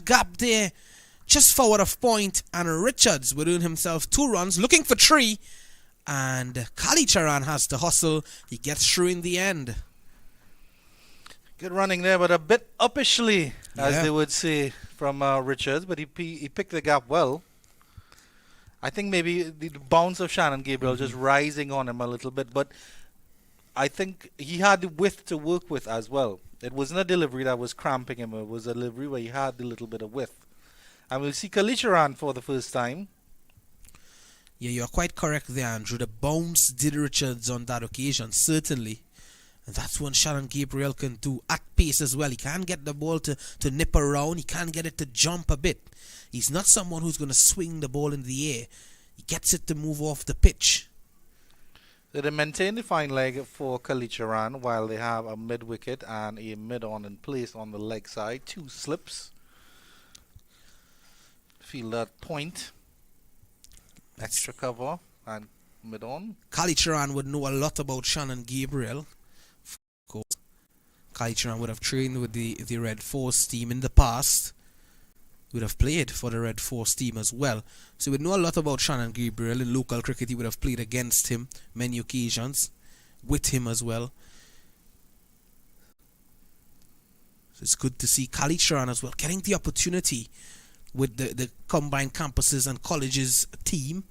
gap there, just forward of point, and Richards would earn himself 2 runs, looking for 3, and Kalicharan has to hustle. He gets through in the end. Good running there, but a bit uppishly, as they would say, from Richards, but he picked the gap well. I think maybe the bounce of Shannon Gabriel just rising on him a little bit, but I think he had the width to work with as well. It wasn't a delivery that was cramping him, it was a delivery where he had the little bit of width. And we'll see Kalicharan for the first time. Yeah, you're quite correct there, Andrew. The bounce did Richards on that occasion, certainly. And that's what Shannon Gabriel can do at pace as well. He can't get the ball to nip around. He can't get it to jump a bit. He's not someone who's going to swing the ball in the air. He gets it to move off the pitch. So they maintain the fine leg for Kalicharan while they have a mid-wicket and a mid-on in place on the leg side. 2 slips. Field at point. Extra cover and mid-on. Kalicharan would know a lot about Shannon Gabriel. Of course, Kalicharan would have trained with the Red Force team in the past. Would have played for the Red Force team as well. So he would know a lot about Shannon Gabriel. In local cricket, he would have played against him many occasions. With him as well. So it's good to see Kalicharan as well getting the opportunity with the combined campuses and colleges team.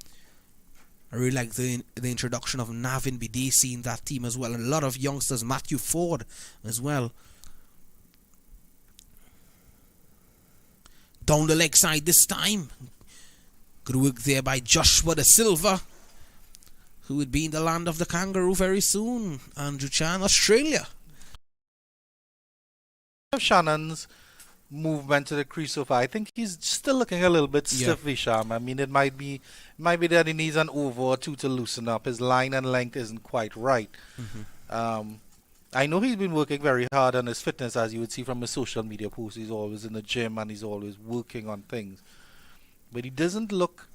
I really like the introduction of Navin Bidesi in that team as well, and a lot of youngsters, Matthew Ford as well. Down the leg side this time. Good work there by Joshua De Silva, who would be in the land of the kangaroo very soon. Andrew Chan, Australia. Shannon's movement to the crease so far, I think he's still looking a little bit stiff, Visham. I mean, it might be that he needs an over or 2 to loosen up. His line and length isn't quite right. I know he's been working very hard on his fitness, as you would see from his social media posts. He's always in the gym and he's always working on things. But he doesn't look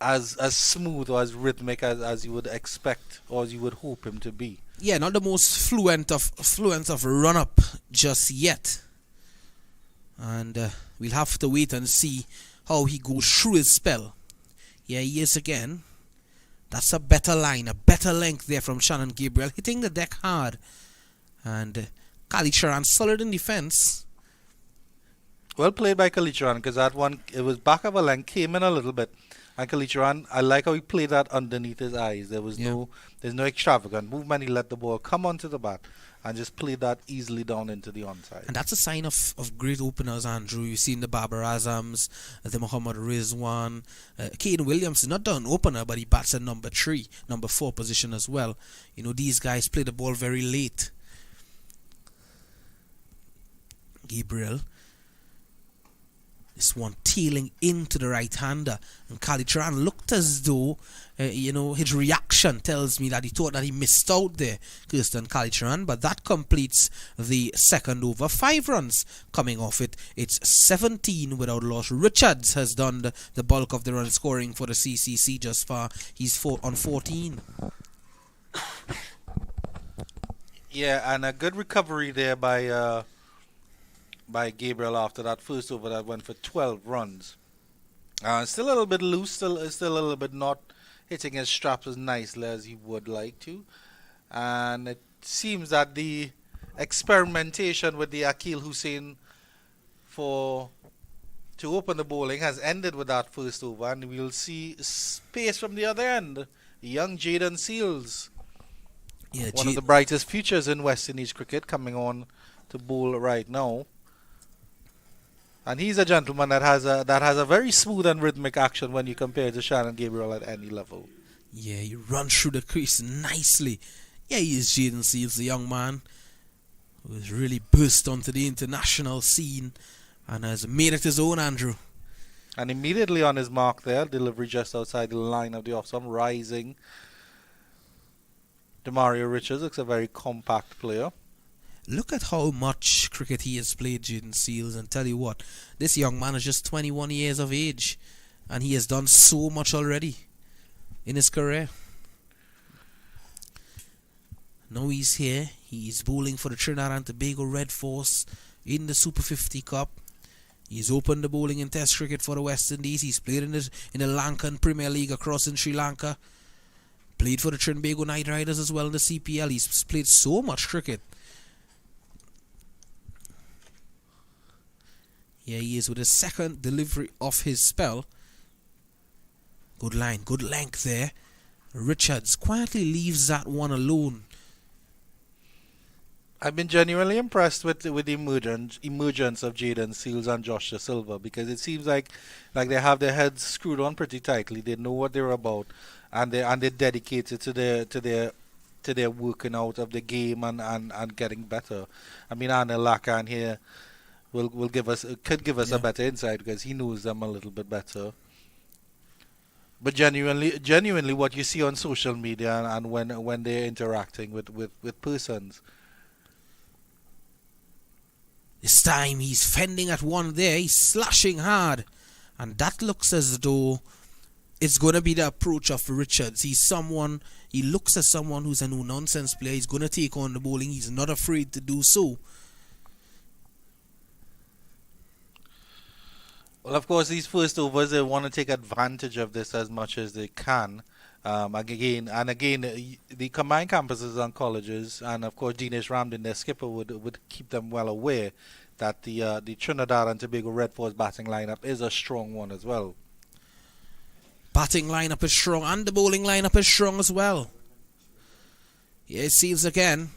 as smooth or as rhythmic as you would expect or as you would hope him to be. Yeah, not the most fluent of run-up just yet. And we'll have to wait and see how he goes through his spell. Yeah, he is again. That's a better line, a better length there from Shannon Gabriel, hitting the deck hard. And Kalicharan solid in defence. Well played by Kalicharan, because that one, it was back of a length, came in a little bit. And Kalicharan, I like how he played that underneath his eyes. There's no extravagant movement. He let the ball come onto the bat and just played that easily down into the onside. And that's a sign of great openers, Andrew. You've seen the Babar Azams, the Muhammad Rizwan. Kane Williams is not an opener, but he bats at number 4 position as well. You know, these guys play the ball very late. Gabriel. This one tailing into the right-hander. And Kalicharan looked as though, his reaction tells me that he thought that he missed out there, Kirsten Kalicharan. But that completes the second over. 5 runs coming off it. It's 17 without loss. Richards has done the bulk of the run scoring for the CCC just far. He's on 14. Yeah, and a good recovery there by Gabriel after that first over that went for 12 runs. Still a little bit loose, still a little bit not hitting his straps as nicely as he would like to. And it seems that the experimentation with the Akil Hussein to open the bowling has ended with that first over, and we'll see space from the other end. Young Jaden Seals, one of the brightest futures in West Indies cricket, coming on to bowl right now. And he's a gentleman that has a very smooth and rhythmic action when you compare to Shannon Gabriel at any level. Yeah, he runs through the crease nicely. Yeah, he is Jaden Seals, the young man who has really burst onto the international scene and has made it his own, Andrew. And immediately on his mark there, delivery just outside the line of the off-stump, rising. Demario Richards looks a very compact player. Look at how much cricket he has played, Jaden Seals, and tell you what, this young man is just 21 years of age, and he has done so much already in his career. Now he's here. He's bowling for the Trinidad and Tobago Red Force in the Super 50 Cup. He's opened the bowling in Test cricket for the West Indies. He's played in the Lankan Premier League across in Sri Lanka. Played for the Trinidad Tobago Knight Riders as well in the CPL. He's played so much cricket. Here he is with his second delivery of his spell. Good line, good length there. Richards quietly leaves that one alone. I've been genuinely impressed with the emergence of Jaden Seals and Josh Da Silva, because it seems like they have their heads screwed on pretty tightly. They know what they're about, and they're dedicated to their working out of the game and getting better. I mean, Anil Lakan here could give us a better insight, because he knows them a little bit better. But genuinely, what you see on social media and when they're interacting with persons. This time he's fending at one there. He's slashing hard. And that looks as though it's going to be the approach of Richards. He looks as someone who's a no-nonsense player. He's going to take on the bowling. He's not afraid to do so. Well, of course, these first overs, they want to take advantage of this as much as they can. Again, the combined campuses and colleges, and of course Dinesh Ramdin, their skipper, would keep them well aware that the Trinidad and Tobago Red Force batting lineup is a strong one as well. Batting lineup is strong, and the bowling lineup is strong as well. Here Seals again.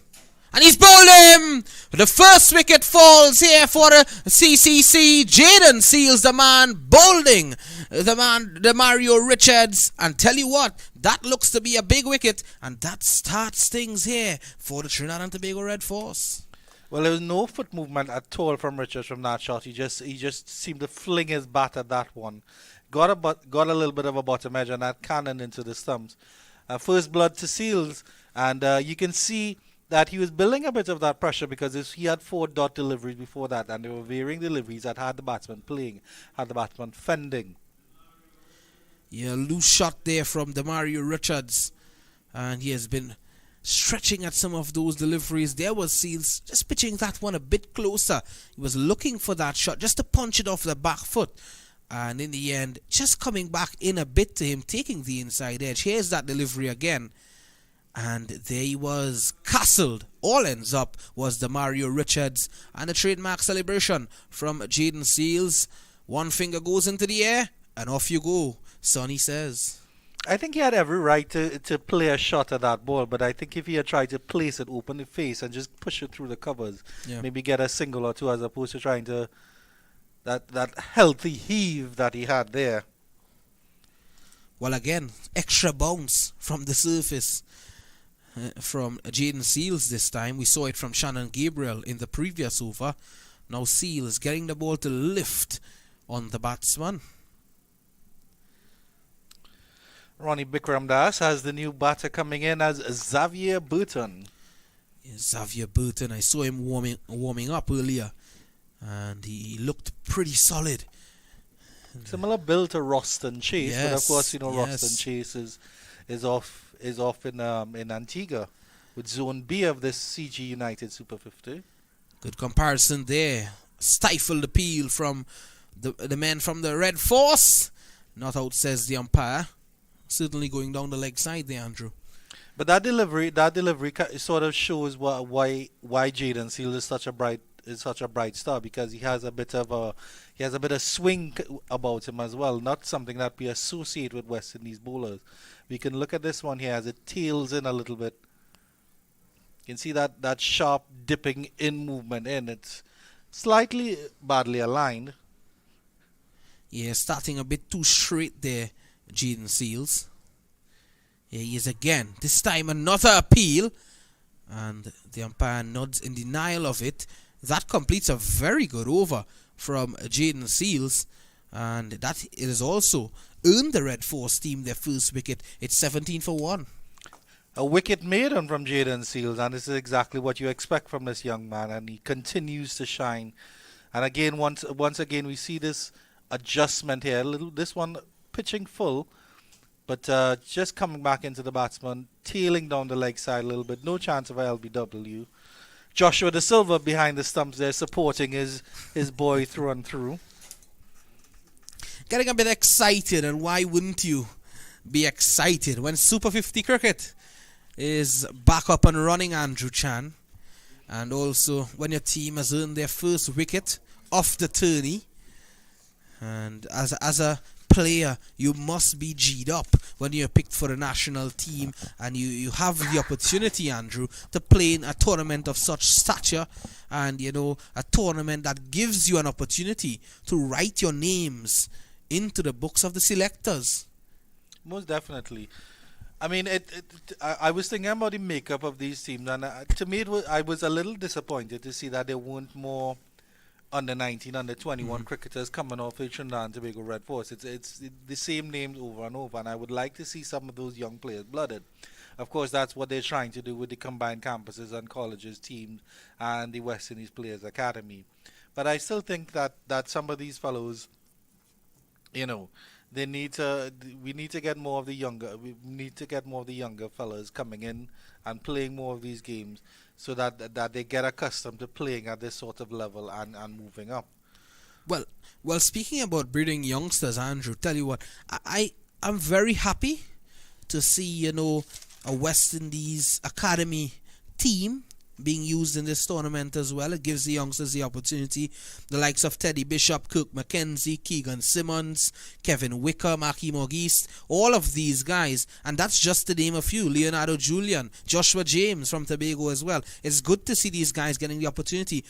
And he's bowled him! The first wicket falls here for the CCC. Jaden Seals, the man bowling. The Mario Richards. And tell you what, that looks to be a big wicket. And that starts things here for the Trinidad and Tobago Red Force. Well, there was no foot movement at all from Richards from that shot. He just seemed to fling his bat at that one. Got a little bit of a bottom edge, and that cannon into the stumps. First blood to Seals. And you can see that he was building a bit of that pressure, because he had 4 dot deliveries before that, and they were varying deliveries that had the batsman playing, had the batsman fending. Yeah, loose shot there from Mario Richards, and he has been stretching at some of those deliveries. There was Seals just pitching that one a bit closer. He was looking for that shot just to punch it off the back foot, and in the end just coming back in a bit to him, taking the inside edge. Here's that delivery again. And there he was, castled. All ends up was the Mario Richards, and a trademark celebration from Jaden Seals. One finger goes into the air, and off you go, Sonny says. I think he had every right to play a shot at that ball, but I think if he had tried to place it, open the face, and just push it through the covers, maybe get a single or two, as opposed to trying to that healthy heave that he had there. Well, again, extra bounce from the surface. From Jaden Seals this time. We saw it from Shannon Gabriel in the previous over. Now Seals getting the ball to lift on the batsman. Ronnie Bikram Das has the new batter coming in as Xavier Burton. Xavier Burton, I saw him warming up earlier, and he looked pretty solid. Similar build to Roston Chase, yes, but of course Roston Chase is off in Antigua with Zone B of this CG United Super 50. Good comparison there. Stifled appeal from the men from the Red Force. Not out, says the umpire. Certainly going down the leg side there, Andrew. But that delivery sort of shows why Jaden Seals is such a bright star, because he has a bit of swing about him as well. Not something that we associate with West Indies bowlers. We can look at this one here as it tails in a little bit. You can see that sharp dipping in movement in. It's slightly badly aligned. Yeah, starting a bit too straight there, Jaden Seals. Here he is again. This time another appeal. And the umpire nods in denial of it. That completes a very good over from Jaden Seals. And that is also earned the Red Force team their first wicket. It's 17 for 1. A wicket maiden from Jaden Seals, and this is exactly what you expect from this young man, and he continues to shine. And again, once again, we see this adjustment here. This one pitching full, but just coming back into the batsman, tailing down the leg side a little bit. No chance of a LBW. Joshua Da Silva behind the stumps there, supporting his boy through and through. getting a bit excited, and why wouldn't you be excited when Super 50 cricket is back up and running, Andrew Chan, and also when your team has earned their first wicket off the tourney, and as a player you must be G'd up when you're picked for the national team, and you have the opportunity, Andrew, to play in a tournament of such stature, and a tournament that gives you an opportunity to write your names into the books of the selectors. Most definitely. I mean, I was thinking about the makeup of these teams, and to me, I was a little disappointed to see that there weren't more under 19, under 21 cricketers coming off the Trinidad and Tobago Red Force. It's the same names over and over, and I would like to see some of those young players blooded. Of course, that's what they're trying to do with the combined campuses and colleges teams and the West Indies Players Academy. But I still think that some of these fellows, we need to get more of the younger fellas coming in and playing more of these games, so that they get accustomed to playing at this sort of level and moving up. Well, speaking about breeding youngsters, Andrew, tell you what, I'm very happy to see a West Indies Academy team being used in this tournament as well. It gives the youngsters the opportunity. The likes of Teddy Bishop, Kirk McKenzie, Keegan Simmons, Kevin Wicker, Maki Morgist, all of these guys, and that's just to name a few. Leonardo Julian, Joshua James from Tobago as well. It's good to see these guys getting the opportunity.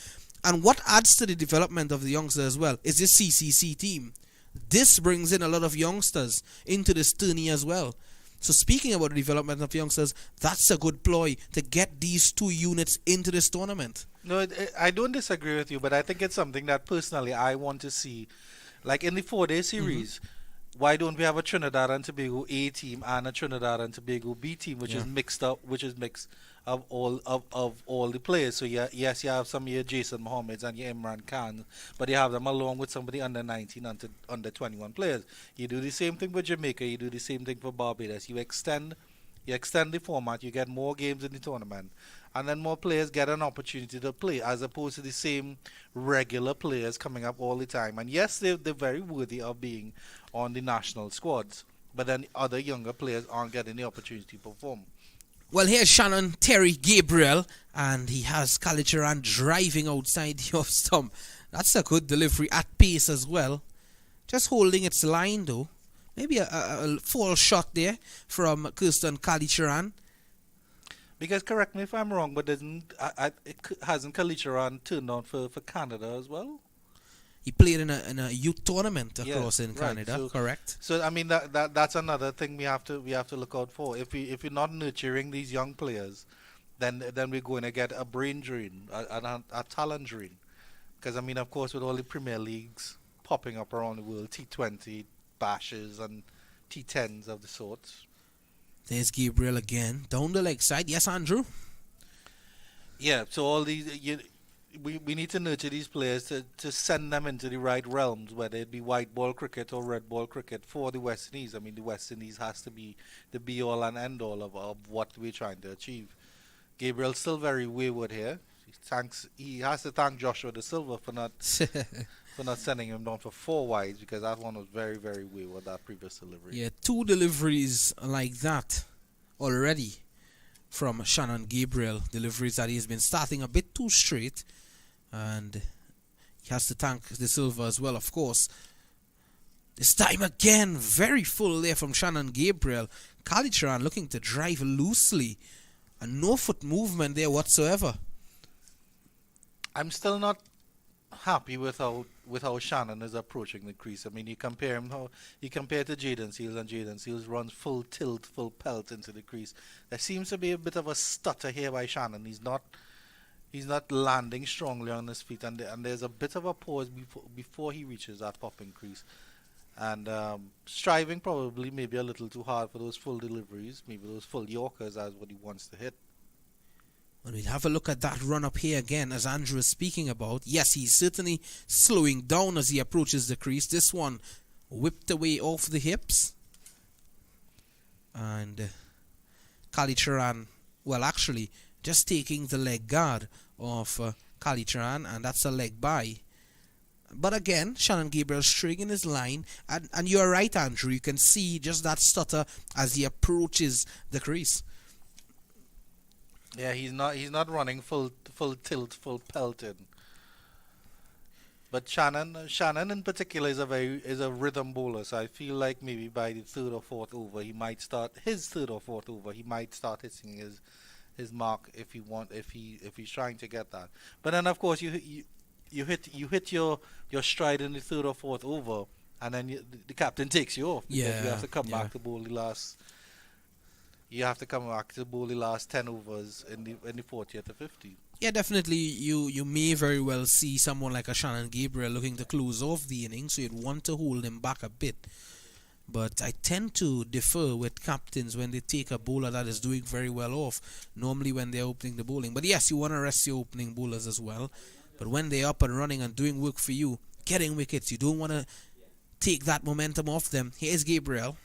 And what adds to the development of the youngsters as well is this CCC team. This brings in a lot of youngsters into this tourney as well. So speaking about the development of youngsters, that's a good ploy to get these two units into this tournament. No, I don't disagree with you, but I think it's something that personally I want to see. Like in the 4-day series, why don't we have a Trinidad and Tobago A team and a Trinidad and Tobago B team, which is mixed of all the players. So yes, you have some of your Jason Mohammeds and your Imran Khan, but you have them along with somebody under 19 and under 21 players. You do the same thing with Jamaica. You do the same thing for Barbados. You extend the format. You get more games in the tournament, and then more players get an opportunity to play, as opposed to the same regular players coming up all the time. And yes, they're very worthy of being on the national squads, but then other younger players aren't getting the opportunity to perform. Well, here's Shannon Terry Gabriel, and he has Kalicharan driving outside the off stump. That's a good delivery at pace as well. Just holding its line though. Maybe a fall shot there from Kirsten Kalicharan. Because correct me if I'm wrong, but hasn't Kalicharan turned on for Canada as well? He played in a youth tournament across in Canada, so, correct? So I mean that's another thing we have to look out for. If we're not nurturing these young players, then we're going to get a brain drain, a talent drain. Because I mean, of course, with all the Premier Leagues popping up around the world, T20 bashes and T10s of the sorts. There's Gabriel again down the leg side. Yes, Andrew. Yeah. So all these we need to nurture these players to send them into the right realms, whether it be white ball cricket or red ball cricket for the West Indies. I mean, the West Indies has to be the be-all and end-all of what we're trying to achieve. Gabriel's still very wayward here. He has to thank Joshua De Silva for not sending him down for 4 wides, because that one was very, very wayward, that previous delivery. Yeah, 2 deliveries like that already from Shannon Gabriel. Deliveries that he's been starting a bit too straight. And he has to thank De Silva as well, of course. This time again, very full there from Shannon Gabriel. Kalicharan looking to drive loosely. A no-foot movement there whatsoever. I'm still not happy with how Shannon is approaching the crease. I mean, you compare to Jaden Seals, and Jaden Seals runs full tilt, full pelt into the crease. There seems to be a bit of a stutter here by Shannon. He's not landing strongly on his feet, and there's a bit of a pause before he reaches that popping crease. And striving probably maybe a little too hard for those full deliveries, maybe those full Yorkers as what he wants to hit. When we have a look at that run up here again, as Andrew is speaking about, yes, he's certainly slowing down as he approaches the crease. This one whipped away off the hips. And Kalicharan, well, actually, just taking the leg guard of Kalicharan, and that's a leg by. But again, Shannon Gabriel straying in his line, and you're right, Andrew. You can see just that stutter as he approaches the crease. Yeah, he's not running full tilt, full pelted. But Shannon in particular is a rhythm bowler, so I feel like maybe by the third or fourth over he might start hitting his mark if he's trying to get that. But then of course you hit your stride in the third or fourth over, and then the captain takes you off because you have to come back to bowl the last. You have to come back to bowl the last 10 overs in the 40th or 50th. Yeah, definitely. You may very well see someone like a Shannon Gabriel looking to close off the innings, so you'd want to hold him back a bit. But I tend to differ with captains when they take a bowler that is doing very well off, normally when they're opening the bowling. But yes, you want to rest your opening bowlers as well. But when they're up and running and doing work for you, getting wickets, you don't want to take that momentum off them. Here's Gabriel.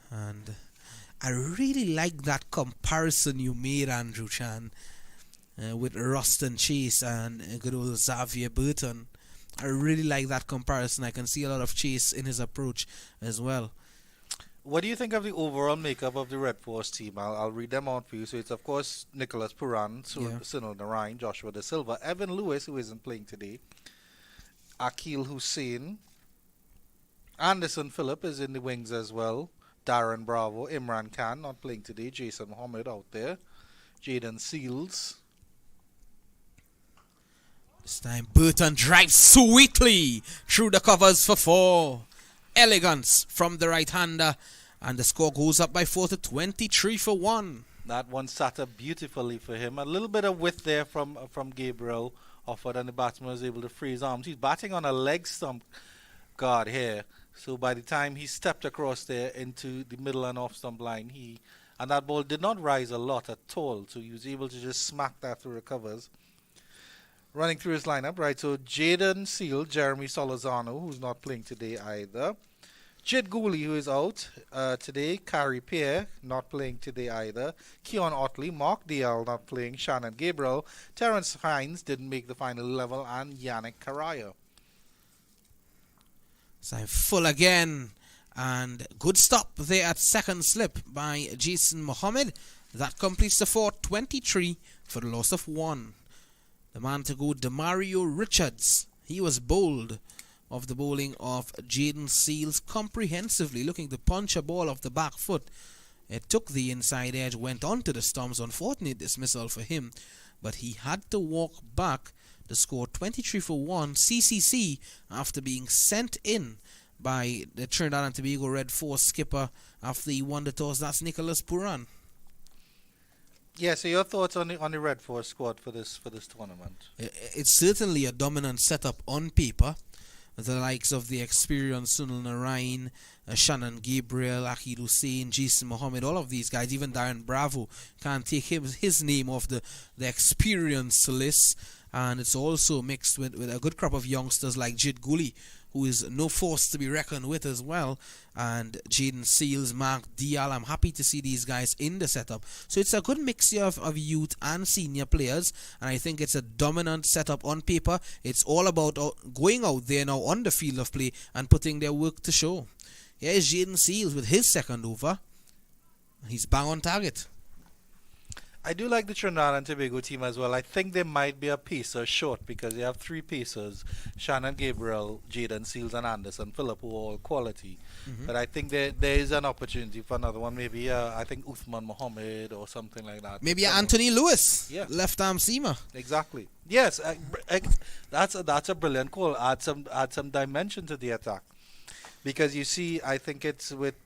And I really like that comparison you made, Andrew Chan, with Ruston Chase and good old Xavier Burton. I really like that comparison. I can see a lot of Chase in his approach as well. What do you think of the overall makeup of the Red Force team? I'll read them out for you. So it's, of course, Nicholas Puran, Sunil Narine, Joshua De Silva, Evan Lewis, who isn't playing today, Akil Hussein, Anderson Phillip is in the wings as well, Darren Bravo, Imran Khan, not playing today, Jason Mohammed out there, Jaden Seals. This time Burton drives sweetly through the covers for 4. Elegance from the right-hander, and the score goes up by 4 to 23 for 1. That one sat up beautifully for him. A little bit of width there from Gabriel offered, and the batsman was able to free his arms. He's batting on a leg stump guard here, so by the time he stepped across there into the middle and off stump line, and that ball did not rise a lot at all, so he was able to just smack that through the covers. Running through his lineup, right, so Jaden Seals, Jeremy Solozano, who's not playing today either. Jid Gooley, who is out today. Cariah, not playing today either. Keon Ottley, Mark Dial, not playing. Shannon Gabriel. Terence Hines didn't make the final level. And Yannick Cariah. So full again. And good stop there at second slip by Jason Mohammed. That completes the 4-23 for the loss of 1. The man to go, Demario Richards. He was bowled of the bowling of Jaden Seals comprehensively, looking to punch a ball off the back foot. It took the inside edge, went on to the stumps. Unfortunate dismissal for him, but he had to walk back. The score 23 for 1. CCC after being sent in by the Trinidad and Tobago Red Force skipper after he won the toss. That's Nicholas Puran. Yeah, so your thoughts on the Red Force squad for this tournament? It's certainly a dominant setup on paper. The likes of the experienced Sunil Narine, Shannon Gabriel, Akil Hussein, Jason Mohammed, all of these guys, even Darren Bravo, can't take his name off the experience list. And it's also mixed with a good crop of youngsters like Jid Gooley, who is no force to be reckoned with as well, and Jaden Seals, Mark Dial. I'm happy to see these guys in the setup. So it's a good mixture of youth and senior players, and I think it's a dominant setup on paper. It's all about going out there now on the field of play and putting their work to show. Here's Jaden Seals with his second over. He's bang on target. I do like the Trinidad and Tobago team as well. I think they might be a pacer short because they have 3 pacers, Shannon Gabriel, Jaden Seals and Anderson Phillip, who are all quality. But I think there is an opportunity for another one. Maybe I think Uthman Mohammed or something like that. Maybe Anthony Lewis, left arm seamer. Exactly. Yes, that's a brilliant call. Add some dimension to the attack, because you see, I think it's with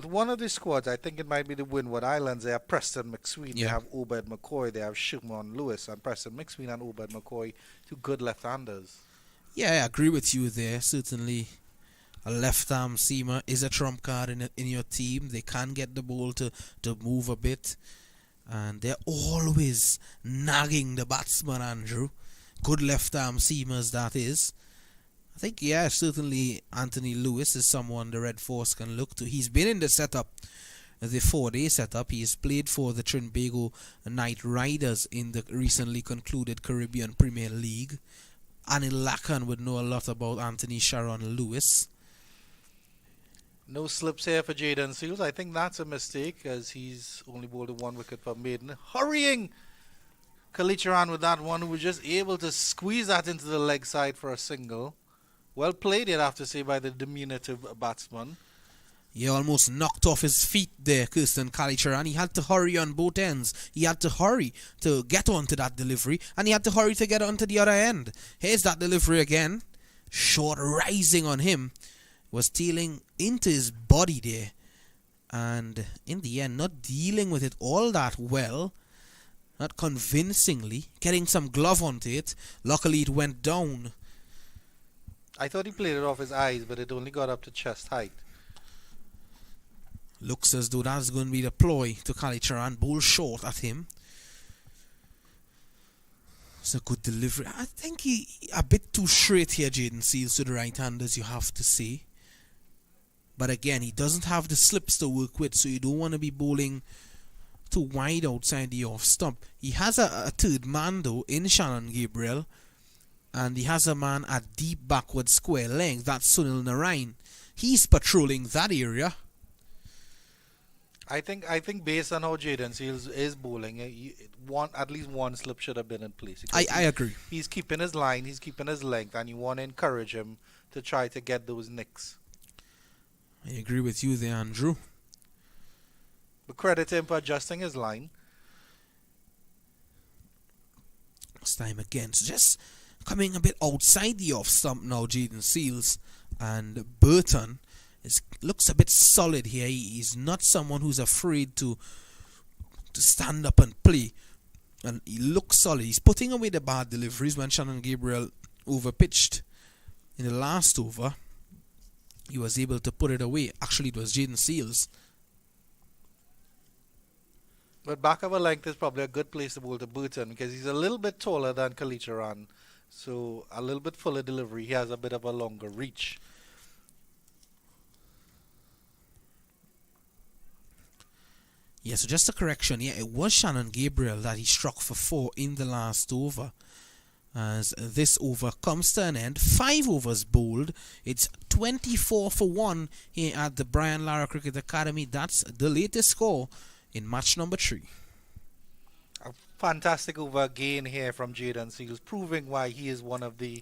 one of the squads, I think it might be the Windward Islands. They have Preston McSween, they have Obed McCoy, they have Shimon Lewis, and Preston McSween and Obed McCoy, 2 good left-handers. Yeah, I agree with you there. Certainly, a left-arm seamer is a trump card in your team. They can get the ball to move a bit, and they're always nagging the batsman, Andrew. Good left-arm seamers, that is. I think, certainly Anthony Lewis is someone the Red Force can look to. He's been in the setup the 4-day setup. He has played for the Trinidad Knight Riders in the recently concluded Caribbean Premier League. Anil Lakan would know a lot about Anthony Sharon Lewis. No slips here for Jaden Seals. I think that's a mistake, as he's only bowled 1 wicket for maiden. Hurrying Kalicharan with that one, who was just able to squeeze that into the leg side for a single. Well played, you'd have to say, by the diminutive batsman. He almost knocked off his feet there, Kirsten Kalicharan. He had to hurry on both ends. He had to hurry to get onto that delivery, and he had to hurry to get onto the other end. Here's that delivery again. Short rising on him. Was tailing into his body there. And in the end, not dealing with it all that well. Not convincingly. Getting some glove onto it. Luckily, it went down. I thought he played it off his eyes, but it only got up to chest height. Looks as though that's going to be the ploy to Kalicharan. Bowl short at him. It's a good delivery. I think he a bit too straight here, Jaden Seals, to the right-handers, you have to say. But again, he doesn't have the slips to work with, so you don't want to be bowling too wide outside the off stump. He has a third man, though, in Shannon Gabriel. And he has a man at deep backward square length. That's Sunil Narine. He's patrolling that area. I think based on how Jaden Seals is bowling, at least one slip should have been in place. I agree. He's keeping his line, he's keeping his length, and you want to encourage him to try to get those nicks. I agree with you there, Andrew. But credit him for adjusting his line. This time again. So just coming a bit outside the off stump now, Jaden Seals. And Burton looks a bit solid here. He's not someone who's afraid to stand up and play. And he looks solid. He's putting away the bad deliveries when Shannon Gabriel overpitched in the last over. He was able to put it away. Actually, it was Jaden Seals. But back of a length is probably a good place to bowl to Burton, because he's a little bit taller than Kalicharan. So a little bit fuller delivery. He has a bit of a longer reach. Yeah, so just a correction. Yeah, it was Shannon Gabriel that he struck for 4 in the last over. As this over comes to an end, 5 overs bowled. It's 24 for 1 here at the Brian Lara Cricket Academy. That's the latest score in match number 3. A fantastic over again here from Jaden Seals, proving why he is one of the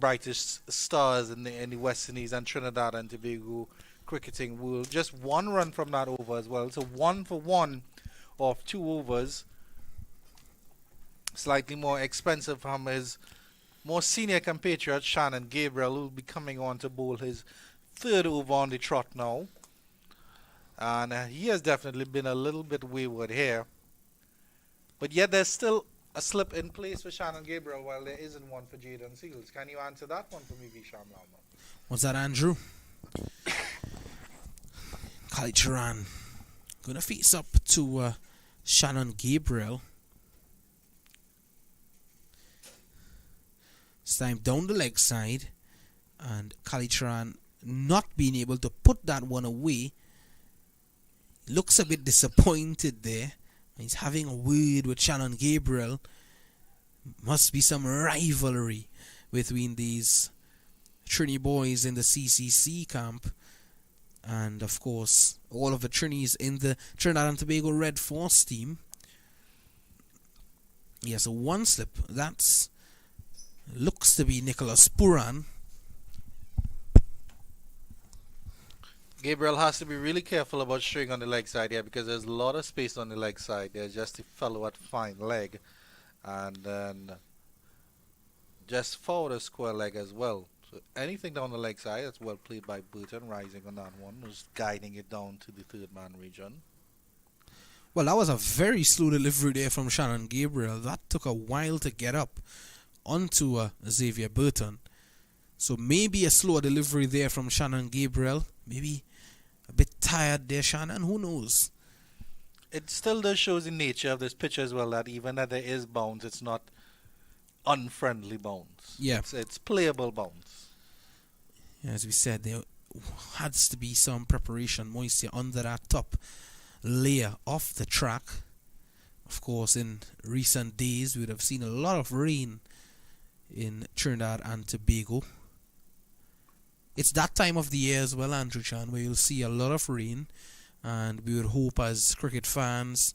brightest stars in the West Indies and Trinidad and Tobago cricketing world. Just 1 run from that over as well. So 1 for 1 off 2 overs. Slightly more expensive from his more senior compatriot Shannon Gabriel, who will be coming on to bowl his 3rd over on the trot now. And he has definitely been a little bit wayward here. But yet there's still a slip in place for Shannon Gabriel, while there isn't one for Jaden Seals. Can you answer that one for me, Visham Lama? What's that, Andrew? Kalicharan gonna face up to Shannon Gabriel. This time down the leg side, and Kalicharan not being able to put that one away. Looks a bit disappointed there. He's having a word with Shannon Gabriel. Must be some rivalry between these Trini boys in the CCC camp. And of course, all of the Trinis in the Trinidad and Tobago Red Force team. Yes, a 1 slip. That's looks to be Nicholas Puran. Gabriel has to be really careful about string on the leg side here, because there's a lot of space on the leg side. There's just a fellow at fine leg, and then just forward a square leg as well. So anything down the leg side, that's well played by Burton, rising on that one, just guiding it down to the 3rd man region. Well, that was a very slow delivery there from Shannon Gabriel. That took a while to get up onto Xavier Burton. So maybe a slower delivery there from Shannon Gabriel. Maybe a bit tired there, Shannon. Who knows? It still does show the nature of this pitch as well, that even that there is bounce, it's not unfriendly bounce. Yeah. It's playable bounce. As we said, there has to be some preparation moisture under that top. layer of the track. Of course, in recent days, we would have seen a lot of rain in Trinidad and Tobago. It's that time of the year as well, Andrew Chan, where you'll see a lot of rain, and we would hope as cricket fans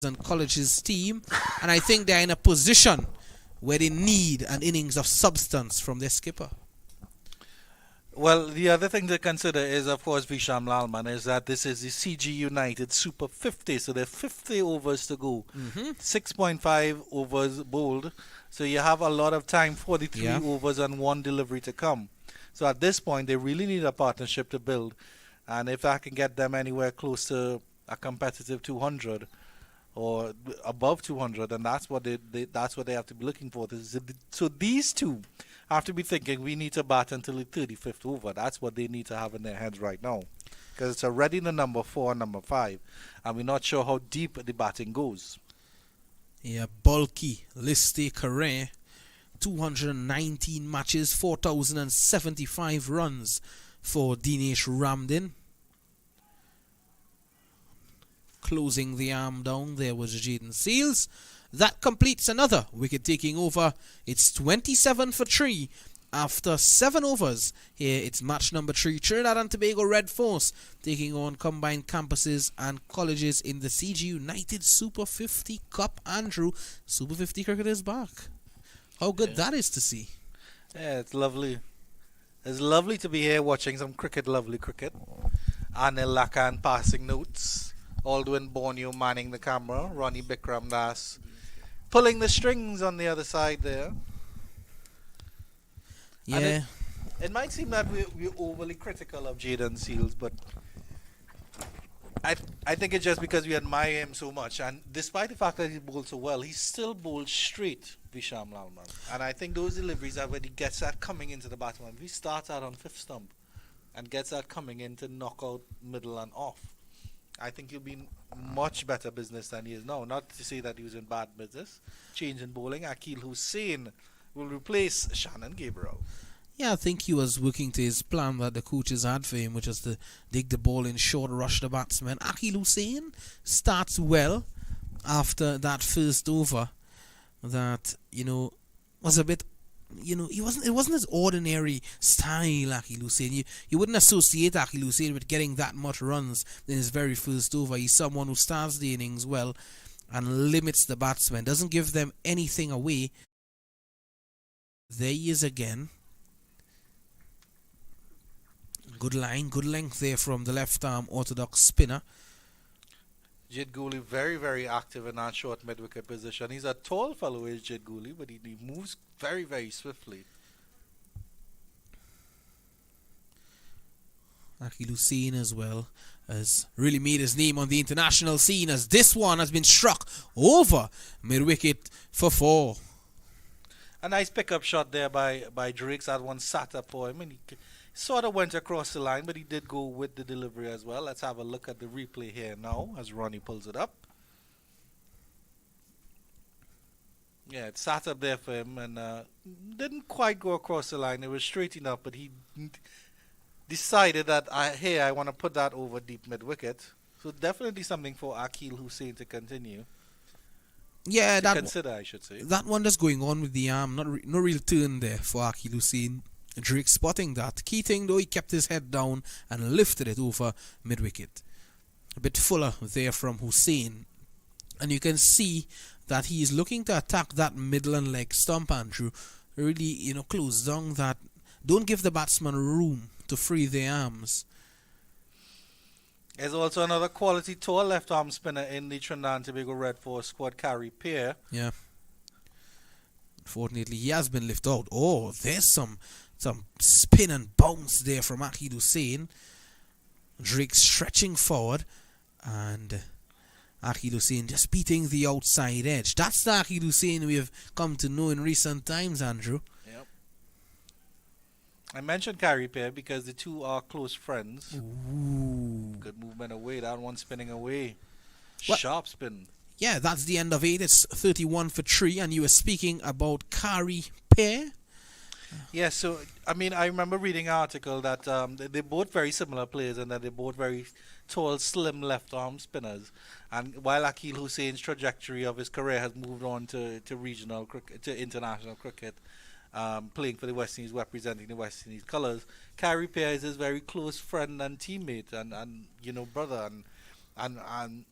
and colleges team, and I think they're in a position where they need an innings of substance from their skipper. Well, the other thing to consider is, of course, Visham Lalman, is that this is the CG United Super 50, so there are 50 overs to go. 6.5 overs bowled, so you have a lot of time, 43 overs and one delivery to come. So at this point, they really need a partnership to build, and if I can get them anywhere close to a competitive 200 or above 200, and that's what they have to be looking for. So these two have to be thinking we need to bat until the 35th over. That's what they need to have in their heads right now, because it's already the number 4 and number 5, and we're not sure how deep the batting goes. Yeah, bulky Liste Cariah, 219 matches, 4,075 runs for Dinesh Ramdin. Closing the arm down there was Jaden Seals. That completes another wicket taking over. It's 27 for 3 after 7 overs. Here it's match number 3. Trinidad and Tobago Red Force taking on combined campuses and colleges in the CG United Super 50 Cup. Andrew, Super 50 cricket is back. How good that is to see. Yeah, it's lovely. It's lovely to be here watching some cricket, lovely cricket. Anil Lakan passing notes. Aldwin Borneo manning the camera. Ronnie Bikram Das pulling the strings on the other side there. Yeah. It might seem that we're overly critical of Jaden Seals, but I think it's just because we admire him so much. And despite the fact that he bowled so well, he still bowled straight, Visham Lalman. And I think those deliveries are when he gets that coming into the batsman. If he starts out on 5th stump and gets that coming into knockout, middle and off, I think he'll be in much better business than he is now. Not to say that he was in bad business. Change in bowling. Akil Hussein will replace Shannon Gabriel. Yeah, I think he was working to his plan that the coaches had for him, which was to dig the ball in short, rush the batsman. Akil Hussein starts well after that first over. That, was a bit, it wasn't his ordinary style, Akil Hussein. You wouldn't associate Akil Hussein with getting that much runs in his very first over. He's someone who starts the innings well and limits the batsmen, doesn't give them anything away. There he is again. Good line, good length there from the left arm orthodox spinner. Jid Gooley very, very active in that short mid-wicket position. He's a tall fellow, is Jid Gooley, but he moves very, very swiftly. Akil Hussein as well has really made his name on the international scene, as this one has been struck over mid-wicket for 4. A nice pick-up shot there by Drakes. That one sat up for him, and he sort of went across the line, but he did go with the delivery as well. Let's have a look at the replay here now as Ronnie pulls it up. Yeah, it sat up there for him and didn't quite go across the line. It was straight enough, but he decided that, I want to put that over deep mid-wicket. So definitely something for Akil Hussein to continue. Yeah, consider, I should say. That one just going on with the arm. No real turn there for Akil Hussein. Drake spotting that. Key thing though, he kept his head down and lifted it over mid-wicket. A bit fuller there from Hussein. And you can see that he is looking to attack that middle and leg stump, Andrew. Really, close down that. Don't give the batsman room to free their arms. There's also another quality tall left arm spinner in the Trinidad and Tobago Red Force squad, Cariah. Yeah. Unfortunately, he has been lifted out. Oh, there's some spin and bounce there from Akil Hussein. Drake stretching forward, and Akil Hussein just beating the outside edge. That's the Akil Hussein we have come to know in recent times, Andrew. Yep. I mentioned Cariah because the two are close friends. Ooh. Good movement away. That one spinning away. What? Sharp spin. Yeah, that's the end of 8. It's 31 for 3, and you were speaking about Cariah. Yeah, so, I remember reading an article that they're both very similar players and that they're both very tall, slim left-arm spinners. And while Akil Hussein's trajectory of his career has moved on to regional cricket, to international cricket, playing for the West Indies, representing the West Indies colours, Cariah is his very close friend and teammate and brother. And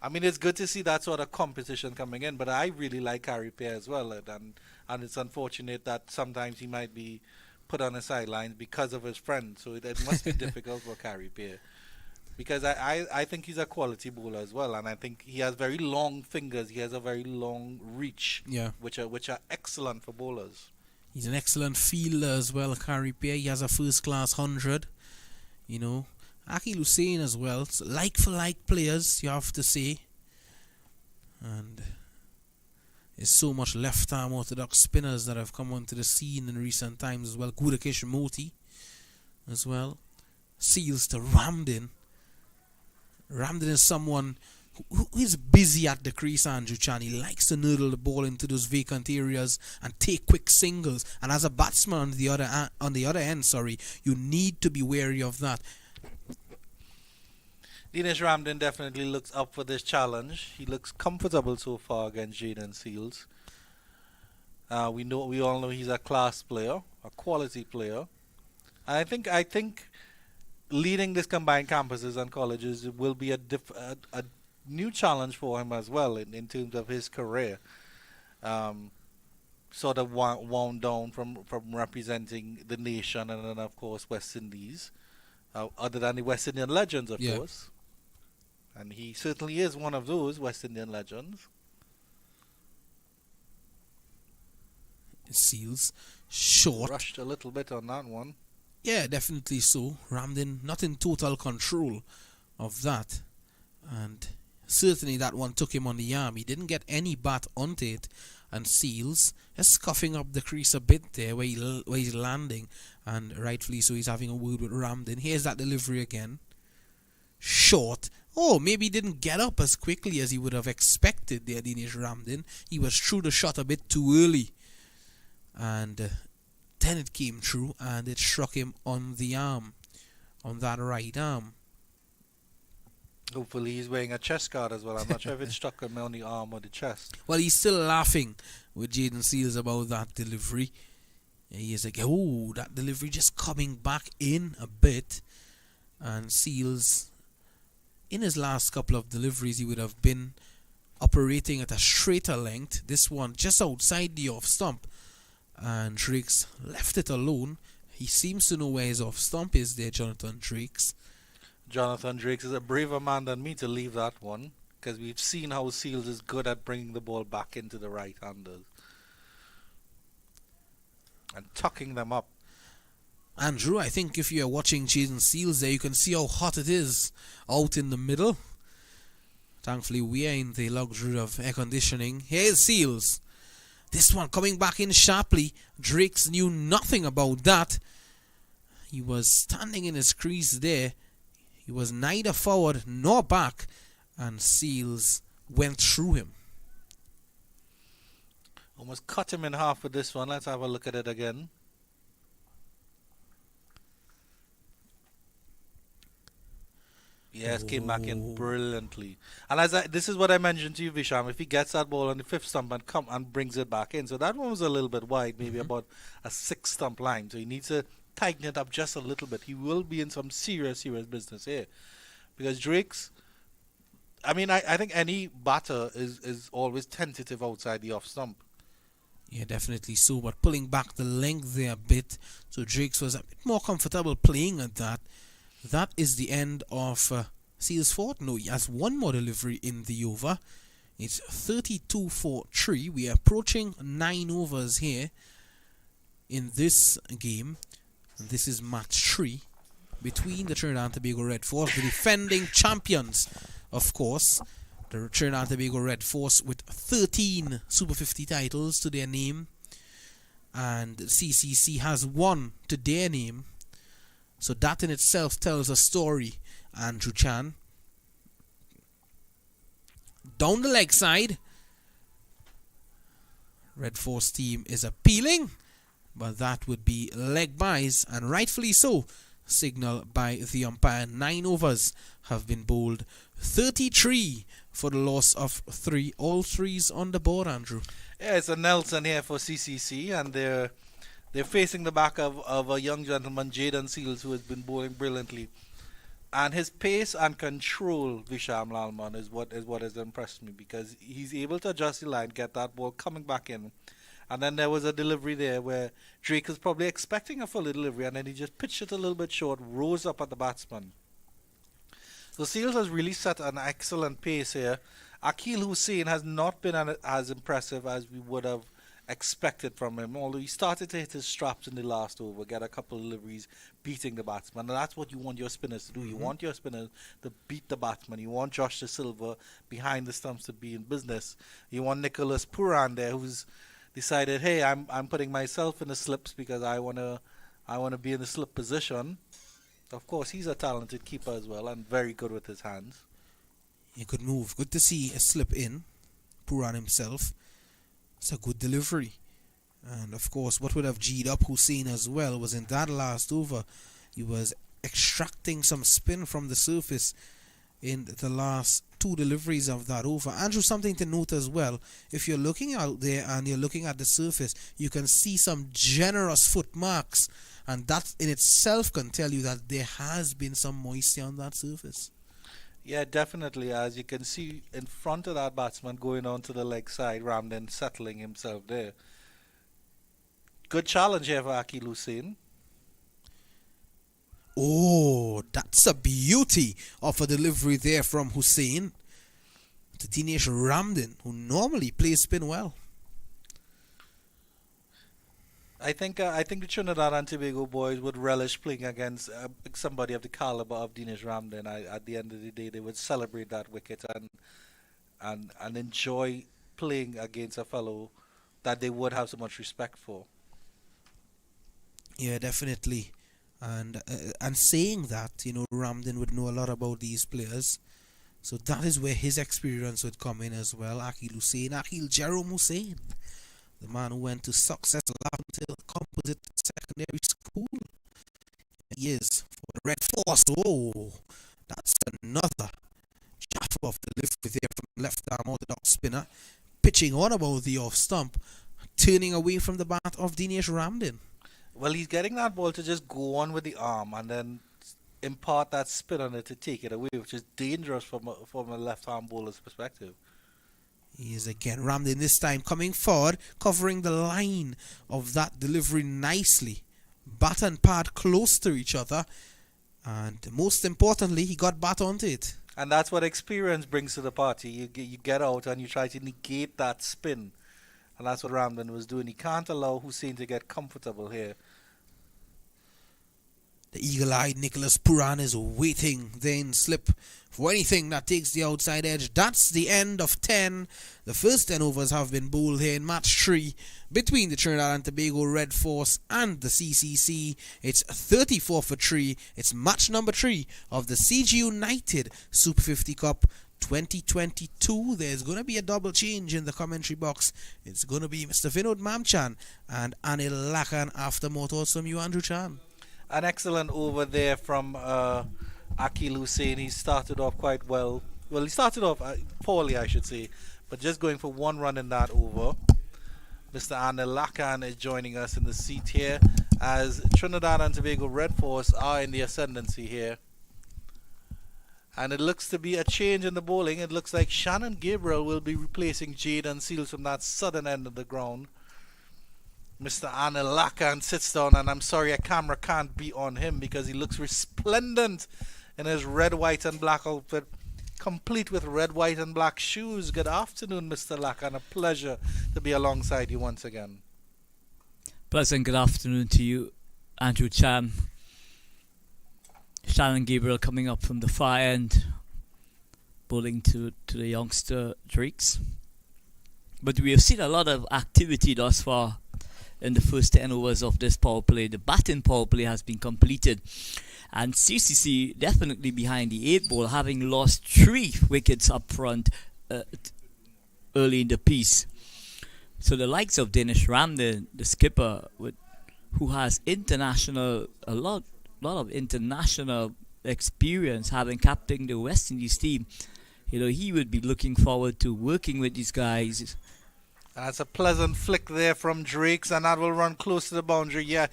I mean, it's good to see that sort of competition coming in, but I really like Cariah as well, and it's unfortunate that sometimes he might be put on the sidelines because of his friend. So it must be difficult for Cariah because I think he's a quality bowler as well, and I think he has very long fingers. He has a very long reach, Yeah. which are excellent for bowlers. He's an excellent fielder as well, Cariah. He has a first class 100. You know, Akil Hussein as well. So like for like players, you have to say. And there's so much left arm orthodox spinners that have come onto the scene in recent times as well. Gudakesh Moti as well. Seals to Ramdin. Ramdin is someone who is busy at the crease, Andrew Chan. He likes to noodle the ball into those vacant areas and take quick singles. And as a batsman on the other end, you need to be wary of that. Dinesh Ramdin definitely looks up for this challenge. He looks comfortable so far against Jaden Seals. We all know he's a class player, a quality player. And I think leading this combined campuses and colleges will be a new challenge for him as well in terms of his career. Sort of wound down from representing the nation and then of course West Indies, other than the West Indian legends of course, and he certainly is one of those West Indian legends. Seals short, Rushed a little bit on that one. Yeah, definitely so. Ramdin not in total control of that, and certainly that one took him on the arm. He didn't get any bat onto it, and Seals is scuffing up the crease a bit there where he's landing, and rightfully so he's having a word with Ramdin. Here's that delivery again. Short. Oh, maybe he didn't get up as quickly as he would have expected there, Dinesh Ramdin. He was through the shot a bit too early, and then it came through and it struck him on the arm, on that right arm. Hopefully he's wearing a chest guard as well. I'm not sure if it struck him on the arm or the chest. Well, he's still laughing with Jaden Seals about that delivery. He is like, oh, that delivery just coming back in a bit. And Seals, in his last couple of deliveries, he would have been operating at a straighter length. This one just outside the off stump. And Drakes left it alone. He seems to know where his off stump is there, Jonathan Drakes. Jonathan Drakes is a braver man than me to leave that one, because we've seen how Seals is good at bringing the ball back into the right-handers and tucking them up. Andrew, I think if you're watching Jaden Seals there, you can see how hot it is out in the middle. Thankfully, we are in the luxury of air conditioning. Here's Seals. This one coming back in sharply. Drakes knew nothing about that. He was standing in his crease there. He was neither forward nor back, and Seals went through him. Almost cut him in half with this one. Let's have a look at it again. Yes, came back in brilliantly. And this is what I mentioned to you, Visham. If he gets that ball on the fifth stump and brings it back in. So that one was a little bit wide, maybe about a six stump line. So he needs to tighten it up just a little bit. He will be in some serious business here. Because Drakes, I mean, I think any batter is always tentative outside the off stump. Yeah, definitely so. But pulling back the length there a bit, so Drakes was a bit more comfortable playing at that. That is the end of Seals' fort. No, he has one more delivery in the over. It's 32 for 3. We are approaching 9 overs here in this game. This is match 3 between the Trinidad and Tobago Red Force, the defending champions, of course. The Trinidad and Tobago Red Force with 13 Super 50 titles to their name. And CCC has 1 to their name. So that in itself tells a story, Andrew Chan. Down the leg side. Red Force team is appealing, but that would be leg byes, and rightfully so. Signal by the umpire. 9 overs have been bowled. 33 for the loss of 3. All 3s on the board, Andrew. Yeah, it's a Nelson here for CCC, and they're facing the back of a young gentleman, Jaden Seals, who has been bowling brilliantly. And his pace and control, Visham Lalman, is what has impressed me because he's able to adjust the line, get that ball coming back in. And then there was a delivery there where Drake was probably expecting a full delivery and then he just pitched it a little bit short, rose up at the batsman. So Seals has really set an excellent pace here. Akil Hussein has not been as impressive as we would have expected from him, although he started to hit his straps in the last over, get a couple of deliveries, beating the batsman. And that's what you want your spinners to do. You want your spinners to beat the batsman. You want Josh De Silva behind the stumps to be in business. You want Nicholas Puran there, who's decided, hey, I'm putting myself in the slips because I wanna be in the slip position. Of course, he's a talented keeper as well and very good with his hands. A good move. Good to see a slip in. Puran himself. It's a good delivery. And of course, what would have G'd up Hussein as well was in that last over, he was extracting some spin from the surface in the last two deliveries of that over. Andrew, something to note as well, if you're looking out there and you're looking at the surface, you can see some generous foot marks, and that in itself can tell you that there has been some moisture on that surface. Yeah, definitely. As you can see in front of that batsman going on to the leg side, Ramdin settling himself there. Good challenge here for Akil Hussein. Oh, that's a beauty of a delivery there from Hussein to Dinesh Ramdin, who normally plays spin well. I think the Trinidad and Tobago boys would relish playing against somebody of the caliber of Dinesh Ramdin. At the end of the day, they would celebrate that wicket and enjoy playing against a fellow that they would have so much respect for. Yeah, definitely. And saying that, Ramdin would know a lot about these players. So that is where his experience would come in as well. Akil Jerome Hussein, the man who went to Success Laventille Composite Secondary School. He is for the Red Force. Oh, that's another shaft of delivery there from left arm orthodox spinner, pitching on about the off stump, turning away from the bat of Dinesh Ramdin. Well, he's getting that ball to just go on with the arm and then impart that spin on it to take it away, which is dangerous from a left-arm bowler's perspective. He is again Ramdin this time coming forward, covering the line of that delivery nicely. Bat and pad close to each other, and most importantly, he got bat onto it. And that's what experience brings to the party. You get out and you try to negate that spin. And that's what Ramdin was doing. He can't allow Hussein to get comfortable here. The eagle-eyed Nicholas Puran is waiting then slip for anything that takes the outside edge. That's the end of 10. The first 10 overs have been bowled here in match 3 between the Trinidad and Tobago Red Force and the CCC. It's 34 for 3. It's match number 3 of the CG United Super 50 Cup 2022. There's going to be a double change in the commentary box. It's going to be Mr. Vinod Mamchan and Anil Lakan after more thoughts from you, Andrew Chan. An excellent over there from Akil Hussein. He started off quite well. Well, he started off poorly, I should say, but just going for 1 run in that over. Mr. Anil Lakan is joining us in the seat here as Trinidad and Tobago Red Force are in the ascendancy here. And it looks to be a change in the bowling. It looks like Shannon Gabriel will be replacing Jaden Seals from that southern end of the ground. Mr. Anil Lakan sits down, and I'm sorry a camera can't be on him because he looks resplendent in his red, white and black outfit, complete with red, white and black shoes. Good afternoon, Mr. Lakan. A pleasure to be alongside you once again. Pleasant good afternoon to you, Andrew Chan. Shannon Gabriel coming up from the far end, bowling to the youngster Drakes. But we have seen a lot of activity thus far in the first 10 overs of this power play. The batting power play has been completed, and CCC definitely behind the 8 ball, having lost 3 wickets up front early in the piece. So the likes of Dinesh Ramdin, the skipper, who has a lot of international experience, having captained the West Indies team, he would be looking forward to working with these guys. That's a pleasant flick there from Drakes, and that will run close to the boundary. Yeah,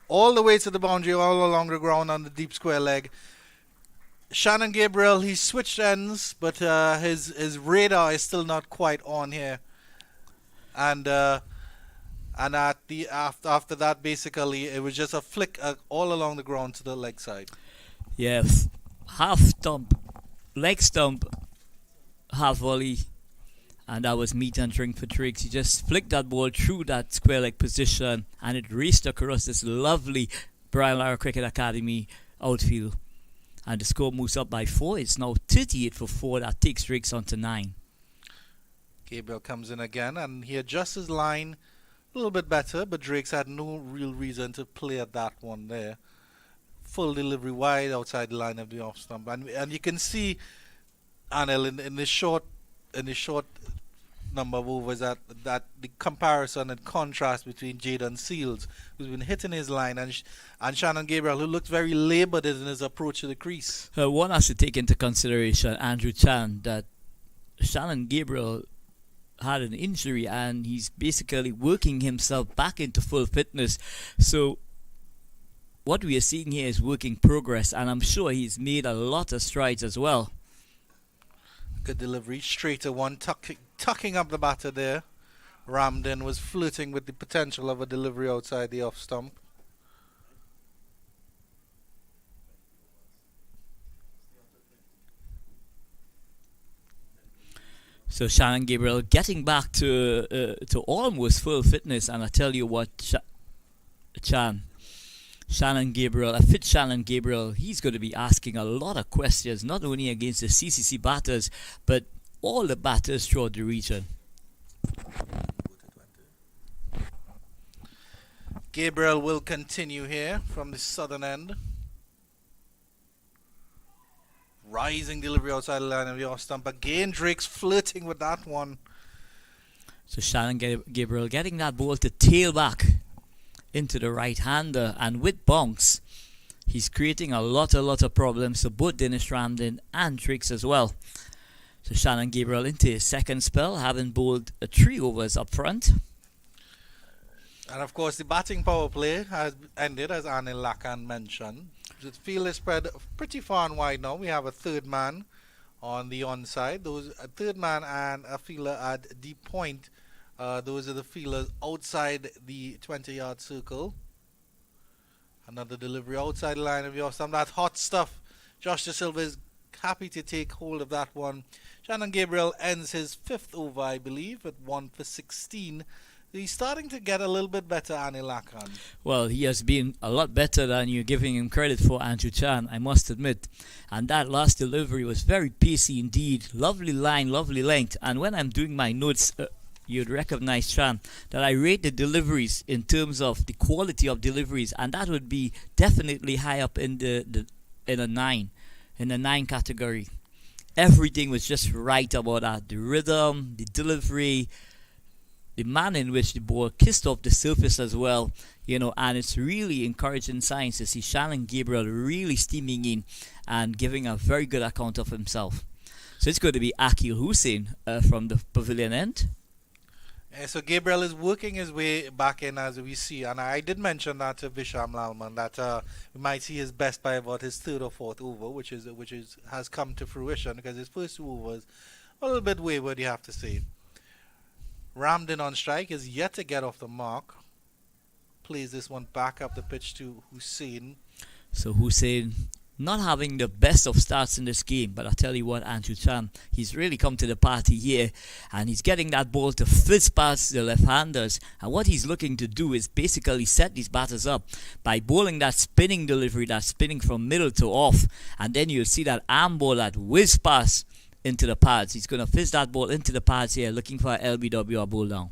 all the way to the boundary, all along the ground on the deep square leg. Shannon Gabriel, he switched ends, but his radar is still not quite on here. And at the after that, basically, it was just a flick all along the ground to the leg side. Yeah, half stump, leg stump, half volley, and that was meat and drink for Triggs. He just flicked that ball through that square leg position, and it raced across this lovely Brian Lara Cricket Academy outfield. And the score moves up by 4. It's now 38 for 4. That takes Triggs on to 9. Gabriel comes in again, and he adjusts his line a little bit better, but Drake's had no real reason to play at that one there. Full delivery wide outside the line of the off stump, and you can see Anil in the short number of overs that the comparison and contrast between Jaden Seals, who's been hitting his line, and Shannon Gabriel, who looked very laboured in his approach to the crease. One has to take into consideration, Andrew Chan, that Shannon Gabriel had an injury and he's basically working himself back into full fitness. So what we are seeing here is work in progress, and I'm sure he's made a lot of strides as well. Good delivery, straight to one, tucking up the batter there. Ramdin was flirting with the potential of a delivery outside the off stump. So Shannon Gabriel getting back to almost full fitness, and I tell you what, Shannon Gabriel, a fit Shannon Gabriel, he's going to be asking a lot of questions, not only against the CCC batters, but all the batters throughout the region. Gabriel will continue here from the southern end. Rising delivery outside the line of the off stump. Again, Drake's flirting with that one. So Shannon Gabriel getting that ball to tail back into the right-hander, and with bounce, he's creating a lot of problems to both Dinesh Ramdin and Triggs as well. So Shannon Gabriel into his second spell, having bowled 3 overs up front. And of course, the batting power play has ended, as Anil Lakan mentioned. The field is spread pretty far and wide now. We have a third man on the onside. A third man and a fielder at deep point. Those are the fielders outside the 20-yard circle. Another delivery outside the line of your stump. That hot stuff. Josh De Silva is happy to take hold of that one. Shannon Gabriel ends his 5th over, I believe, at 1 for 16. He's starting to get a little bit better, Anil Lakan. Well, he has been a lot better than you're giving him credit for, Andrew Chan, I must admit. And that last delivery was very pacey indeed. Lovely line, lovely length. And when I'm doing my notes, you'd recognize, Chan, that I rate the deliveries in terms of the quality of deliveries, and that would be definitely high up in a 9 category. Everything was just right about that. The rhythm, the delivery, the manner in which the ball kissed off the surface as well, and it's really encouraging signs to see Shannon Gabriel really steaming in and giving a very good account of himself. So it's going to be Akil Hussein from the pavilion end. So Gabriel is working his way back in, as we see, and I did mention that to Visham Lalman that we might see his best by about his 3rd or 4th over, which has come to fruition, because his first 2 overs a little bit wayward, you have to say. Ramdin on strike is yet to get off the mark. Plays this one back up the pitch to Hussein. So Hussein not having the best of starts in this game, but I tell you what, Andrew Chan, he's really come to the party here, and he's getting that ball to fizz past the left-handers, and what he's looking to do is basically set these batters up by bowling that spinning delivery, that spinning from middle to off, and then you'll see that arm ball, that whiz pass into the pads. He's going to fizz that ball into the pads here, looking for an LBW or ball down.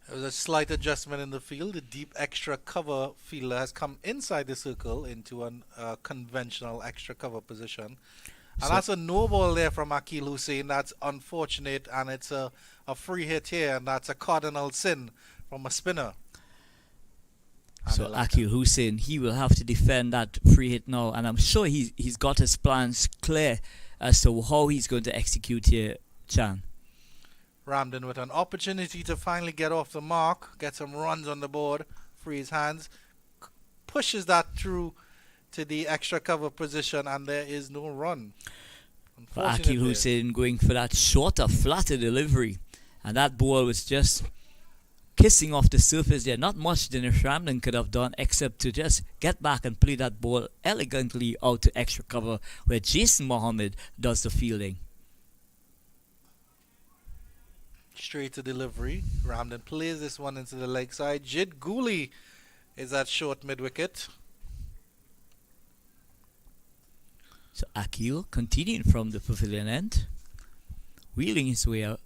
There was a slight adjustment in the field. The deep extra cover fielder has come inside the circle into a conventional extra cover position. And that's a no ball there from Akil Hussein. That's unfortunate, and it's a free hit here, and that's a cardinal sin from a spinner. So Akil Hussein, he will have to defend that free hit now, and I'm sure he's got his plans clear as to how he's going to execute here, Chan. Ramdin with an opportunity to finally get off the mark, get some runs on the board, free his hands, pushes that through to the extra cover position, and there is no run. For Akil Hussein going for that shorter, flatter delivery. And that ball was just kissing off the surface there. Not much Dinesh Ramdin could have done except to just get back and play that ball elegantly out to extra cover where Jason Mohammed does the fielding. Straight to delivery. Ramdin plays this one into the leg side. Jid Gooley is at short mid-wicket. So Akil continuing from the pavilion end, wheeling his way out.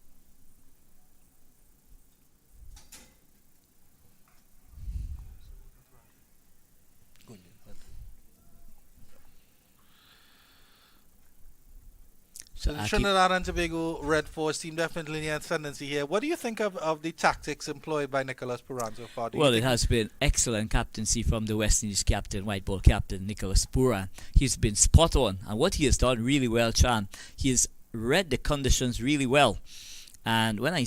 So the Trinidad and Tobago Red Force team definitely in the ascendancy here. What do you think of the tactics employed by Nicholas Puran so far? Well, it has been excellent captaincy from the West Indies captain, white ball captain, Nicholas Puran. He's been spot on, and what he has done really well, Chan, he has read the conditions really well. And when I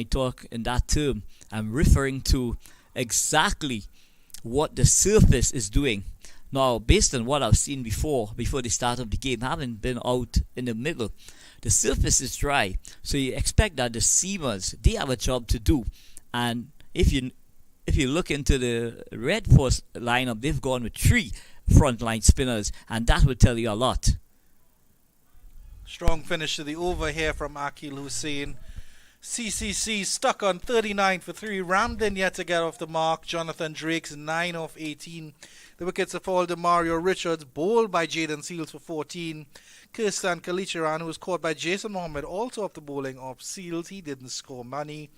talk in that term, I'm referring to exactly what the surface is doing. Now, based on what I've seen before the start of the game, having been out in the middle, the surface is dry. So you expect that the seamers, they have a job to do. And if you look into the Red Force lineup, they've gone with 3 frontline spinners, and that will tell you a lot. Strong finish to the over here from Akil Hussein. CCC stuck on 39 for 3. Ramdin yet to get off the mark. Jonathan Drake's 9 off 18. The wickets have fallen to Mario Richards, bowled by Jaden Seals for 14. Kirsten Kalicharan, who was caught by Jason Mohammed, also off the bowling of Seals. He didn't score money.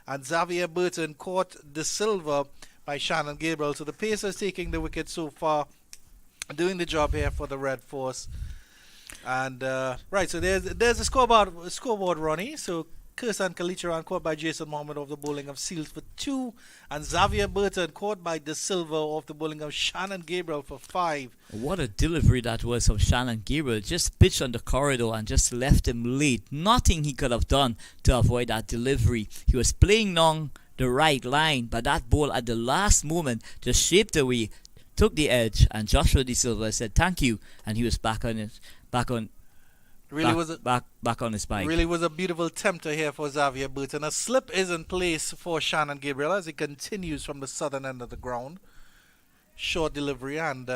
And Xavier Burton caught De Silva by Shannon Gabriel. So the Pacers taking the wicket so far, doing the job here for the Red Force. And right, so there's a scoreboard, Ronnie. So Kirsten Kalicharan caught by Jason Mohammed off the bowling of Seals for 2, and Xavier Burton caught by De Silva off the bowling of Shannon Gabriel for 5. What a delivery that was of Shannon Gabriel. Just pitched on the corridor and just left him late. Nothing he could have done to avoid that delivery. He was playing along the right line, but that ball at the last moment just shaped away, took the edge, and Joshua De Silva said thank you, and he was back on his bike. Really was a beautiful tempter here for Xavier Burton. A slip is in place for Shannon Gabriel as he continues from the southern end of the ground. Short delivery, and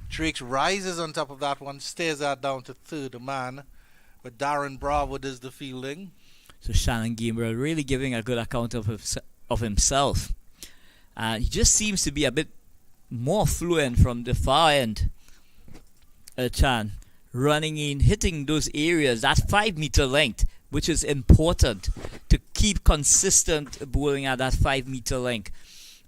Drake rises on top of that one, stares that down to third man, but Darren Bravo does the fielding. So Shannon Gabriel really giving a good account of himself. And he just seems to be a bit more fluent from the far end, Chan. Running in, hitting those areas, that 5-meter length, which is important to keep consistent bowling at that 5-meter length.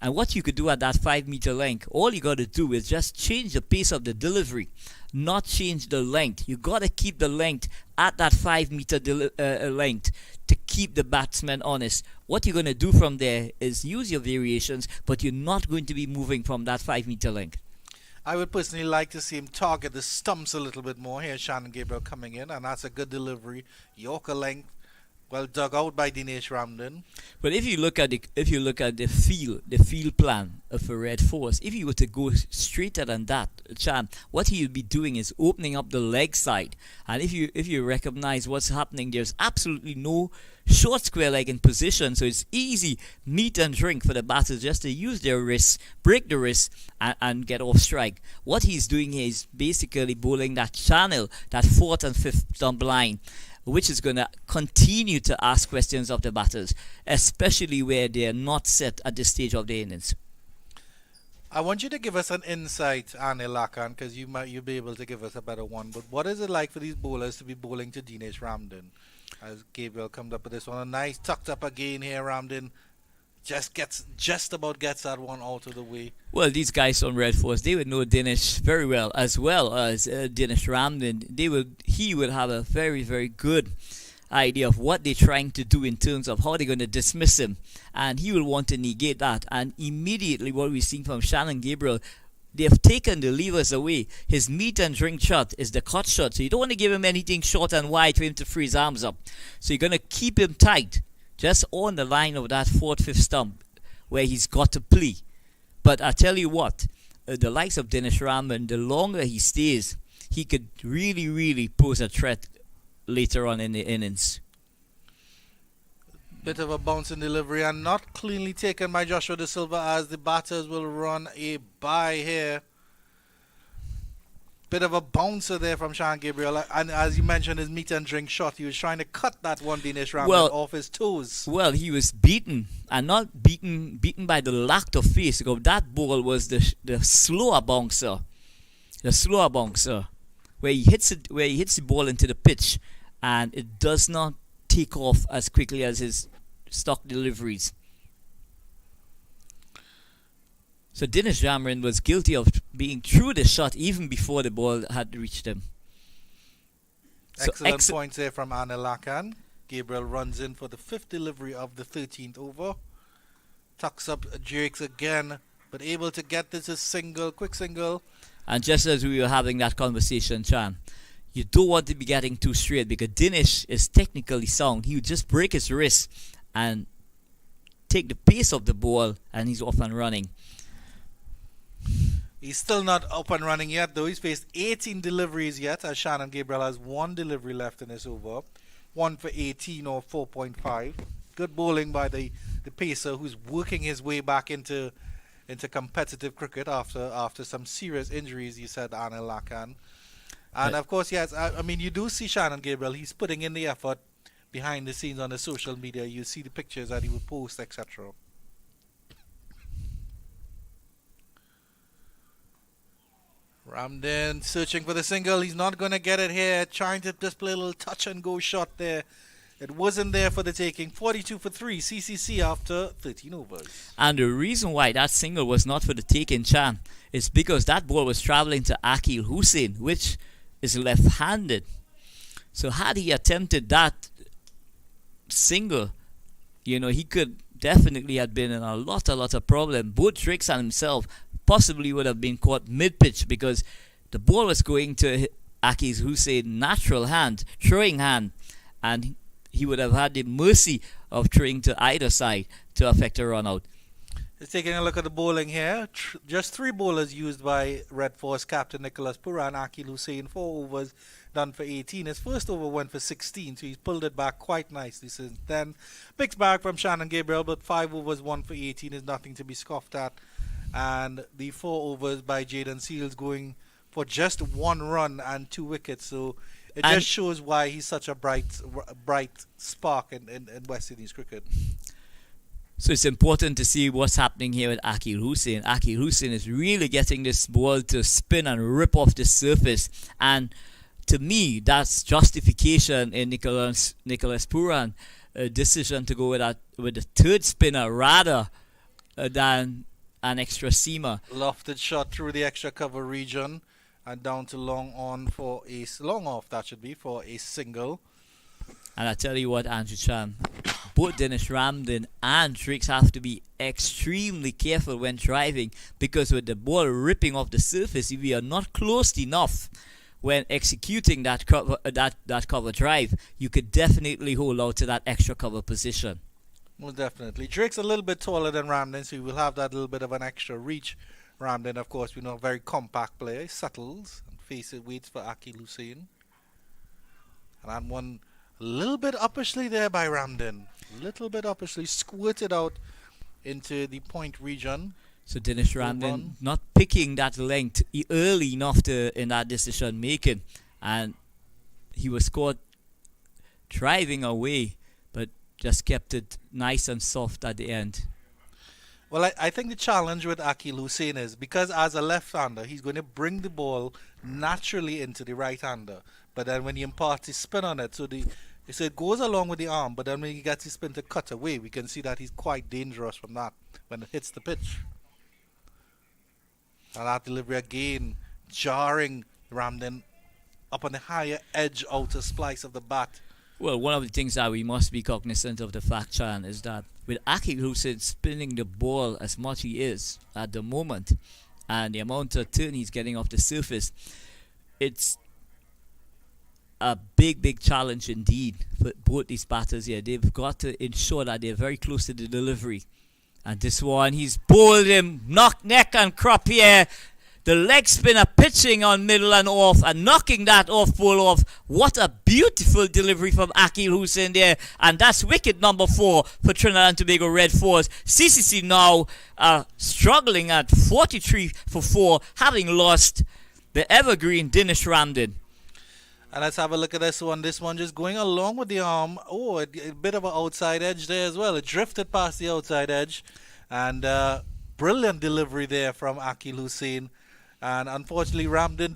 And what you could do at that 5-meter length, all you got to do is just change the pace of the delivery, not change the length. You got to keep the length at that 5-meter length to keep the batsman honest. What you're going to do from there is use your variations, but you're not going to be moving from that 5-meter length. I would personally like to see him target the stumps a little bit more. Here Shannon Gabriel coming in, and that's a good delivery. Yorker length, well dug out by Dinesh Ramdin. But if you look at the field plan of a Red Force, if you were to go straighter than that, Chan, what he would be doing is opening up the leg side. And if you recognize what's happening, there's absolutely no short square leg in position, so it's easy meat and drink for the batters just to use their wrists, break the wrist, and get off strike. What he's doing here is basically bowling that channel, that 4th and 5th stump line, which is going to continue to ask questions of the batters, especially where they're not set at this stage of the innings. I want you to give us an insight, Anil Lakan, because you'll be able to give us a better one. But what is it like for these bowlers to be bowling to Dinesh Ramdin? As Gabriel comes up with this one, a nice tucked up again here. Ramdin just about gets that one out of the way. Well, these guys on Red Force, they would know Dinesh very well as Dinesh Ramdin. He would have a very, very good idea of what they're trying to do in terms of how they're going to dismiss him, and he will want to negate that. And immediately, what we're seeing from Shannon Gabriel, they have taken the levers away. His meat and drink shot is the cut shot, so you don't want to give him anything short and wide for him to free his arms up. So you're going to keep him tight, just on the line of that 4th, 5th stump where he's got to play. But I tell you what, the likes of Dinesh Ramdin, the longer he stays, he could really pose a threat later on in the innings. Bit of a bouncing delivery and not cleanly taken by Joshua De Silva as the batters will run a bye here. Bit of a bouncer there from Sean Gabriel, and as you mentioned, his meat and drink shot, he was trying to cut that one Dinesh Ramdin off his toes. Well, he was beaten, and not beaten by the lack of pace, because that ball was the slower bouncer, where he hits the ball into the pitch, and it does not take off as quickly as his stock deliveries. So Dinesh Ramdin was guilty of being through the shot even before the ball had reached him. Excellent points there from Anil Lakan. Gabriel runs in for the 5th delivery of the 13th over. Tucks up Jakes again, but able to get this a quick single. And just as we were having that conversation, Chan, you don't want to be getting too straight, because Dinesh is technically sound. He would just break his wrist and take the pace of the ball, and he's off and running. He's still not up and running yet, though. He's faced 18 deliveries yet, as Shannon Gabriel has 1 delivery left in this over. 1 for 18 or 4.5. Good bowling by the pacer, who's working his way back into competitive cricket after some serious injuries, you said, Anil Lakan. And of course, yes, I mean, you do see Shannon Gabriel. He's putting in the effort behind the scenes on the social media. You see the pictures that he would post, etc. Ramdin searching for the single. He's not going to get it here. Trying to just play a little touch and go shot there. It wasn't there for the taking. 42 for 3, CCC after 13 overs. And the reason why that single was not for the taking, Chan, is because that ball was travelling to Akil Hussein, which is left-handed. So had he attempted that single, he could definitely have been in a lot of problem. Both Tricks and himself possibly would have been caught mid-pitch, because the ball was going to Akil Hussein natural hand, throwing hand, and he would have had the mercy of throwing to either side to affect a run out. Let's taking a look at the bowling here. Just 3 bowlers used by Red Force captain Nicholas Pura and Akil Hussein. 4 overs done for 18. His first over went for 16, so he's pulled it back quite nicely since then. Mixed bag from Shannon Gabriel, but 5 overs, 1 for 18 is nothing to be scoffed at. And the 4 overs by Jaden Seals going for just 1 run and 2 wickets. So it just shows why he's such a bright spark in West Indies cricket. So it's important to see what's happening here with Akil Hussein. Akil Hussein is really getting this ball to spin and rip off the surface. And to me, that's justification in Nicholas Puran's decision to go with the 3rd spinner rather than an extra seamer. Lofted shot through the extra cover region and down to long off for a single. And I tell you what, Andrew Chan, both Dinesh Ramdin and Tricks have to be extremely careful when driving, because with the ball ripping off the surface, if we are not close enough when executing that cover drive, you could definitely hold out to that extra cover position. Most definitely. Drake's a little bit taller than Ramdin, so he will have that little bit of an extra reach. Ramdin, of course, we know, a very compact player. He settles and waits for Akil Hussein. And that one a little bit uppishly there by Ramdin. A little bit uppishly squirted out into the point region. So Dinesh Ramdin not picking that length early enough in that decision making, and he was caught driving away, but just kept it nice and soft at the end. Well, I think the challenge with Akil Hussein is, because as a left-hander, he's going to bring the ball naturally into the right-hander. But then when he imparts his spin on it, so it goes along with the arm, but then when he gets his spin to cut away, we can see that he's quite dangerous from that when it hits the pitch. And that delivery again, jarring Ramdin up on the higher edge outer splice of the bat. Well, one of the things that we must be cognizant of the fact, Chan, is that with Akil Hussein spinning the ball as much he is at the moment, and the amount of turn he's getting off the surface, it's a big challenge indeed for both these batters here. They've got to ensure that they're very close to the delivery. And this one, he's bowled him, knock, neck and crop here. The leg spinner pitching on middle and off and knocking that off ball off. What a beautiful delivery from Akil Hussein there. And that's wicket number 4 for Trinidad and Tobago Red Force. CCC now struggling at 43 for 4, having lost the evergreen Dinesh Ramdin. And let's have a look at this one. This one just going along with the arm. Oh, a bit of an outside edge there as well. It drifted past the outside edge. And brilliant delivery there from Akil Hussein. And unfortunately, Ramdin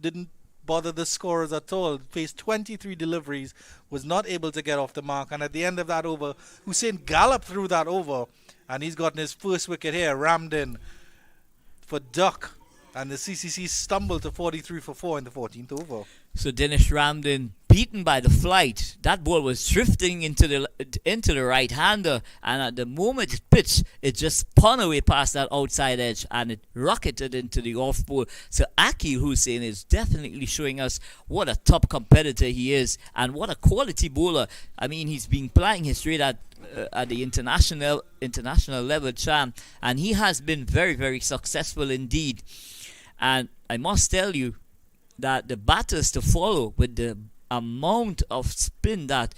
didn't bother the scorers at all. Faced 23 deliveries, was not able to get off the mark. And at the end of that over, Hussein galloped through that over. And he's gotten his first wicket here. Ramdin for duck. And the CCC stumbled to 43 for 4 in the 14th over. So Dinesh Ramdin beaten by the flight. That ball was drifting into the right-hander, and at the moment it pitched, it just spun away past that outside edge and it rocketed into the off ball. So Akil Hussein is definitely showing us what a top competitor he is and what a quality bowler. I mean, he's been playing his trade at the international level, Chan, and he has been very, very successful indeed. And I must tell you that the batters to follow with the amount of spin that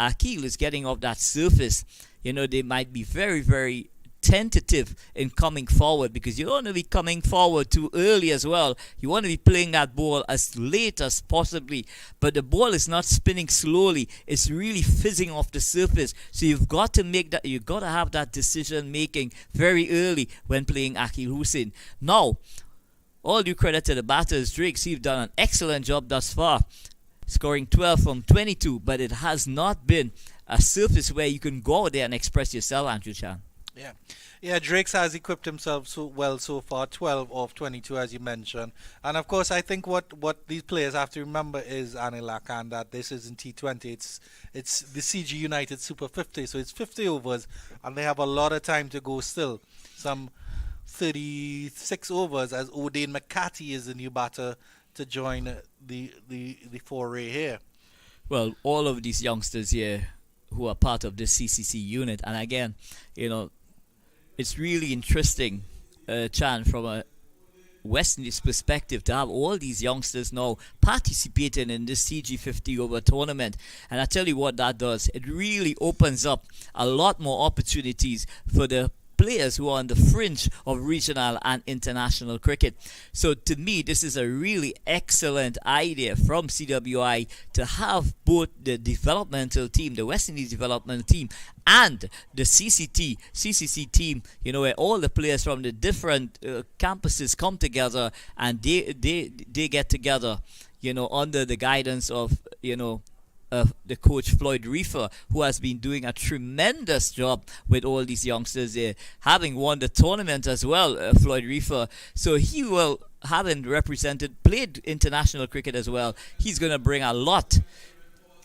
Akil is getting off that surface, they might be very, very tentative in coming forward, because you don't want to be coming forward too early as well. You want to be playing that ball as late as possibly, but the ball is not spinning slowly. It's really fizzing off the surface. So you've got to have that decision making very early when playing Akil Hussein. Now, all due credit to the batters. Drakes, you've done an excellent job thus far, scoring 12 from 22, but it has not been a surface where you can go out there and express yourself, Andrew Chan. Yeah, Drakes has equipped himself so well so far, 12 of 22 as you mentioned. And of course, I think what these players have to remember is, Anil Khan, that this isn't T20, it's the CG United Super 50, so it's 50 overs, and they have a lot of time to go still. Some 36 overs, as O'Dane McCarthy is the new batter to join the foray here. Well, all of these youngsters here who are part of the CCC unit, and again, it's really interesting, Chan, from a West Indies perspective, to have all these youngsters now participating in this CG 50 over tournament. And I tell you what that does, it really opens up a lot more opportunities for the players who are on the fringe of regional and international cricket. So to me, this is a really excellent idea from CWI to have both the developmental team, the West Indies developmental team, and the CCC team, where all the players from the different campuses come together and they get together, under the guidance of, the coach Floyd Reefer, who has been doing a tremendous job with all these youngsters there, having won the tournament as well, Floyd Reefer. So he will, having played international cricket as well, he's going to bring a lot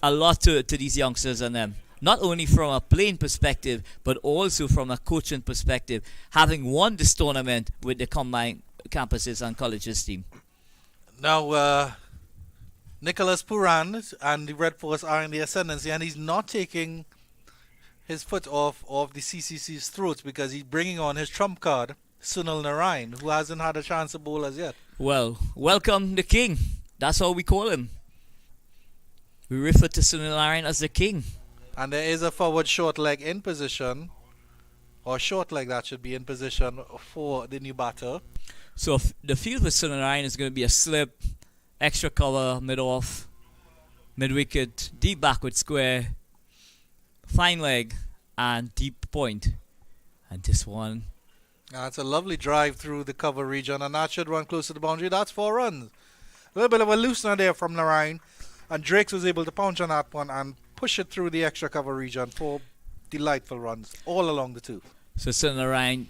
to these youngsters and them. Not only from a playing perspective, but also from a coaching perspective, having won this tournament with the combined campuses and colleges team. Now, Nicholas Puran and the Red Force are in the ascendancy, and he's not taking his foot off the CCC's throats, because he's bringing on his trump card, Sunil Narine, who hasn't had a chance to bowl as yet. Well, welcome the king. That's how we call him. We refer to Sunil Narine as the king. And there is a forward short leg in position, or short leg that should be in position for the new batter. So the field for Sunil Narine is going to be a slip, extra cover, mid-off, mid-wicket, deep backward square, fine leg, and deep point. And this one, that's a lovely drive through the cover region, and that should run close to the boundary. That's 4 runs. A little bit of a loosener there from Narine, and Drakes was able to punch on that one and push it through the extra cover region. 4 delightful runs all along the tooth. So Sunil Narine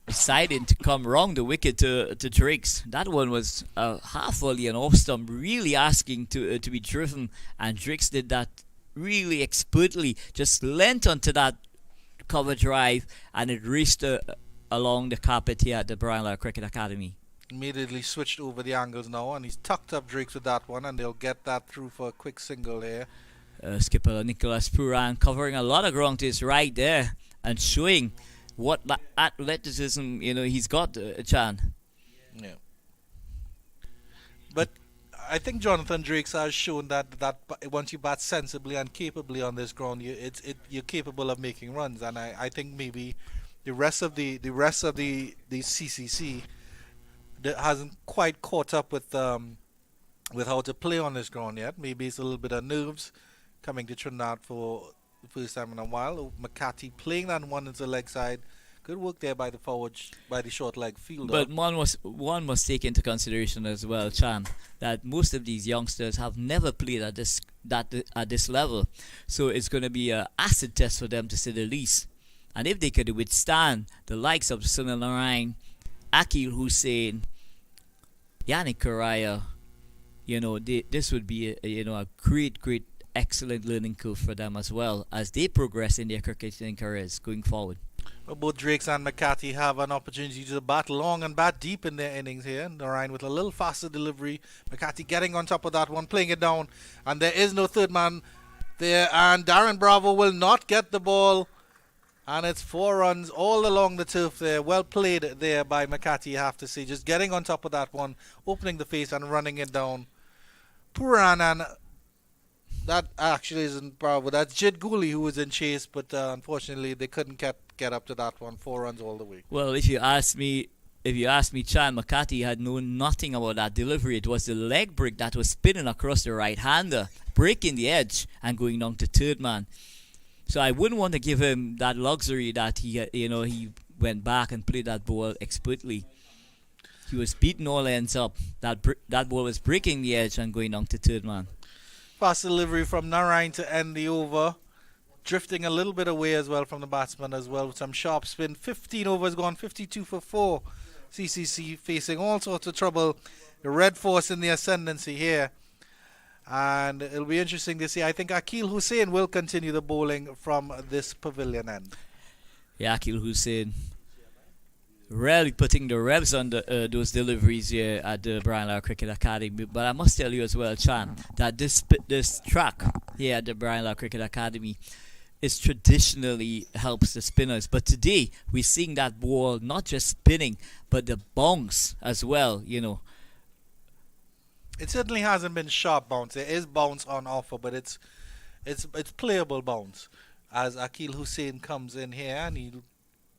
deciding to come wrong the wicket to Drakes. That one was a half volley and off stump, really asking to be driven, and Drakes did that really expertly, just leant onto that cover drive, and it raced along the carpet here at the Brian Lara Cricket Academy. Immediately switched over the angles now, and he's tucked up Drakes with that one, and they'll get that through for a quick single here. Skipper Nicholas Puran covering a lot of ground to his right there and showing what athleticism he's got, Chan. Yeah. But I think Jonathan Drakes has shown that once you bat sensibly and capably on this ground, you're capable of making runs. And I think maybe the CCC that hasn't quite caught up with how to play on this ground yet. Maybe it's a little bit of nerves coming to Trinidad for the first time in a while. McCarthy playing that one into the leg side. Good work there by the short leg fielder. But one must take into consideration as well, Chan, that most of these youngsters have never played at this level, so it's going to be an acid test for them to say the least. And if they could withstand the likes of Sunil Narine, Akil Hussein, Yannick Cariah, this would be a great, excellent learning curve for them as well as they progress in their cricketing careers going forward. Well, both Drakes and McCarthy have an opportunity to bat long and bat deep in their innings here. Narine with a little faster delivery. McCarthy getting on top of that one, playing it down. And there is no third man there. And Darren Bravo will not get the ball. And it's 4 runs all along the turf there. Well played there by McCarthy, you have to say. Just getting on top of that one, opening the face and running it down. Puran, and that actually isn't Bravo. That's Jid Gooley who was in chase, but unfortunately they couldn't get up to that one. 4 runs all the way. Well, if you ask me, Chan, McCarthy had known nothing about that delivery. It was the leg break that was spinning across the right-hander, breaking the edge and going down to third man. So I wouldn't want to give him that luxury that he went back and played that ball expertly. He was beating all ends up. That ball was breaking the edge and going down to third man. Fast delivery from Narine to end the over. Drifting a little bit away as well from the batsman as well. With some sharp spin. 15 overs gone, 52 for 4. CCC facing all sorts of trouble. The red force in the ascendancy here. And it'll be interesting to see. I think Akil Hussein will continue the bowling from this pavilion end. Yeah, Akil Hussein really putting the revs on those deliveries here at the Brian Lara Cricket Academy. But I must tell you as well, Chan, that this track here at the Brian Lara Cricket Academy is traditionally helps the spinners. But today we're seeing that ball not just spinning, but the bounce as well, It certainly hasn't been sharp bounce. There is bounce on offer, but it's playable bounce. As Akil Hussein comes in here and he'll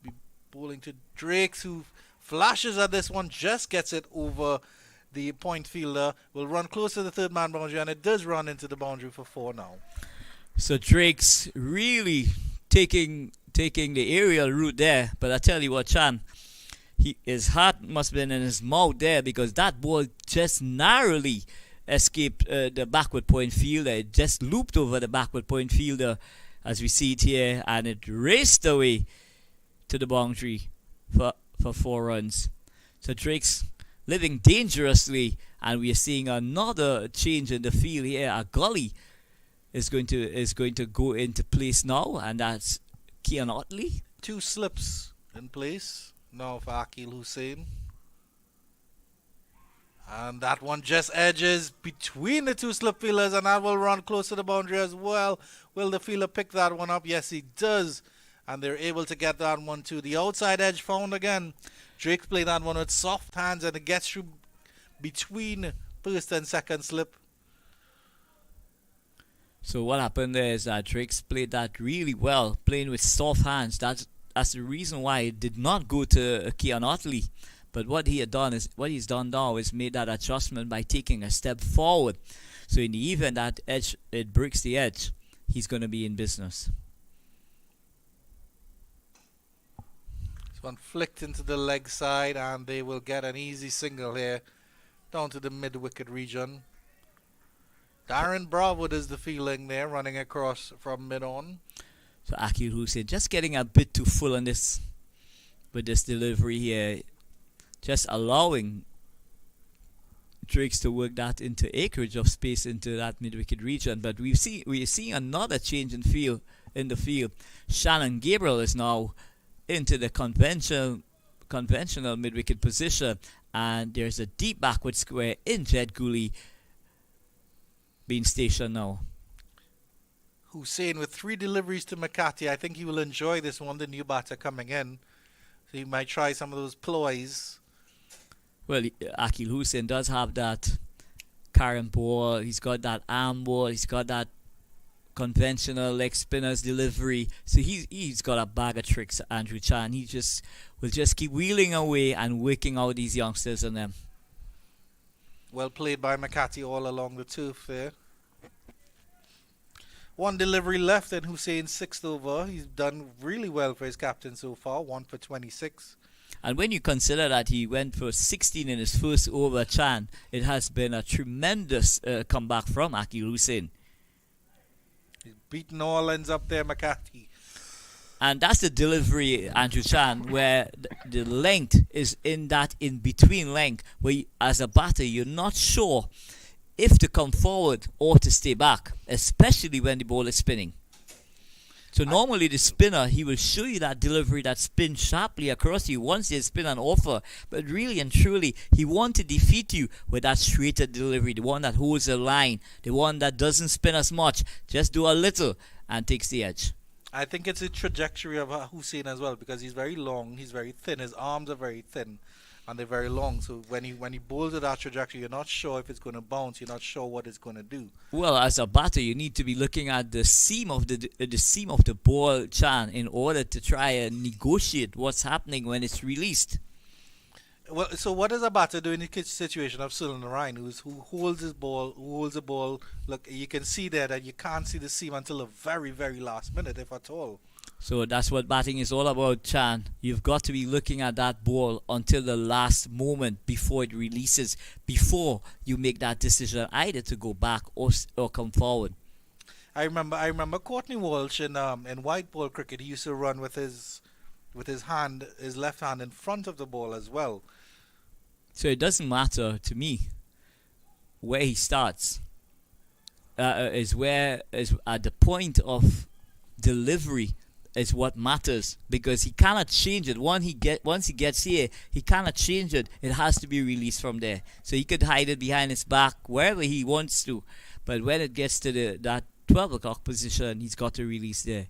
be bowling to Drakes, who flashes at this one, just gets it over the point fielder. Will run close to the third man boundary, and it does run into the boundary for 4 now. So Drakes really taking the aerial route there. But I tell you what, Chan, his heart must have been in his mouth there, because that ball just narrowly escaped the backward point fielder. It just looped over the backward point fielder as we see it here, and it raced away to the boundary for 4 runs. So Drake's living dangerously, and we are seeing another change in the field here. A gully is going to go into place now, and that's Yannick Ottley. 2 slips in place now for Akil Hussein. And that one just edges between the 2 slip fielders, and that will run close to the boundary as well. Will the fielder pick that one up? Yes, he does. And they're able to get that one to the outside edge found again. Drake's played that one with soft hands, and it gets through between first and second slip. So what happened there is that Drake's played that really well, playing with soft hands. That's the reason why it did not go to Yannick Ottley. But what he's done now is made that adjustment by taking a step forward. So in the event that it breaks the edge, he's going to be in business. This one flicked into the leg side, and they will get an easy single here down to the mid-wicket region. Darren Bravo does the fielding there, running across from mid-on. So Akil Hussein just getting a bit too full on this with this delivery here. Just allowing Drakes to work that into acreage of space into that mid-wicket region. But we're seeing another change in the field. Shannon Gabriel is now into the conventional mid-wicket position, and there's a deep backward square in Jed Gooley being stationed now. Hussein with 3 deliveries to McCarthy. I think he will enjoy this one, the new batter coming in. So he might try some of those ploys. Well, Akil Hussein does have that current ball. He's got that arm ball. He's got that conventional leg spinners delivery. So he's got a bag of tricks, Andrew Chan. He will just keep wheeling away and working out these youngsters on them. Well played by McCarthy all along the turf there. One delivery left and Hussein's sixth over. He's done really well for his captain so far, 1 for 26. And when you consider that he went for 16 in his first over, Chan, it has been a tremendous comeback from Akil Hussein. He's beaten all ends up there, McCarthy. And that's the delivery, Andrew Chan, where the length is in that in-between length, where as a batter, you're not sure if to come forward or to stay back, especially when the ball is spinning. So normally the spinner, he will show you that delivery that spins sharply across you once they spin an offer. But really and truly, he wants to defeat you with that straighter delivery, the one that holds the line, the one that doesn't spin as much, just do a little and takes the edge. I think it's a trajectory of Hosein as well, because he's very long, he's very thin, his arms are very thin and they're very long. So when he bowls at that trajectory, you're not sure if it's going to bounce, you're not sure what it's going to do. Well, as a batter, you need to be looking at the seam of the ball, Chan, in order to try and negotiate what's happening when it's released. Well, so what does a batter do in the situation of Sunil Narine, who holds the ball? Look, you can see there that you can't see the seam until the very, very last minute, if at all. So that's what batting is all about, Chan. You've got to be looking at that ball until the last moment before it releases, before you make that decision either to go back or come forward. I remember Courtney Walsh in white ball cricket. He used to run with his left hand in front of the ball as well. So it doesn't matter to me where he starts. Is at the point of delivery is what matters, because he cannot change it. Once he gets here, he cannot change it. It has to be released from there. So he could hide it behind his back wherever he wants to, but when it gets to that 12 o'clock position, he's got to release there.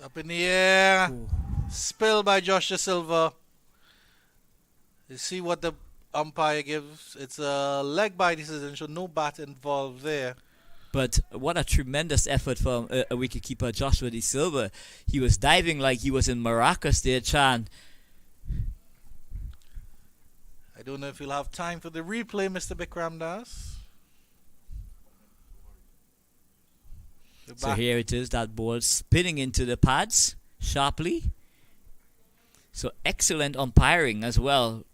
Up in the air. Ooh. Spill by Josh De Silva. You see what the umpire gives. It's a leg by decision, so no bat involved there. But what a tremendous effort from a wicketkeeper, Joshua De Silva. He was diving like he was in Maracas there, Chan. I don't know if you'll have time for the replay, Mr. Bikram Das. So here it is, that ball spinning into the pads sharply. So excellent umpiring as well.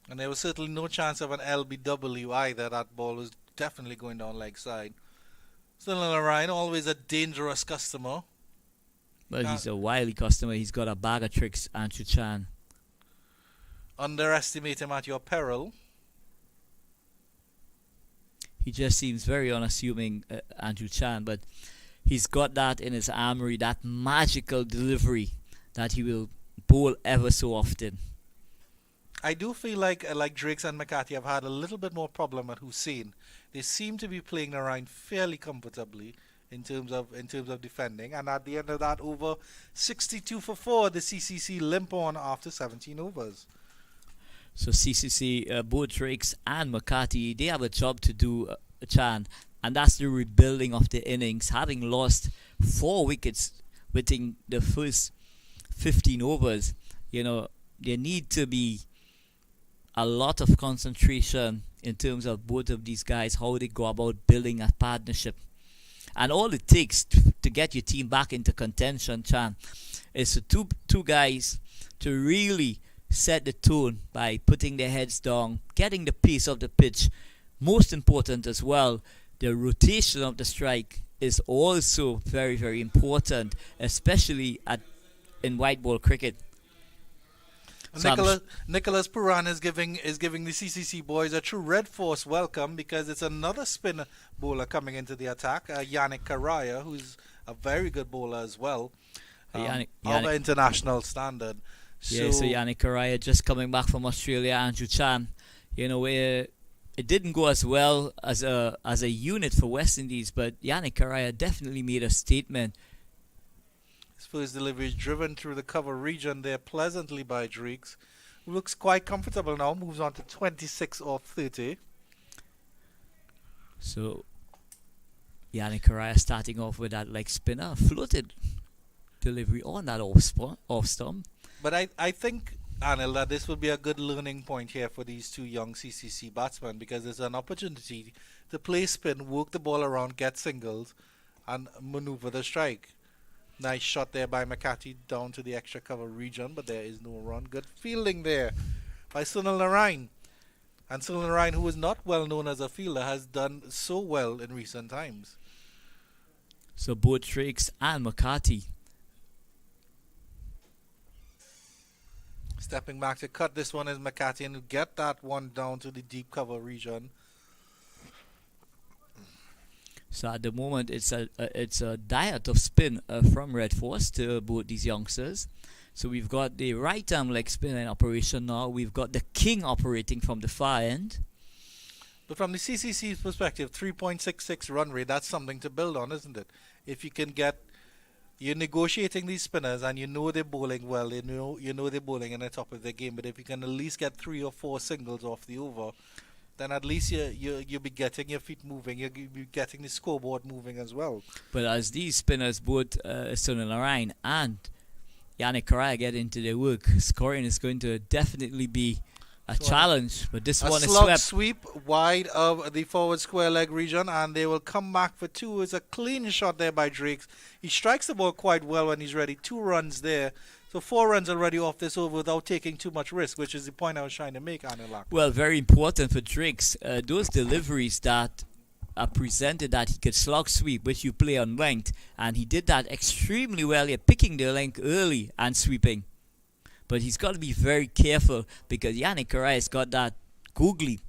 And there was certainly no chance of an LBW either. That ball was definitely going down leg side. Sunil Narine, always a dangerous customer. Well, he's a wily customer. He's got a bag of tricks, Andrew Chan. Underestimate him at your peril. He just seems very unassuming, Andrew Chan, but he's got that in his armory, that magical delivery that he will bowl ever so often. I do feel like Drakes and McCarthy have had a little bit more problem at Hosein. They seem to be playing Narine fairly comfortably in terms of defending, and at the end of that over, 62 for 4, the CCC limp on after 17 overs. So CCC, both Drakes and McCarthy, they have a job to do, Chan, and that's the rebuilding of the innings. Having lost 4 wickets within the first 15 overs, there need to be a lot of concentration in terms of both of these guys, how they go about building a partnership. And all it takes to get your team back into contention, Chan, is for two guys to really set the tone by putting their heads down, getting the pace of the pitch. Most important as well, the rotation of the strike is also very, very important, especially in white ball cricket. Nicholas Puran is giving the CCC boys a true red force welcome, because it's another spin bowler coming into the attack, Yannick Cariah, who's a very good bowler as well, of international standard. So Yannick Cariah just coming back from Australia, Andrew Chan. It didn't go as well as a unit for West Indies, but Yannick Cariah definitely made a statement. His first delivery is driven through the cover region there pleasantly by Drakes, who looks quite comfortable now, moves on to 26 off 30. So Yannick Cariah starting off with that leg spinner, floated delivery on that off stump. But I think, Anil, that this will be a good learning point here for these two young CCC batsmen, because there's an opportunity to play spin, work the ball around, get singles, and maneuver the strike. Nice shot there by McCarthy down to the extra cover region, but there is no run. Good fielding there by Sunil Narine. And Sunil Narine, who is not well known as a fielder, has done so well in recent times. So both Drakes and McCarthy. Stepping back to cut this one is McCarthy and get that one down to the deep cover region. So at the moment, it's a diet of spin from Red Force to both these youngsters. So we've got the right arm leg spin in operation now. We've got the king operating from the far end. But from the CCC's perspective, 3.66 run rate, that's something to build on, isn't it? If you can get, you're negotiating these spinners and you know they're bowling well, you know they're bowling in the top of their game, but if you can at least get 3 or 4 singles off the over, then at least you'll be getting your feet moving, you'll be getting the scoreboard moving as well. But as these spinners, both Sunil Narine and Yannick Cariah get into their work, scoring is going to definitely be a challenge. But this one is slug swept. Sweep wide of the forward square leg region, and they will come back for 2. It's a clean shot there by Drakes. He strikes the ball quite well when he's ready. 2 runs there. So 4 runs already off this over without taking too much risk, which is the point I was trying to make, Anilak. Well, very important for Drakes. Those deliveries that are presented that he could slog sweep, which you play on length, and he did that extremely well. You're picking the length early and sweeping. But he's got to be very careful because Yannick Cariah has got that googly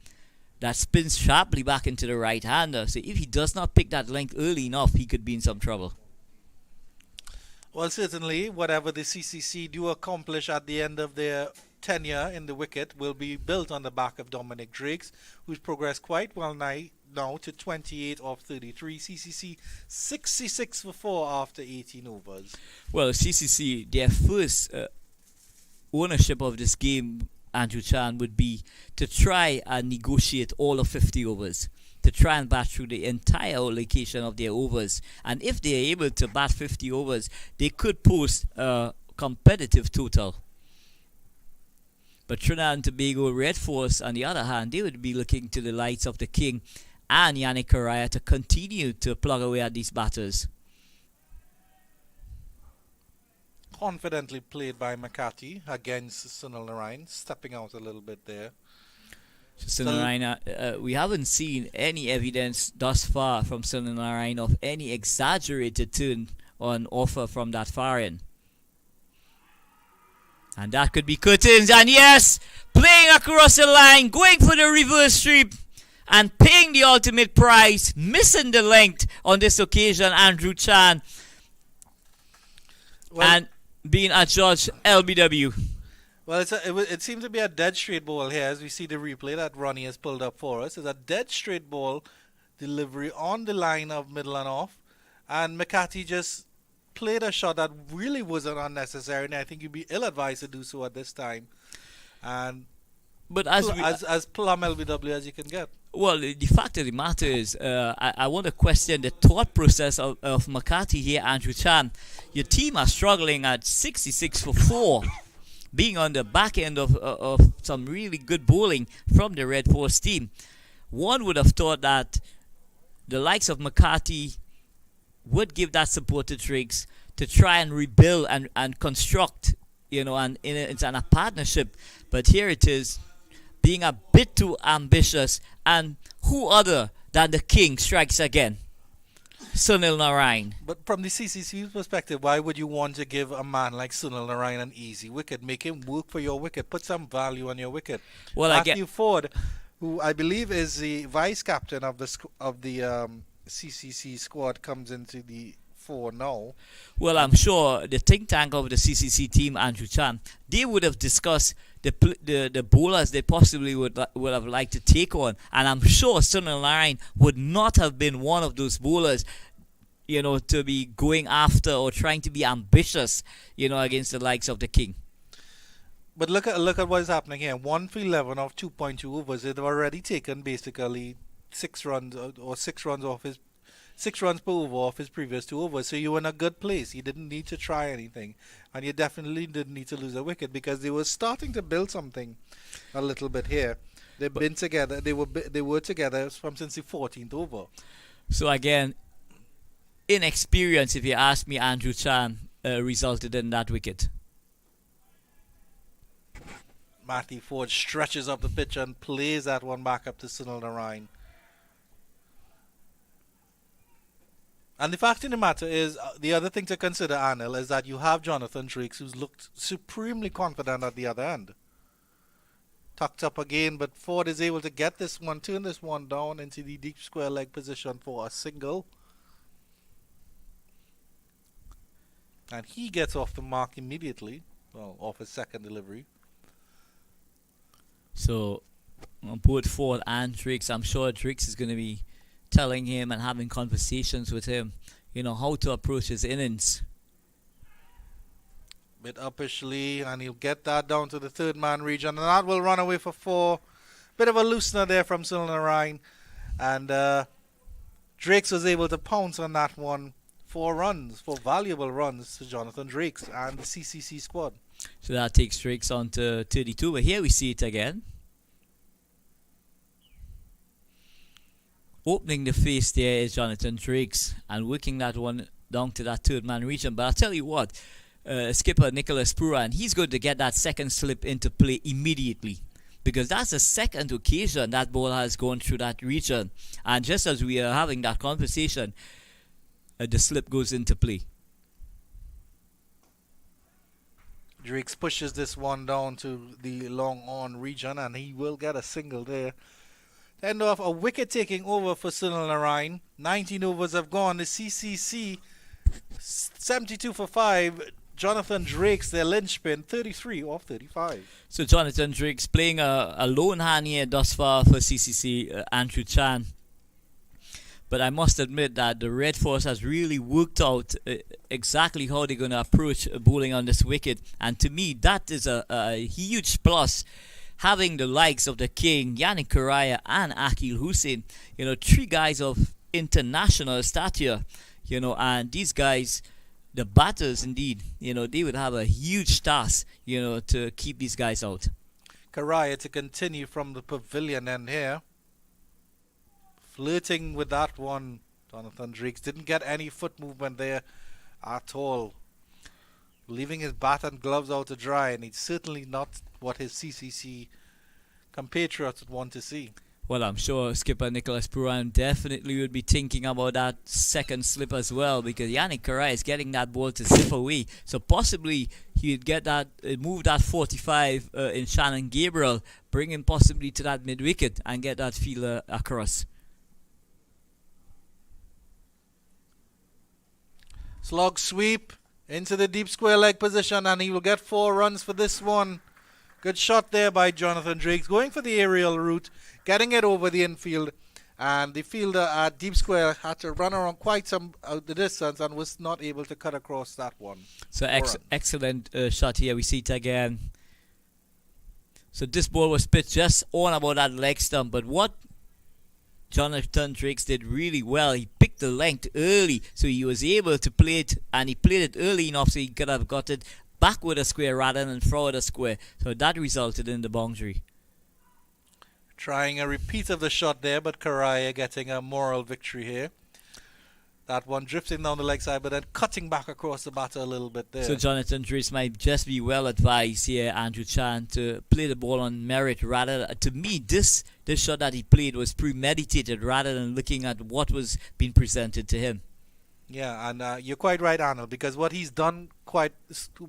that spins sharply back into the right-hander. So if he does not pick that length early enough, he could be in some trouble. Well, certainly, whatever the CCC do accomplish at the end of their tenure in the wicket will be built on the back of Dominic Drakes, who's progressed quite well now to 28 off 33. CCC 66 for 4 after 18 overs. Well, CCC, their first ownership of this game, Andrew Chan, would be to try and negotiate all of 50 overs, to try and bat through the entire allocation of their overs. And if they are able to bat 50 overs, they could post a competitive total. But Trinidad and Tobago Red Force, on the other hand, they would be looking to the likes of the King and Yannick Cariah to continue to plug away at these batters. Confidently played by McCarthy against Sunil Narine, stepping out a little bit there. Sunil Narine, we haven't seen any evidence thus far from Sunil Narine of any exaggerated turn on offer from that far end. And that could be curtains. And yes, playing across the line, going for the reverse sweep and paying the ultimate prize, missing the length on this occasion, Andrew Chan, and being adjudged LBW. Well, it seems to be a dead straight ball here as we see the replay that Ronnie has pulled up for us. It's a dead straight ball delivery on the line of middle and off. And McCarthy just played a shot that really wasn't unnecessary. And I think you'd be ill-advised to do so at this time. And but as plumb LBW as you can get. Well, the fact of the matter is, I want to question the thought process of McCarthy here, Andrew Chan. Your team are struggling at 66 for 4. Being on the back end of some really good bowling from the Red Force team. One would have thought that the likes of McCarthy would give that support to Drakes to try and rebuild and construct, and it's a partnership. But here it is, being a bit too ambitious, and who other than the King strikes again? Sunil Narine. But from the CCC's perspective, why would you want to give a man like Sunil Narine an easy wicket? Make him work for your wicket. Put some value on your wicket. Well, Matthew Ford, who I believe is the vice captain of the CCC squad, comes into the fore now. Well, I'm sure the think tank of the CCC team, Andrew Chan, they would have discussed the bowlers they possibly would have liked to take on, and I'm sure Sunil Narine would not have been one of those bowlers to be going after or trying to be ambitious, against the likes of the King. But look at what is happening here. 1 for 11 of 2.2 overs. They've already taken basically 6 runs or 6 runs off his 6 runs per over off his previous 2 overs. So you were in a good place. You didn't need to try anything, and you definitely didn't need to lose a wicket because they were starting to build something a little bit here. They've been together. They were together since the 14th over. So again, inexperience, if you ask me, Andrew Chan resulted in that wicket. Matthew Ford stretches up the pitch and plays that one back up to Sunil Narine. And the fact of the matter is, the other thing to consider, Anil, is that you have Jonathan Drakes, who's looked supremely confident at the other end. Tucked up again, but Ford is able to get this one, turn this one down into the deep square leg position for a single. And he gets off the mark immediately, well, off his second delivery. So, both Ford and Drakes, I'm sure Drakes is going to be telling him and having conversations with him, how to approach his innings. Bit uppishly, and he'll get that down to the third man region, and that will run away for 4. Bit of a loosener there from Sunil Narine, and Drakes was able to pounce on that one. 4 valuable runs to Jonathan Drakes and the CCC squad. So that takes Drakes on to 32, but here we see it again. Opening the face there is Jonathan Drakes and working that one down to that third man region. But I'll tell you what, skipper Nicholas Purran, he's going to get that second slip into play immediately, because that's the second occasion that ball has gone through that region. And just as we are having that conversation, the slip goes into play. Drakes pushes this one down to the long on region, and he will get a single there. End off a wicket taking over for Sunil Narine. 19 overs have gone. The CCC 72 for 5. Jonathan Drakes, their linchpin, 33 off 35. So Jonathan Drakes playing a lone hand here thus far for CCC, Andrew Chan. But I must admit that the Red Force has really worked out exactly how they're going to approach bowling on this wicket. And to me, that is a huge plus. Having the likes of the King, Yannick Cariah and Akil Hussein, 3 guys of international stature, and these guys, the batters indeed, they would have a huge task, to keep these guys out. Cariah to continue from the pavilion end here. Flirting with that one, Jonathan Drakes didn't get any foot movement there at all. Leaving his bat and gloves out to dry, and it's certainly not what his CCC compatriots would want to see. Well, I'm sure skipper Nicholas Purran definitely would be thinking about that second slip as well, because Yannick Cariah is getting that ball to zip away. So possibly he'd get that, move that 45 in Shannon Gabriel, bring him possibly to that mid-wicket and get that fielder across. Slog sweep into the deep square leg position, and he will get 4 runs for this one. Good shot there by Jonathan Drakes, going for the aerial route, getting it over the infield, and the fielder at deep square had to run around quite some the distance and was not able to cut across that one. So excellent shot here. We see it again. So this ball was pitched just on about that leg stump, but what Jonathan Drakes did really well, he picked the length early, so he was able to play it, and he played it early enough so he could have got it backward a square rather than forward a square. So that resulted in the boundary. Trying a repeat of the shot there, but Cariah getting a moral victory here. That one drifting down the leg side, but then cutting back across the batter a little bit there. So Jonathan Drakes might just be well advised here, Andrew Chan, to play the ball on merit rather. To me, this shot that he played was premeditated rather than looking at what was being presented to him. Yeah, and you're quite right, Arnold, because what he's done quite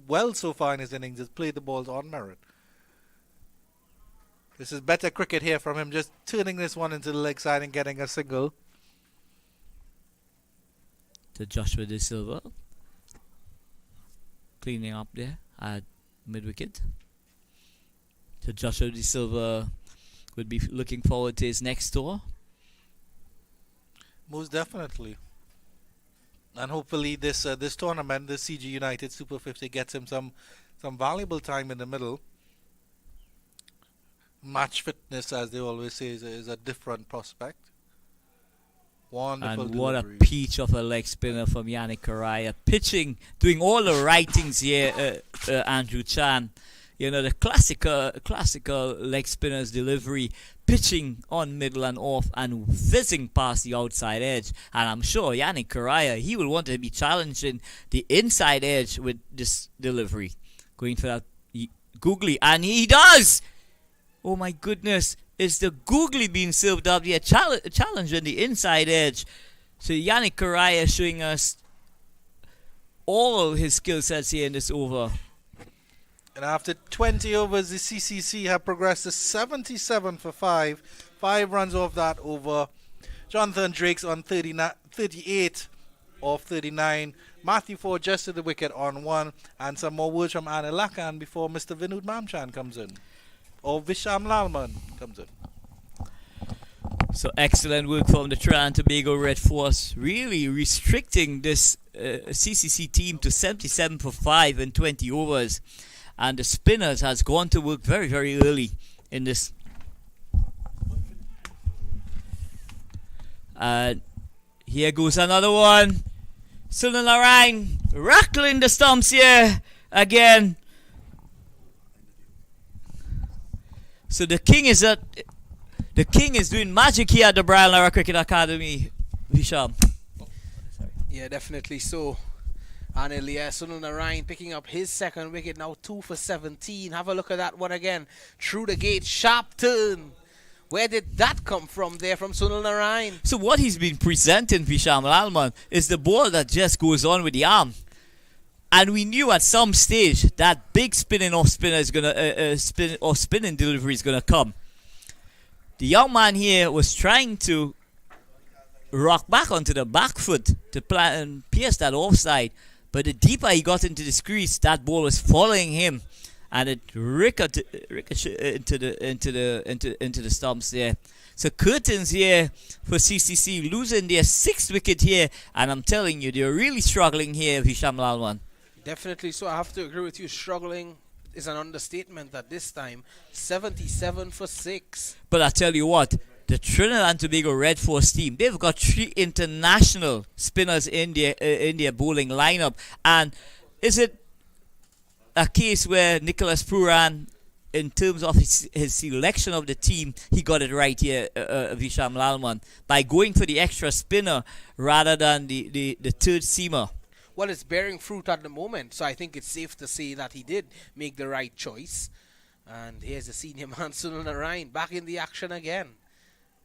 well so far in his innings is play the balls on merit. This is better cricket here from him, just turning this one into the leg side and getting a single. To Joshua De Silva, cleaning up there at mid-wicket. So Joshua De Silva would be looking forward to his next tour. Most definitely. And hopefully this tournament, the CG United Super 50, gets him some valuable time in the middle. Match fitness, as they always say, is a different prospect. Wonderful And what a delivery. peach of a leg spinner from Yannick Cariah. Pitching, doing all the right things here, Andrew Chan. You know, the classical leg spinner's delivery, pitching on middle and off and whizzing past the outside edge. And I'm sure Yannick Cariah, he will want to be challenging the inside edge with this delivery. Going for that googly, and he does! Oh my goodness, it's the googly being served up here, challenging the inside edge. So Yannick Cariah showing us all his skill sets here in this over. And after 20 overs, the CCC have progressed to 77 for 5. 5 runs off that over. Jonathan Drake's on 38 of 39. Matthew Ford just to the wicket on 1. And some more words from Anil Lakan before Mr. Vinod Mamchan comes in. Or Visham Lalman comes in. So excellent work from the Trinidad and Tobago Red Force, really restricting this CCC team to 77 for 5 in 20 overs. And the spinners has gone to work very, very early in this. And here goes another one. Sunil Narine rattling the stumps here again. So the king is doing magic here at the Brian Lara Cricket Academy, Visham. Yeah, definitely so. And Sunil Narine picking up his second wicket, now 2 for 17. Have a look at that one again. Through the gate, sharp turn. Where did that come from there from Sunil Narine? So what he's been presenting, Visham Lalman, is the ball that just goes on with the arm. And we knew at some stage that big spinning delivery is gonna come. The young man here was trying to rock back onto the back foot to plan and pierce that offside, but the deeper he got into the crease, that ball was following him, and it ricocheted into the stumps there. So curtains here for CCC, losing their 6th wicket here, and I'm telling you, they're really struggling here, Hisham Lalman. Definitely so. I have to agree with you. Struggling is an understatement at this time. 77 for 6. But I tell you what, the Trinidad and Tobago Red Force team, they've got 3 international spinners in their bowling lineup. And is it a case where Nicholas Puran, in terms of his selection of the team, he got it right here, Visham Lalman, by going for the extra spinner rather than the third seamer? Well, it's bearing fruit at the moment, so I think it's safe to say that he did make the right choice. And here's the senior man, Sunil Narine, back in the action again.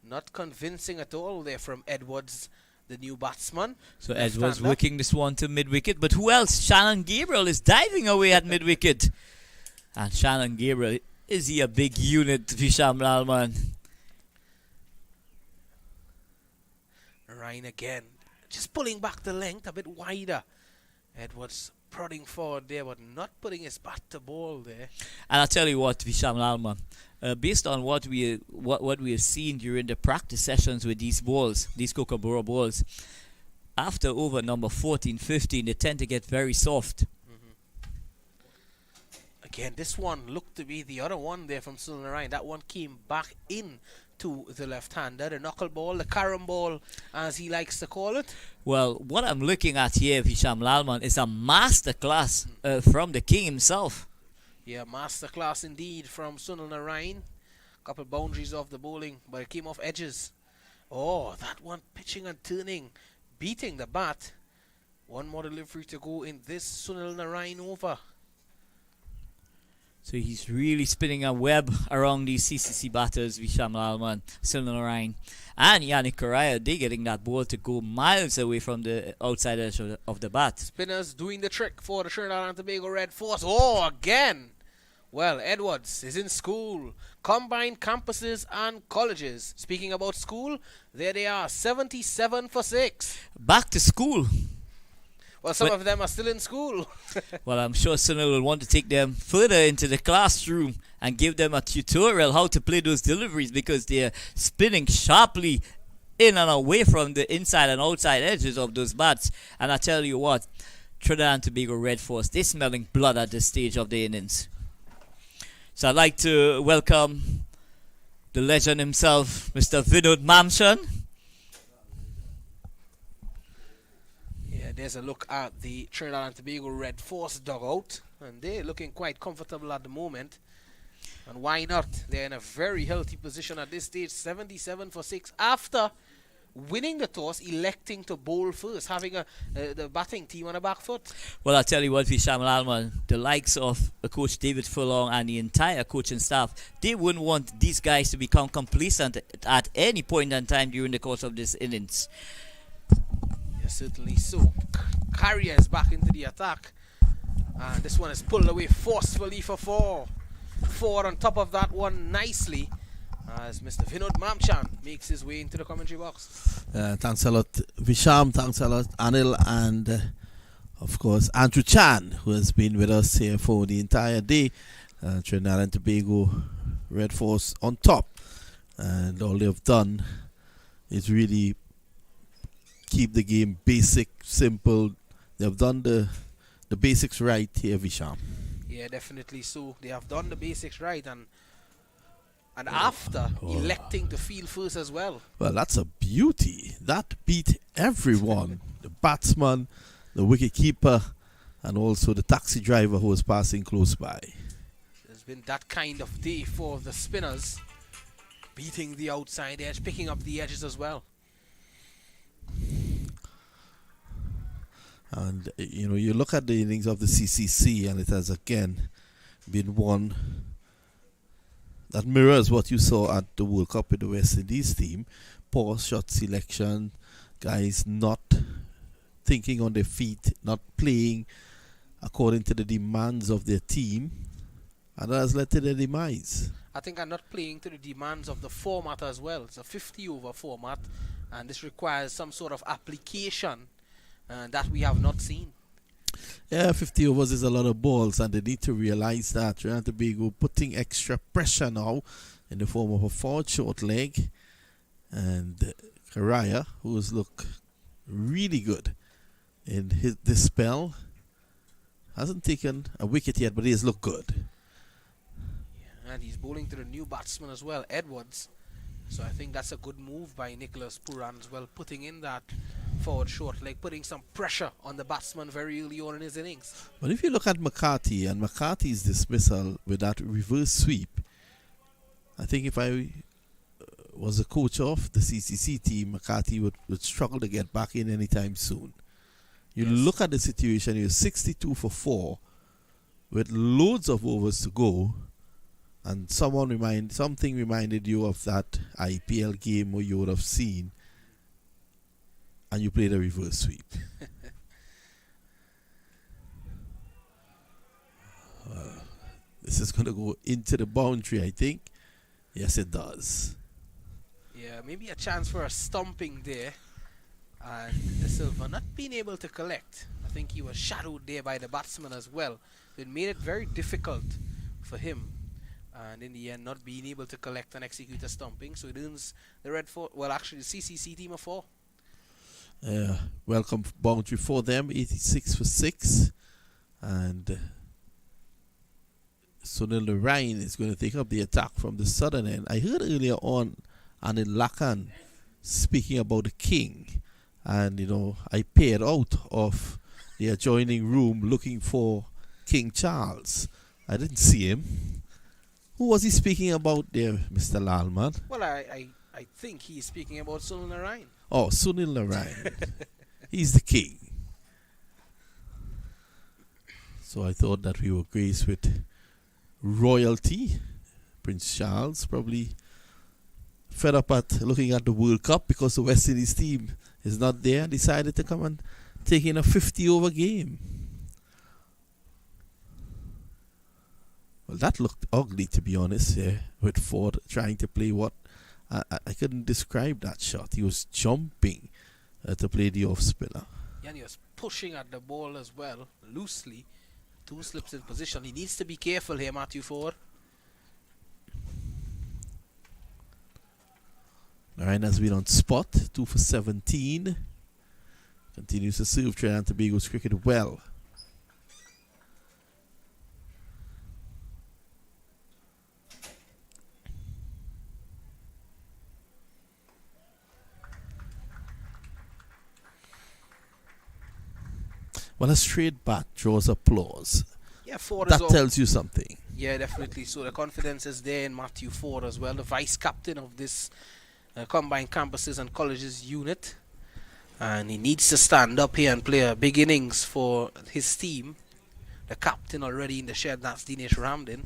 Not convincing at all there from Edwards, the new batsman. So Edwards working this one to mid-wicket. But who else? Shannon Gabriel is diving away at mid-wicket. And Shannon Gabriel, is he a big unit, Visham Lalman? Narine again, just pulling back the length a bit wider. Edwards prodding forward there, but not putting his bat to ball there. And I'll tell you what, Visham Lalman, based on what we have seen during the practice sessions with these balls, these Kookaburra balls, after over number 14, 15, they tend to get very soft. Again, this one looked to be the other one there from Sunil Narine. That one came back in to the left-hander, the knuckleball, the carom ball, as he likes to call it. Well, what I'm looking at here, Visham Lalman, is a masterclass from the king himself. Yeah, masterclass indeed from Sunil Narine. Couple boundaries off the bowling, but it came off edges. Oh, that one pitching and turning, beating the bat. One more delivery to go in this Sunil Narine over. So he's really spinning a web around these CCC batters, Visham Lalman, Sunil Narine, and Yannick Cariah. They're getting that ball to go miles away from the outside edge of the bat. Spinners doing the trick for the Trinidad and Tobago Red Force. Oh, again. Well, Edwards is in school. Combined campuses and colleges. Speaking about school, there they are, 77 for 6. Back to school. Well, some of them are still in school. Well, I'm sure Sunil will want to take them further into the classroom and give them a tutorial how to play those deliveries, because they're spinning sharply in and away from the inside and outside edges of those bats. And I tell you what, Trinidad and Tobago Red Force, they're smelling blood at this stage of the innings. So I'd like to welcome the legend himself, Mr. Vinod Mamshan. Yeah, there's a look at the Trinidad and Tobago Red Force dugout, and they're looking quite comfortable at the moment. And why not? They're in a very healthy position at this stage, 77 for 6, after winning the toss, electing to bowl first, having the batting team on the back foot. Well, I'll tell you what, Visham Lalman, the likes of Coach David Furlong and the entire coaching staff, they wouldn't want these guys to become complacent at any point in time during the course of this innings. Yes, certainly so. Cariah is back into the attack, and this one is pulled away forcefully for 4. 4 on top of that one nicely, as Mr. Vinod Mamchan makes his way into the commentary box. Thanks a lot, Visham. Thanks a lot, Anil, and of course Andrew Chan, who has been with us here for the entire day. Trinidad and Tobago Red Force on top, and all they've done is really keep the game basic, simple. They've done the basics right here, Visham. Yeah, definitely so. They have done the basics right, and after electing to field first as well. Well, that's a beauty. That beat everyone. The batsman, the wicket keeper, and also the taxi driver who was passing close by. There's been that kind of day for the spinners, beating the outside edge, picking up the edges as well. And you look at the innings of the CCC, and it has again been one that mirrors what you saw at the World Cup with the West Indies team. Poor shot selection, guys not thinking on their feet, not playing according to the demands of their team, and that has led to their demise. I think I'm not playing to the demands of the format as well. It's a 50 over format, and this requires some sort of application that we have not seen. Yeah, 50 overs is a lot of balls, and they need to realize that. Trinidad and Tobago putting extra pressure now in the form of a forward short leg, and Cariah, who has looked really good in this spell, hasn't taken a wicket yet, but he has looked good. Yeah, and he's bowling to the new batsman as well, Edwards. So I think that's a good move by Nicholas Puran as well, putting in that forward short leg, putting some pressure on the batsman very early on in his innings. But if you look at McCarthy and McCarthy's dismissal with that reverse sweep, I think if I was a coach of the CCC team, McCarthy would struggle to get back in anytime soon. You look at the situation, you're 62 for 4 with loads of overs to go, and something reminded you of that IPL game where you would have seen, and you played a reverse sweep. This is going to go into the boundary, I think. Yes, it does. Yeah, maybe a chance for a stumping there. And the Silver not being able to collect. I think he was shadowed there by the batsman as well. It made it very difficult for him. And in the end, not being able to collect and execute a stumping. So it earns the Red Fort, well, actually the CCC team of 4. Welcome boundary for them, 86 for 6. And Sunil Narine is going to take up the attack from the southern end. I heard earlier on Anil Lakan speaking about the king. And, I peered out of the adjoining room looking for King Charles. I didn't see him. Who was he speaking about there, Mr. Lalman? Well, I think he's speaking about Sunil Narine. Oh, Sunil Narine. He's the king. So I thought that we were graced with royalty. Prince Charles probably fed up at looking at the World Cup because the West Indies team is not there, decided to come and take in a 50 over game. Well, that looked ugly, to be honest, with Ford trying to play what I couldn't describe that shot. He was jumping to play the off spinner. Yeah, and he was pushing at the ball as well, loosely. 2 slips in position. He needs to be careful here, Matthew Ford. Narine has been on spot, 2 for 17. Continues to serve Trinidad Tobago's cricket well. Well, a straight bat draws applause. Yeah, Ford That is tells you something. Yeah, definitely. So the confidence is there in Matthew Ford as well, the vice captain of this combined campuses and colleges unit. And he needs to stand up here and play a big innings for his team. The captain already in the shed, that's Dinesh Ramdin.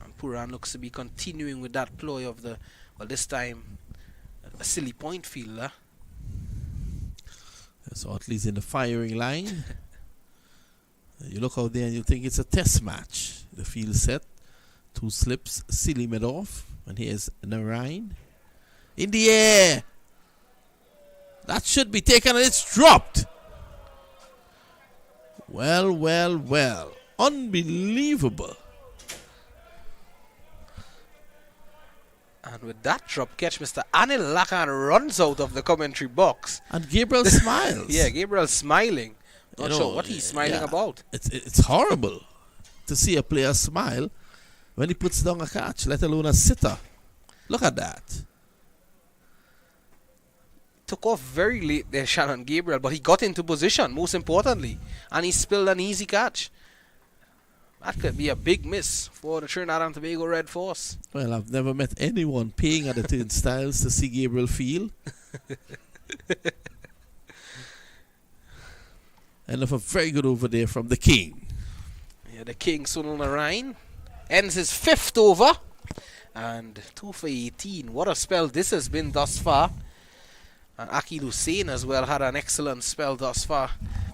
And Puran looks to be continuing with that ploy of the, well, this time, a silly point fielder. So Ottley's in the firing line. You look out there and you think it's a test match. The field set, 2 slips, silly mid off, and here's Narine. In the air! That should be taken and it's dropped! Well, well, well. Unbelievable. And with that drop catch, Mr. Anil Lakan runs out of the commentary box. And Gabriel smiles. Yeah, Gabriel's smiling. Not You sure know, what he's smiling yeah. about. It's horrible to see a player smile when he puts down a catch, let alone a sitter. Look at that. Took off very late there, Shannon Gabriel, but he got into position, most importantly. And he spilled an easy catch. That could be a big miss for the Trinidad and Tobago Red Force. Well, I've never met anyone paying at the turnstiles to see Gabriel field. And a very good over there from the King. Yeah, the King, Sunil Narine, ends his 5th over. And 2 for 18. What a spell this has been thus far. And Hussein as well had an excellent spell thus far.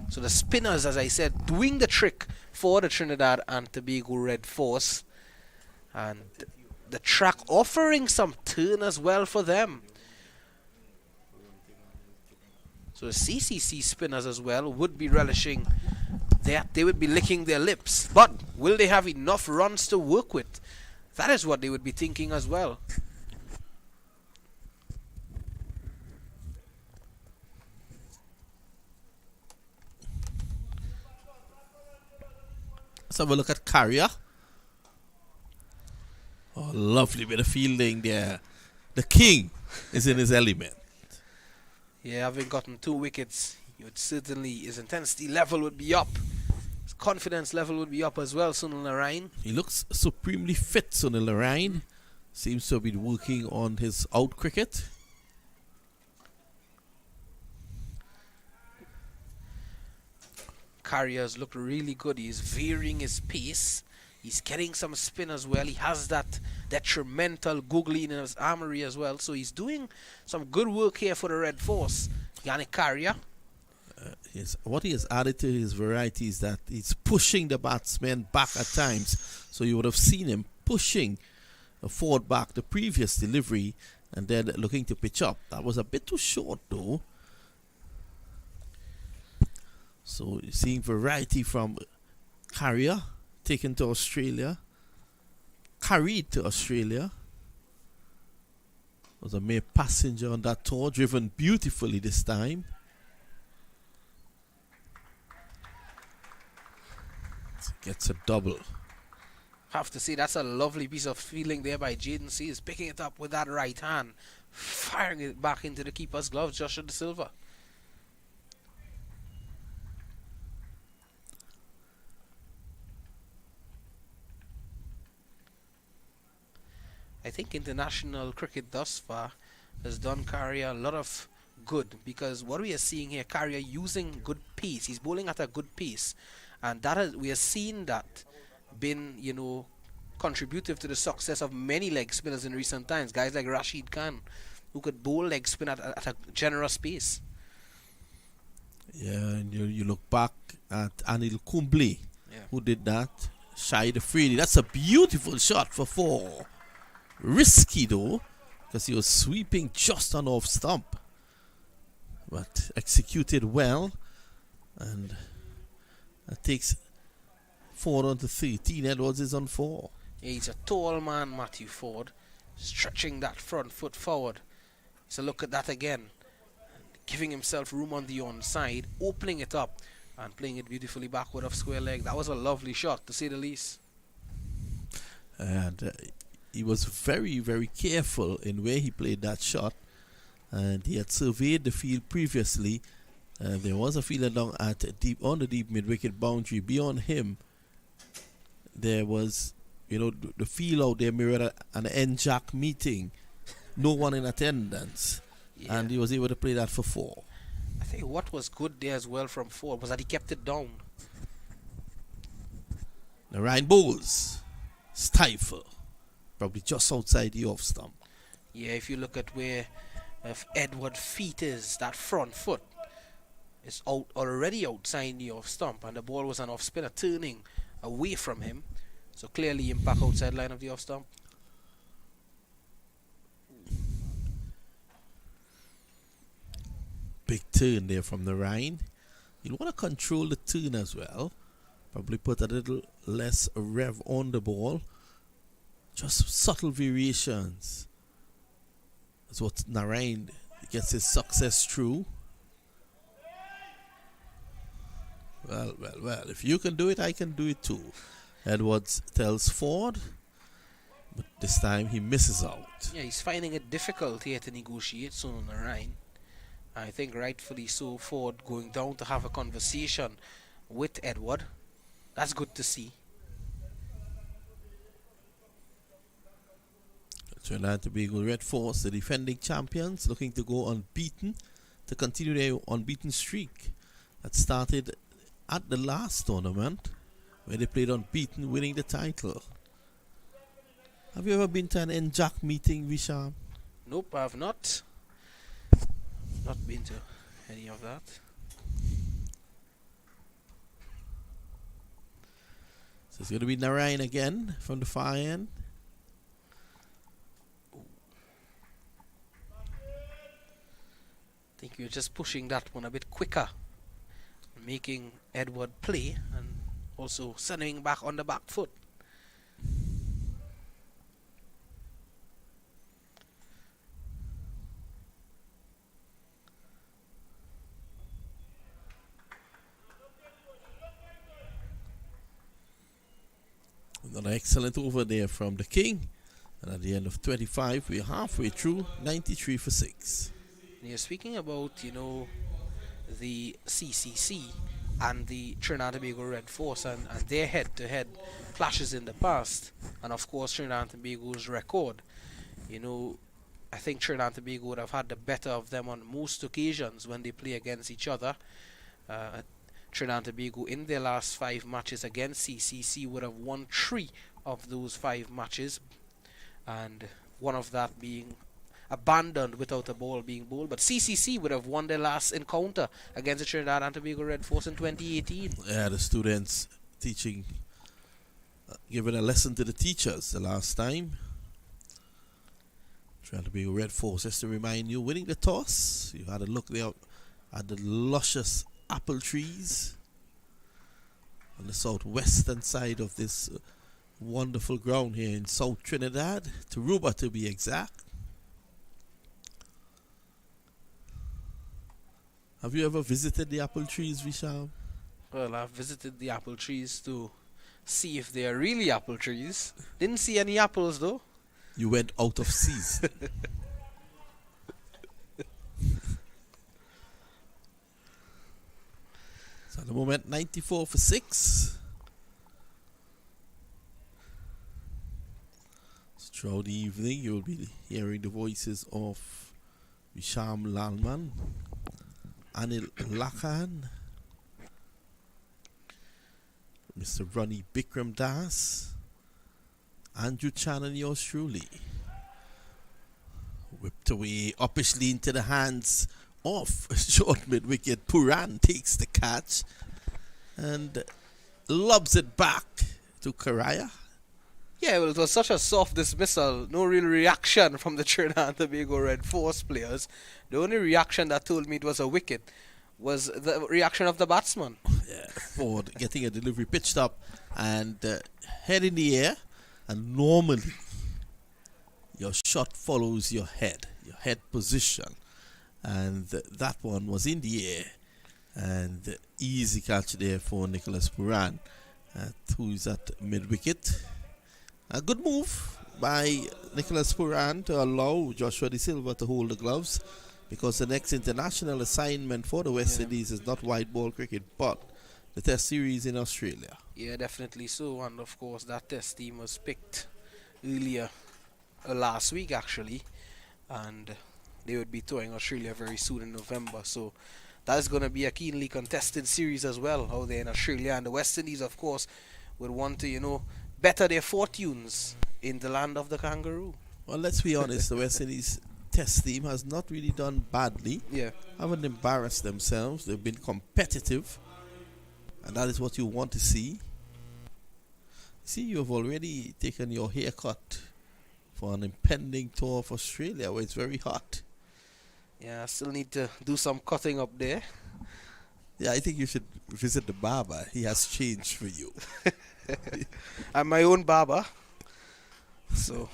So the spinners, as I said, doing the trick for the Trinidad and Tobago Red Force. And the track offering some turn as well for them. So the CCC spinners as well would be relishing that. They would be licking their lips. But will they have enough runs to work with? That is what they would be thinking as well. Let's have a look at Cariah. Oh, lovely bit of fielding there. The King is in his element. Yeah, having gotten 2 wickets, you would certainly, his intensity level would be up. His confidence level would be up as well, Sunil Narine. He looks supremely fit, Sunil Narine. Seems to have been working on his out cricket. Cariah's looked really good. He's varying his pace. He's getting some spin as well. He has that detrimental googly in his armory as well. So he's doing some good work here for the Red Force. Yannick Cariah. What he has added to his variety is that he's pushing the batsmen back at times. So you would have seen him pushing forward back the previous delivery and then looking to pitch up. That was a bit too short though. So you're seeing variety from Cariah taken to Australia, carried to Australia. Was a mere passenger on that tour, driven beautifully this time. Gets a double. Have to say that's a lovely piece of fielding there by Jaden Seals, picking it up with that right hand, firing it back into the keeper's glove, Joshua De Silva. I think international cricket thus far has done Cariah a lot of good, because what we are seeing here, Cariah using good pace. He's bowling at a good pace, and that is, we are seeing that been, you know, contributive to the success of many leg spinners in recent times. Guys like Rashid Khan, who could bowl leg spin at a generous pace. Yeah, and you look back at Anil Kumble, who did that. Shai the Freely. That's a beautiful shot for 4. Risky though, because he was sweeping just on off stump, but executed well, and that takes 4 on to 13. Edwards is on 4. He's a tall man, Matthew Ford, stretching that front foot forward. So look at that again, giving himself room on the onside, opening it up and playing it beautifully backward off square leg. That was a lovely shot, to say the least. And he was very, very careful in where he played that shot. And he had surveyed the field previously. There was a fielder down at on the deep mid-wicket boundary. Beyond him, there was, the field out there mirrored an NJAC meeting. No one in attendance. Yeah. And he was able to play that for 4. I think what was good there as well from Ford was that he kept it down. Narine bowls. Stifle. Probably just outside the off stump. Yeah, if you look at where Edward's feet is, that front foot is already outside the off stump, and the ball was an off spinner turning away from him. So clearly impact outside line of the off stump. Big turn there from Narine. You want to control the turn as well. Probably put a little less rev on the ball. Just subtle variations. That's what Narine gets his success through. Well. If you can do it, I can do it too. Edwards tells Ford. But this time he misses out. Yeah, he's finding it difficult here to negotiate Sunil Narine. I think rightfully so, Ford going down to have a conversation with Edward. That's good to see. Trinidad Tobago Red Force, the defending champions, looking to go unbeaten, to continue their unbeaten streak that started at the last tournament where they played unbeaten, winning the title. Have you ever been to an NJAC meeting, Visham? Nope, I have not. Not been to any of that. So it's going to be Narine again from the far end. I think you're just pushing that one a bit quicker, making Edward play and also sending back on the back foot. Another excellent over there from the King. And at the end of 25, we're halfway through, 93 for 6. You're speaking about, the CCC and the Trinidad Tobago Red Force and their head-to-head clashes in the past. And of course, Trinidad Tobago's record. I think Trinidad Tobago would have had the better of them on most occasions when they play against each other. Trinidad Tobago in their last 5 matches against CCC would have won 3 of those 5 matches, and one of that being abandoned without a ball being bowled. But CCC would have won their last encounter against the Trinidad and Tobago Red Force in 2018. Yeah, the students teaching, giving a lesson to the teachers the last time. Trinidad and Tobago Red Force, just to remind you, winning the toss. You had a look there at the luscious apple trees on the southwestern side of this wonderful ground here in South Trinidad, Taruba to be exact. Have you ever visited the apple trees, Vishal? Well, I've visited the apple trees to see if they are really apple trees. Didn't see any apples though. You went out of season. So at the moment, 94 for 6. So throughout the evening, you will be hearing the voices of Visham Lalman, Anil Lakhan, Mr. Ronnie Bikram Das, Andrew Chan, and yours truly. Whipped away uppishly into the hands of short mid-wicket. Puran takes the catch and lobs it back to Cariah. Yeah, well, it was such a soft dismissal. No real reaction from the Trinidad and Tobago Red Force players. The only reaction that told me it was a wicket was the reaction of the batsman. Yeah, Ford getting a delivery pitched up and head in the air. And normally, your shot follows your head position. And that one was in the air. And easy catch there for Nicholas Puran, who's at mid-wicket. A good move by Nicholas Puran to allow Joshua De Silva to hold the gloves, because the next international assignment for the West Indies is not white ball cricket but the Test series in Australia. Yeah, definitely so. And of course, that Test team was picked earlier last week actually, and they would be touring Australia very soon in November. So that's going to be a keenly contested series as well out there in Australia. And the West Indies, of course, would want to, better their fortunes in the land of the kangaroo. Well, let's be honest, the West Indies Test team has not really done badly. Yeah. Haven't embarrassed themselves. They've been competitive, and that is what you want to see. See, you have already taken your haircut for an impending tour of Australia where it's very hot. Yeah, I still need to do some cutting up there. Yeah, I think you should visit the barber. He has changed for you. I'm my own barber. So,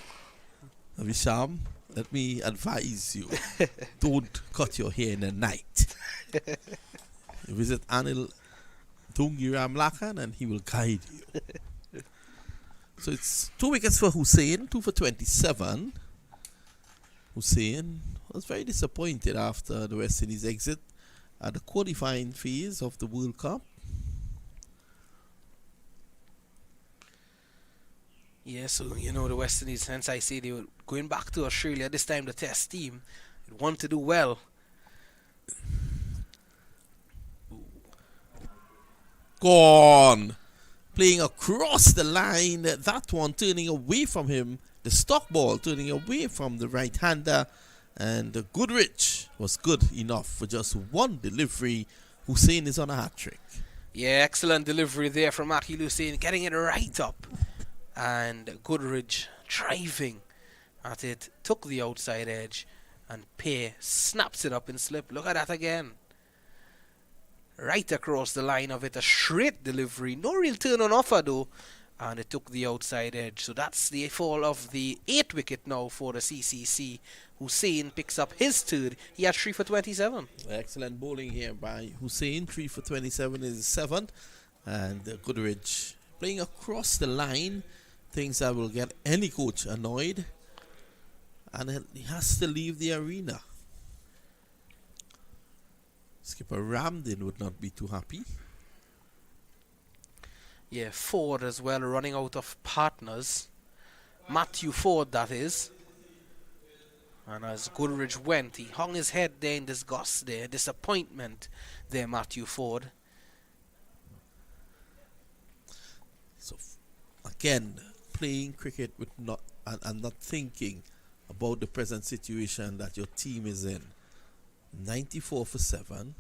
Avisham, let me advise you. Don't cut your hair in the night. You visit Anil Tungiram Lakan and he will guide you. So it's 2 wickets for Hussein, 2 for 27. Hussein was very disappointed after the West Indies exit at the qualifying phase of the World Cup. yeah, so, the West Indies, since I say they were going back to Australia, this time the Test team would want to do well. Gone. Playing across the line. That one turning away from him. The stock ball turning away from the right-hander. And Goodrich was good enough for just one delivery. Hussein is on a hat-trick. Yeah, excellent delivery there from Akil Hussein, getting it right up. And Goodrich driving at it, took the outside edge, and Pear snaps it up in slip. Look at that again. Right across the line of it, a straight delivery. No real turn on offer though. And it took the outside edge. So that's the fall of the 8th wicket now for the CCC. Hussein picks up his third. He had 3 for 27. Excellent bowling here by Hussein. 3 for 27 is 7th. And Goodrich playing across the line. Things that will get any coach annoyed. And he has to leave the arena. Skipper Ramdin would not be too happy. Yeah, Ford as well, running out of partners. Matthew Ford, that is. And as Goodrich went, he hung his head there in disgust there, disappointment there, Matthew Ford. So, again, playing cricket with and not thinking about the present situation that your team is in. 94 for 7.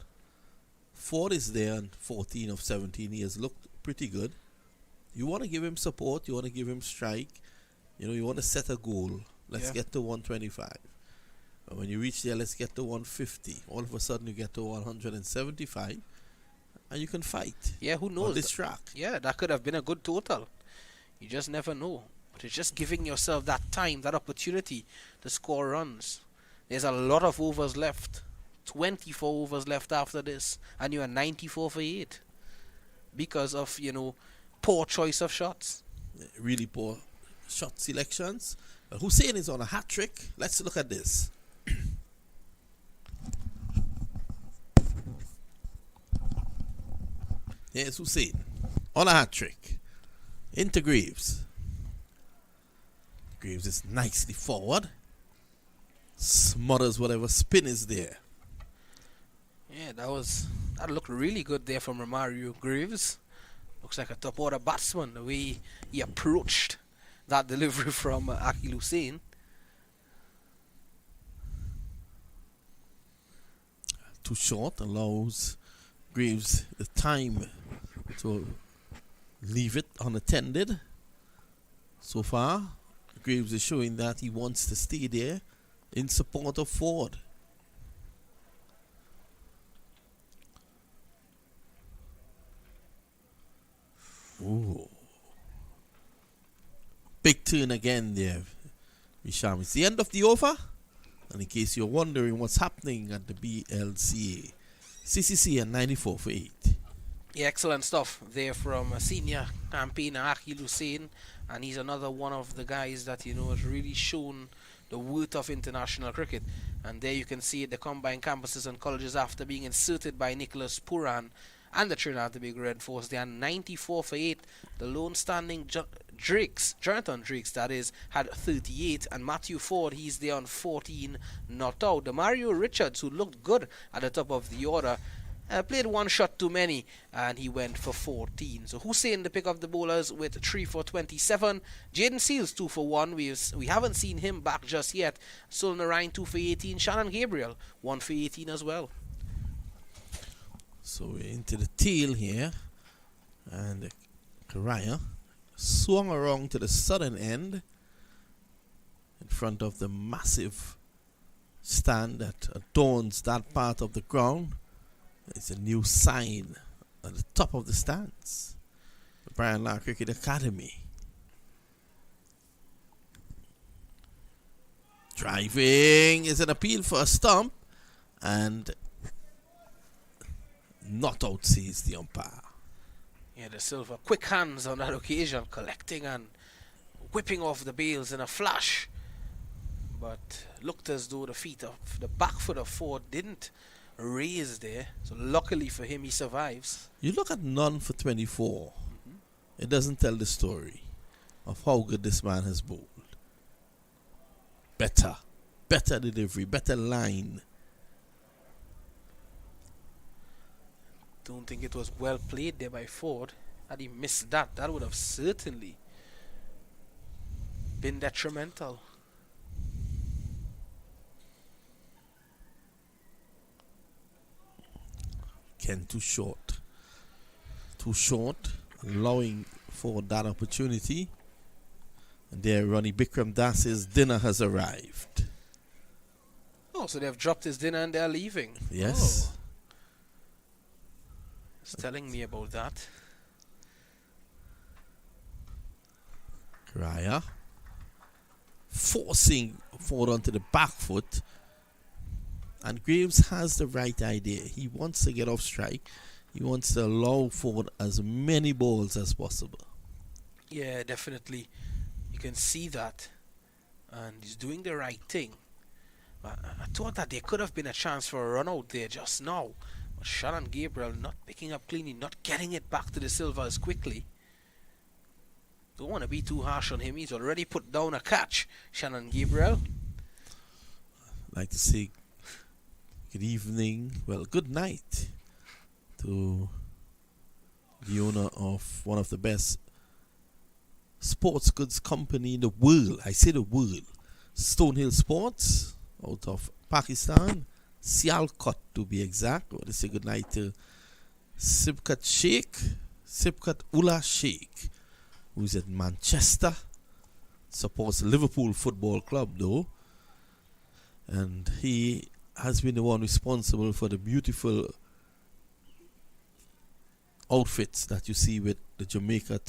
Ford is there and 14 of 17. He has looked pretty good. You want to give him support. You want to give him strike. You want to set a goal. Let's get to 125. And when you reach there, let's get to 150. All of a sudden, you get to 175. And you can fight. Yeah, who knows? On this track. Yeah, that could have been a good total. You just never know. But it's just giving yourself that time, that opportunity to score runs. There's a lot of overs left. 24 overs left after this, and you are 94 for 8 because of poor choice of shots. Really poor shot selections. Hussein is on a hat trick. Let's look at this. Here's Hussein on a hat trick into Greaves. Greaves is nicely forward, smothers whatever spin is there. Yeah, that looked really good there from Romario Graves. Looks like a top order batsman, the way he approached that delivery from Akil Hussein. Too short, allows Graves the time to leave it unattended. So far, Graves is showing that he wants to stay there in support of Ford. Ooh. big turn again there, Visham. It's the end of the over. And in case you're wondering what's happening at the BLCA, CCC at 94 for 8. Yeah, excellent stuff there from a senior campaigner, Hussein, and he's another one of the guys that, has really shown the worth of international cricket. And there you can see the combined campuses and colleges after being inserted by Nicholas Puran and the Trinidad Tobago Red Force. They are 94 for 8. The lone standing Jonathan Drakes, that is, had 38, and Matthew Ford, he's there on 14 not out. The Mario Richards, who looked good at the top of the order, played one shot too many, and he went for 14. So Hosein, the pick of the bowlers, with 3 for 27. Jaden Seals 2 for 1. We haven't seen him back just yet. Sunil Narine 2 for 18. Shannon Gabriel 1 for 18 as well. So we're into the tail here, and Cariah swung around to the southern end in front of the massive stand that adorns that part of the ground. It's a new sign at the top of the stands, the Brian Lara Cricket Academy. Driving is an appeal for a stump, and not out, says the umpire. Yeah, the Silver quick hands on that occasion, collecting and whipping off the bails in a flash. But looked as though the back foot of Ford didn't raise there. So luckily for him, he survives. You look at none for 24. It doesn't tell the story of how good this man has bowled. Better delivery, better line. Don't think it was well played there by Ford. Had he missed that, that would have certainly been detrimental. Ken too short, allowing Ford that opportunity. And there, Ronnie Bikram Das's dinner has arrived. Oh, so they've dropped his dinner and they're leaving. Yes. Oh. It's telling me about that. Cariah forcing Ford onto the back foot. And Graves has the right idea. He wants to get off strike. He wants to allow Ford as many balls as possible. Yeah, definitely. You can see that. And he's doing the right thing. I thought that there could have been a chance for a run out there just now. But Shannon Gabriel not picking up cleanly, not getting it back to the Silvers quickly. Don't want to be too harsh on him. He's already put down a catch, Shannon Gabriel. I'd like to say good evening, good night to the owner of one of the best sports goods company in the world. I say the world. Stonehill Sports out of Pakistan. Sialkot to be exact. I want to say good night to Sibkat Ullah Sheikh, who's at Manchester. Supports Liverpool Football Club though. And he has been the one responsible for the beautiful outfits that you see with the Jamaican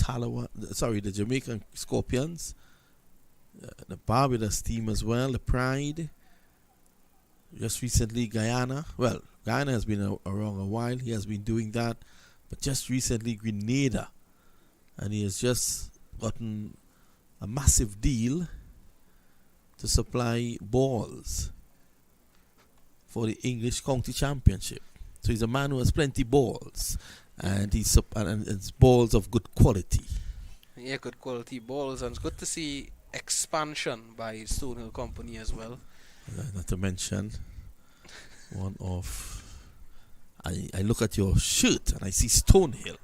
Scorpions, the Barbados team as well, the Pride. Just recently Guyana. Well, Guyana has been around a while. He has been doing that. But just recently Grenada. And he has just gotten a massive deal to supply balls for the English County Championship. So he's a man who has plenty balls, and it's balls of good quality. Yeah, good quality balls, and it's good to see expansion by Stonehill Company as well. Not to mention one of I look at your shirt and I see Stonehill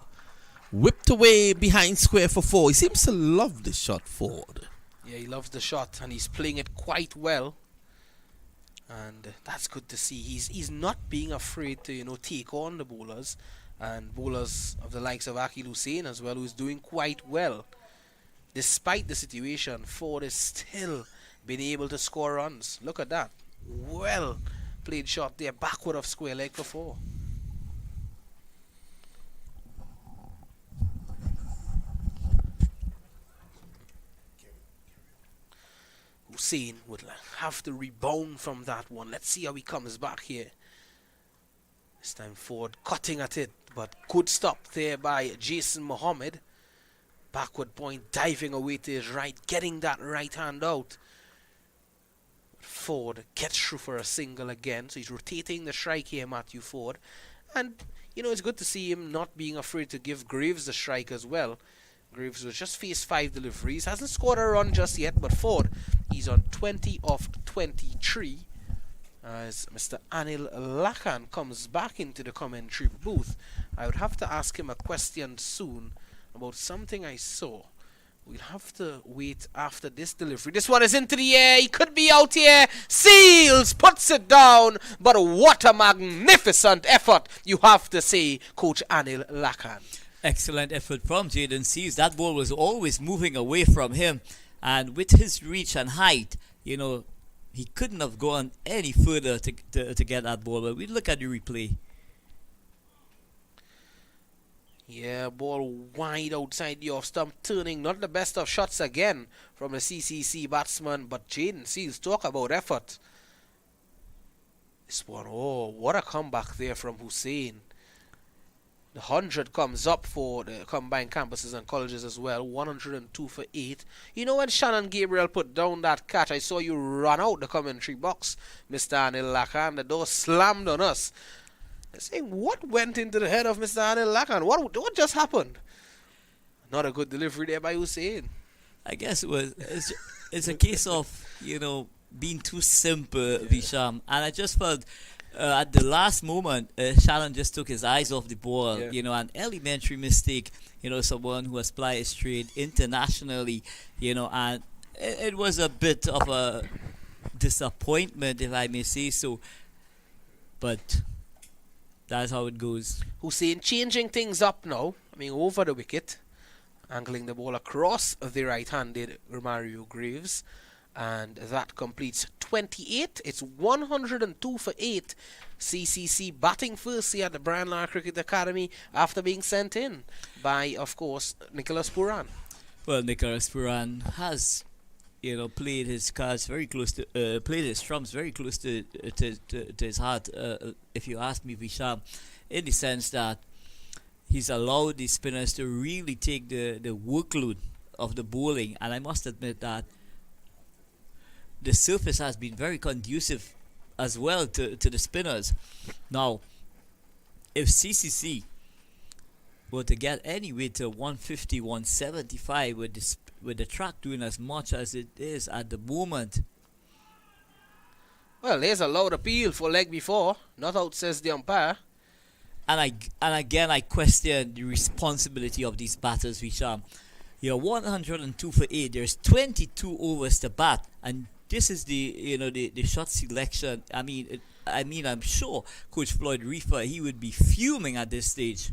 whipped away behind square for 4. He seems to love this shot forward. Yeah, he loves the shot and he's playing it quite well. And that's good to see. He's not being afraid to, take on the bowlers. And bowlers of the likes of Akil Hussein as well, who's doing quite well. Despite the situation, Ford is still been able to score runs. Look at that. Well played shot there, backward of square leg for 4. Hussein would have to rebound from that one. Let's see how he comes back here. This time Ford cutting at it, but good stop there by Jason Mohammed. Backward point, diving away to his right, getting that right hand out. Ford gets through for a single again, so he's rotating the strike here, Matthew Ford. And, it's good to see him not being afraid to give Graves the strike as well. Graves has just faced 5 deliveries, hasn't scored a run just yet, but Ford, he's on 20 of 23. As Mr. Anil Lakan comes back into the commentary booth. I would have to ask him a question soon about something I saw. We'll have to wait after this delivery. This one is into the air. He could be out here. Seals puts it down. But what a magnificent effort, you have to say, Coach Anil Lakan. Excellent effort from Jaden Seals. That ball was always moving away from him. And with his reach and height, he couldn't have gone any further to get that ball. But we look at the replay. Yeah, ball wide outside the off stump, turning. Not the best of shots again from the CCC batsman, but Jaden Seals, talk about effort. This one, what a comeback there from Hosein. The 100 comes up for the combined campuses and colleges as well. 102 for 8. When Shannon Gabriel put down that catch, I saw you run out the commentary box, Mr. Anil Lakan. The door slammed on us. Saying, what went into the head of Mr. Anil Lakan? What just happened? Not a good delivery there by Hussein. I guess it's a case of, being too simple, Visham. And I just felt at the last moment, Shannon just took his eyes off the ball. An elementary mistake, someone who has played his trade internationally, and it was a bit of a disappointment, if I may say so. But that's how it goes. Hussein changing things up now. Over the wicket. Angling the ball across the right-handed Romario Graves. And that completes 28. It's 102 for 8. CCC batting first here at the Brian Lara Cricket Academy after being sent in by, of course, Nicholas Puran. Well, Nicholas Puran has played his cards very close to, played his trumps very close to his heart, if you ask me, Visham, in the sense that he's allowed the spinners to really take the workload of the bowling, and I must admit that the surface has been very conducive as well to the spinners. Now, if CCC were to get anyway to 150, 175 with the track doing as much as it is at the moment. Well, there's a loud appeal for leg before. Not out, says the umpire. And again I question the responsibility of these batters, Visham. You're 102 for 8. There's 22 overs to bat, and this is the shot selection. I'm sure Coach Floyd Reefer, he would be fuming at this stage.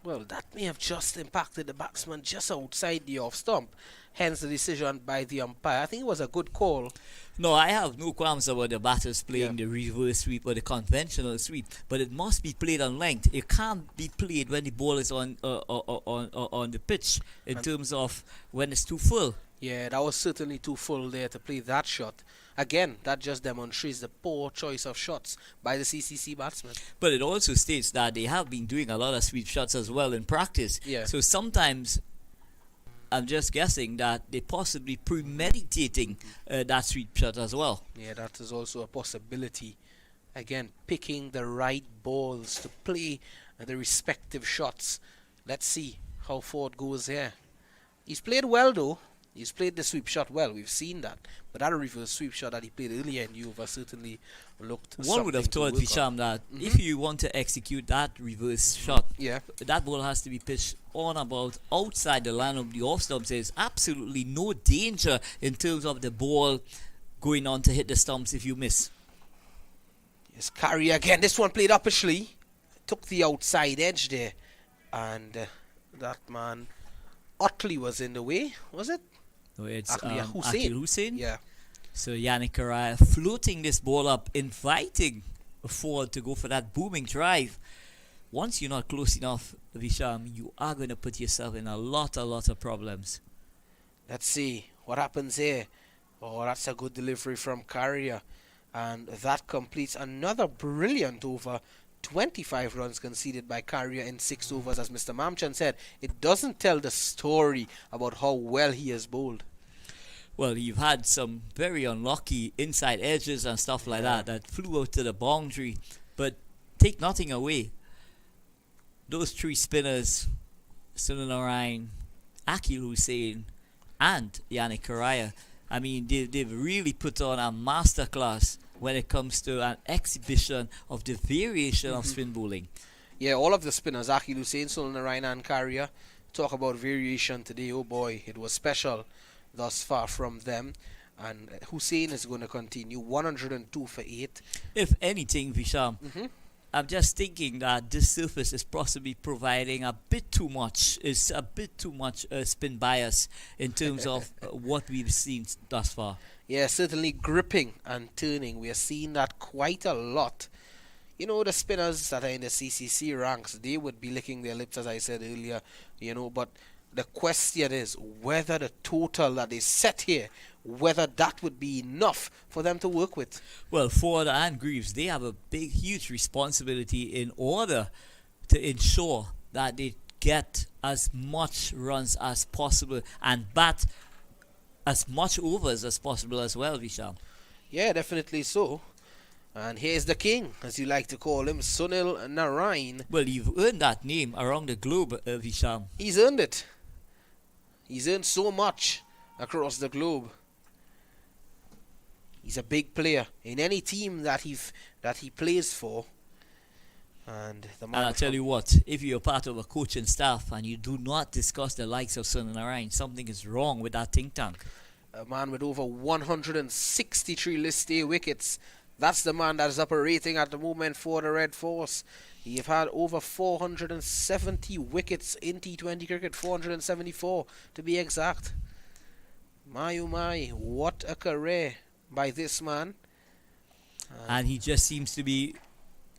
Well, that may have just impacted the batsman just outside the off stump. Hence the decision by the umpire. I think it was a good call. No, I have no qualms about the batters playing the reverse sweep or the conventional sweep, but it must be played on length. It can't be played when the ball is on the pitch in terms of when it's too full. Yeah, that was certainly too full there to play that shot. Again, that just demonstrates the poor choice of shots by the CCC batsmen. But it also states that they have been doing a lot of sweep shots as well in practice. Yeah. So sometimes I'm just guessing that they possibly premeditating that sweep shot as well. Yeah, that is also a possibility. Again, picking the right balls to play the respective shots. Let's see how Ford goes here. He's played well though. He's played the sweep shot well. We've seen that. But that reverse sweep shot that he played earlier in the over certainly looked One would have thought, Visham, that Mm-hmm. if you want to execute that reverse shot, yeah, that ball has to be pitched on about outside the line of the off stumps. There's absolutely no danger in terms of the ball going on to hit the stumps if you miss. Yes, Cariah again. This one played uppishly. Took the outside edge there. And that man, Ottley, was in the way, was it? No, it's Hussein. Hussein. Yeah. So Yannick Cariah floating this ball up, inviting Ford to go for that booming drive. Once you're not close enough, Visham, you are going to put yourself in a lot of problems. Let's see what happens here. Oh, that's a good delivery from Cariah. And that completes another brilliant over. 25 runs conceded by Cariah in 6 overs. As Mr. Mamchan said, it doesn't tell the story about how well he has bowled. Well, you've had some very unlucky inside edges and stuff like that flew out to the boundary. But take nothing away. Those 3 spinners, Sunil Narine, Akil Hussein, and Yannick Cariah, I mean, they've really put on a masterclass when it comes to an exhibition of the variation of spin bowling. Yeah, all of the spinners, Akil Hussein, Sunil Narine, and Cariah, talk about variation today. Oh boy, it was special thus far from them. And Hosein is going to continue 102 for 8. If anything, Visham, I'm just thinking that this surface is possibly providing a bit too much. It's a bit too much spin bias in terms of what we've seen thus far. Yeah, certainly gripping and turning. We are seeing that quite a lot. You know, the spinners that are in the CCC ranks, they would be licking their lips, as I said earlier, you know, but the question is whether the total that they set here, whether that would be enough for them to work with. Well, Ford and Greaves, they have a big, huge responsibility in order to ensure that they get as much runs as possible and bat as much overs as possible as well, Vishal. Yeah, definitely so. And here's the king, as you like to call him, Sunil Narine. Well, you've earned that name around the globe, Vishal. He's earned it. He's earned so much across the globe. He's a big player in any team that he plays for. And I'll tell you what, if you're part of a coaching staff and you do not discuss the likes of Sunil Narine, something is wrong with that think tank. A man with over 163 list A wickets. That's the man that is operating at the moment for the Red Force. You've had over 470 wickets in T20 cricket, 474 to be exact. My oh my, what a career by this man. And he just seems to be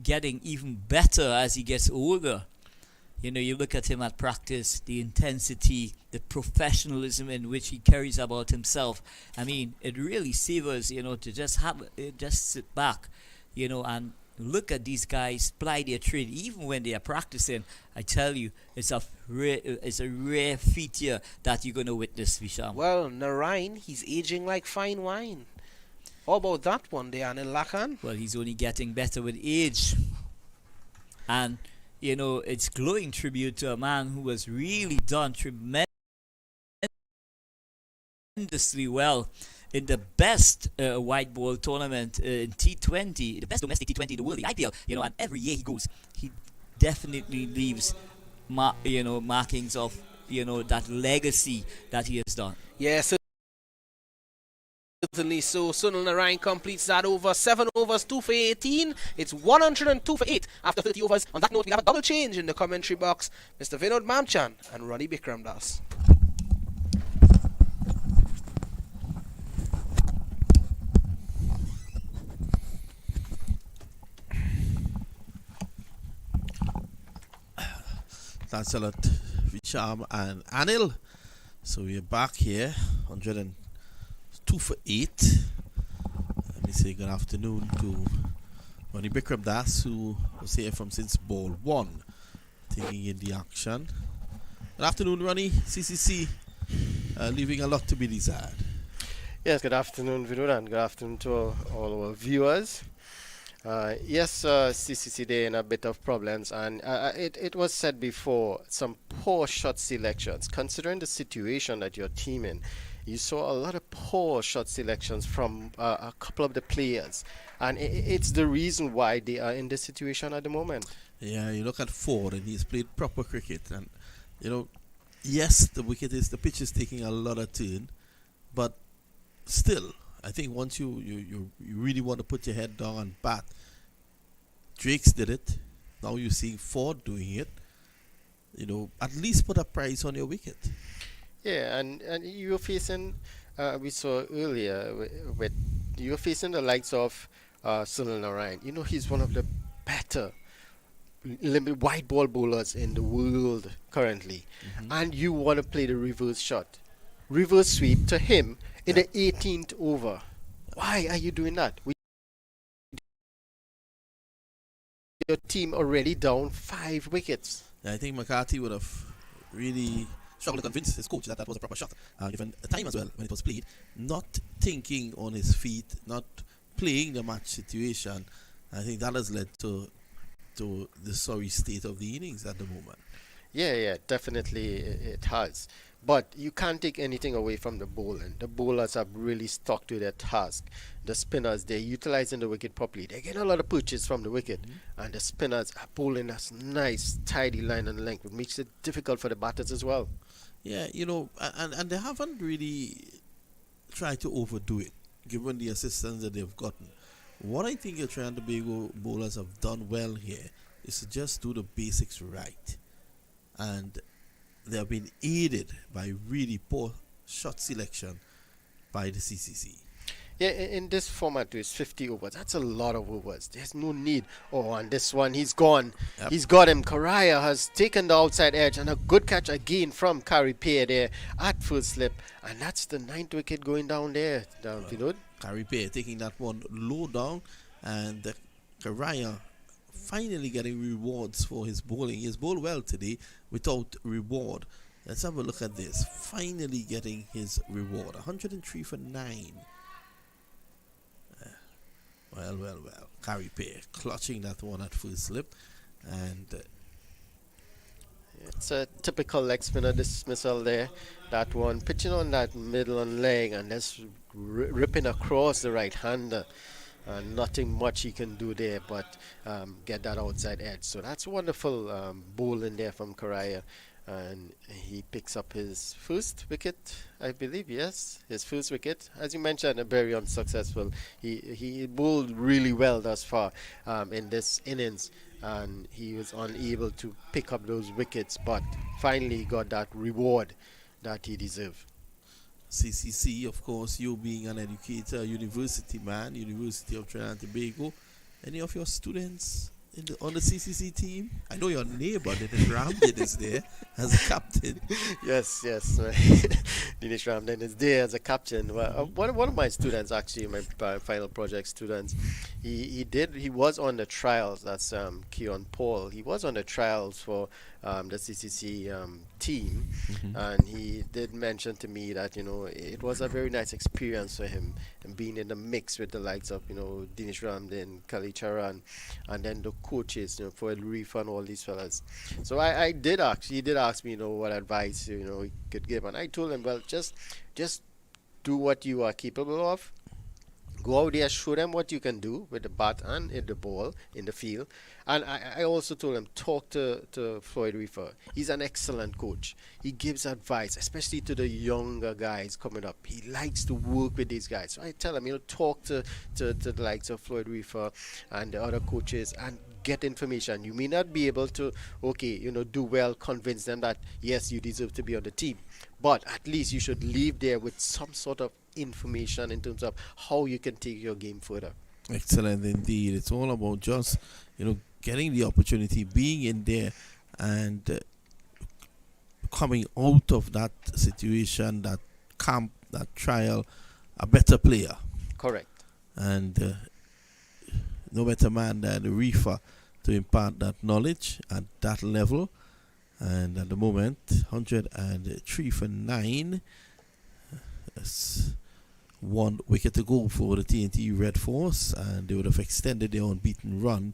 getting even better as he gets older. You know, you look at him at practice, the intensity, the professionalism in which he carries about himself. I mean, it really savors, you know, to just sit back, you know, and look at these guys ply their trade even when they are practicing. I tell you, it's a rare feature that you're going to witness, Visham. Well, Narine, he's aging like fine wine. How about that one there, Anil Lakhan? Well, he's only getting better with age. And, you know, it's glowing tribute to a man who has really done tremendously well in the best white ball tournament in T20, the best domestic T20 in the world, the IPL. You know, and every year he goes, he definitely leaves, markings of, you know, that legacy that he has done. Yes. Certainly so. Sunil Narine completes that over 7 overs, 2 for 18. It's 102 for 8 after 30 overs. On that note, we have a double change in the commentary box. Mr. Vinod Mamchan and Ronnie Bikramdas. Thanks a lot, Visham and Anil. So we're back here, 102 for 8. Let me say good afternoon to Ronnie Bikramdas, who was here from since ball 1, taking in the action. Good afternoon, Ronnie. CCC leaving a lot to be desired. Yes, good afternoon, Vinod, and good afternoon to all our viewers. Yes, CCC day in a bit of problems, and it was said before, some poor shot selections. Considering the situation that your team in, you saw a lot of poor shot selections from a couple of the players, and it's the reason why they are in this situation at the moment. Yeah, you look at Ford, and he's played proper cricket, and you know, yes, the pitch is taking a lot of turn, but still, I think once you really want to put your head down and bat, Drake's did it. Now you're seeing Ford doing it. You know, at least put a price on your wicket. Yeah, and you're facing, we saw earlier, you're facing the likes of Sunil Narine. You know, he's one of the better white ball bowlers in the world currently. And you want to play the reverse shot. Reverse sweep to him in the 18th over. Why are you doing that? With your team already down 5 wickets. I think McCarthy would have really struggled to convince his coach that that was a proper shot, given the time as well when it was played. Not thinking on his feet, not playing the match situation. I think that has led to the sorry state of the innings at the moment. Yeah, definitely it has. But you can't take anything away from the bowling. The bowlers have really stuck to their task. The spinners, they're utilizing the wicket properly. They're getting a lot of pitches from the wicket. And the spinners are bowling us nice, tidy line and length, which makes it difficult for the batters as well. Yeah, and they haven't really tried to overdo it, given the assistance that they've gotten. What I think the Trinidad Tobago bowlers have done well here is to just do the basics right. And they have been aided by really poor shot selection by the CCC. Yeah, in this format, it's 50 overs. That's a lot of overs. There's no need. Oh, and this one, he's gone. Yep. He's got him. Cariah has taken the outside edge, and a good catch again from Cariah there at first slip. And that's the 9th wicket going down there, Vinod. Cariah taking that one low down, and Cariah finally getting rewards for his bowling. He's bowled well today without reward. Let's have a look at this. Finally getting his reward. 103 for 9. Well. Cariah clutching that one at first slip. And it's a typical leg spinner dismissal there. That one pitching on that middle and leg and just ripping across the right hander. Nothing much he can do there but get that outside edge. So that's wonderful bowling there from Cariah. And he picks up his first wicket, I believe, yes. His first wicket. As you mentioned, very unsuccessful. He bowled really well thus far in this innings. And he was unable to pick up those wickets. But finally he got that reward that he deserved. CCC, of course, you being an educator, university man, University of Trinidad and Tobago. Any of your students on the CCC team? I know your neighbor, Dinesh Ramdin, is there as a captain. Yes. Dinesh Ramdin is there as a captain. Well, one of my students, actually, my final project students, he was on the trials. That's Keon Paul. He was on the trials for the CCC team, and he did mention to me that it was a very nice experience for him, and being in the mix with the likes of Dinesh Ramdin, Cariah, and then the coaches, for Reef and all these fellas. So he did ask me, what advice he could give, and I told him, well, just do what you are capable of. Go out there, show them what you can do with the bat and the ball in the field. And I also told him, talk to Floyd Reefer. He's an excellent coach. He gives advice, especially to the younger guys coming up. He likes to work with these guys. So I tell him, talk to the likes of Floyd Reefer and the other coaches and get information. You may not be able to, do well, convince them that, yes, you deserve to be on the team. But at least you should leave there with some sort of information in terms of how you can take your game further. Excellent indeed. It's all about just getting the opportunity, being in there, and coming out of that situation, that camp, that trial, a better player. Correct. And no better man than the Reefer to impart that knowledge at that level. And at the moment, 103 for 9. That's 1 wicket to go for the TNT Red Force, and they would have extended their unbeaten run.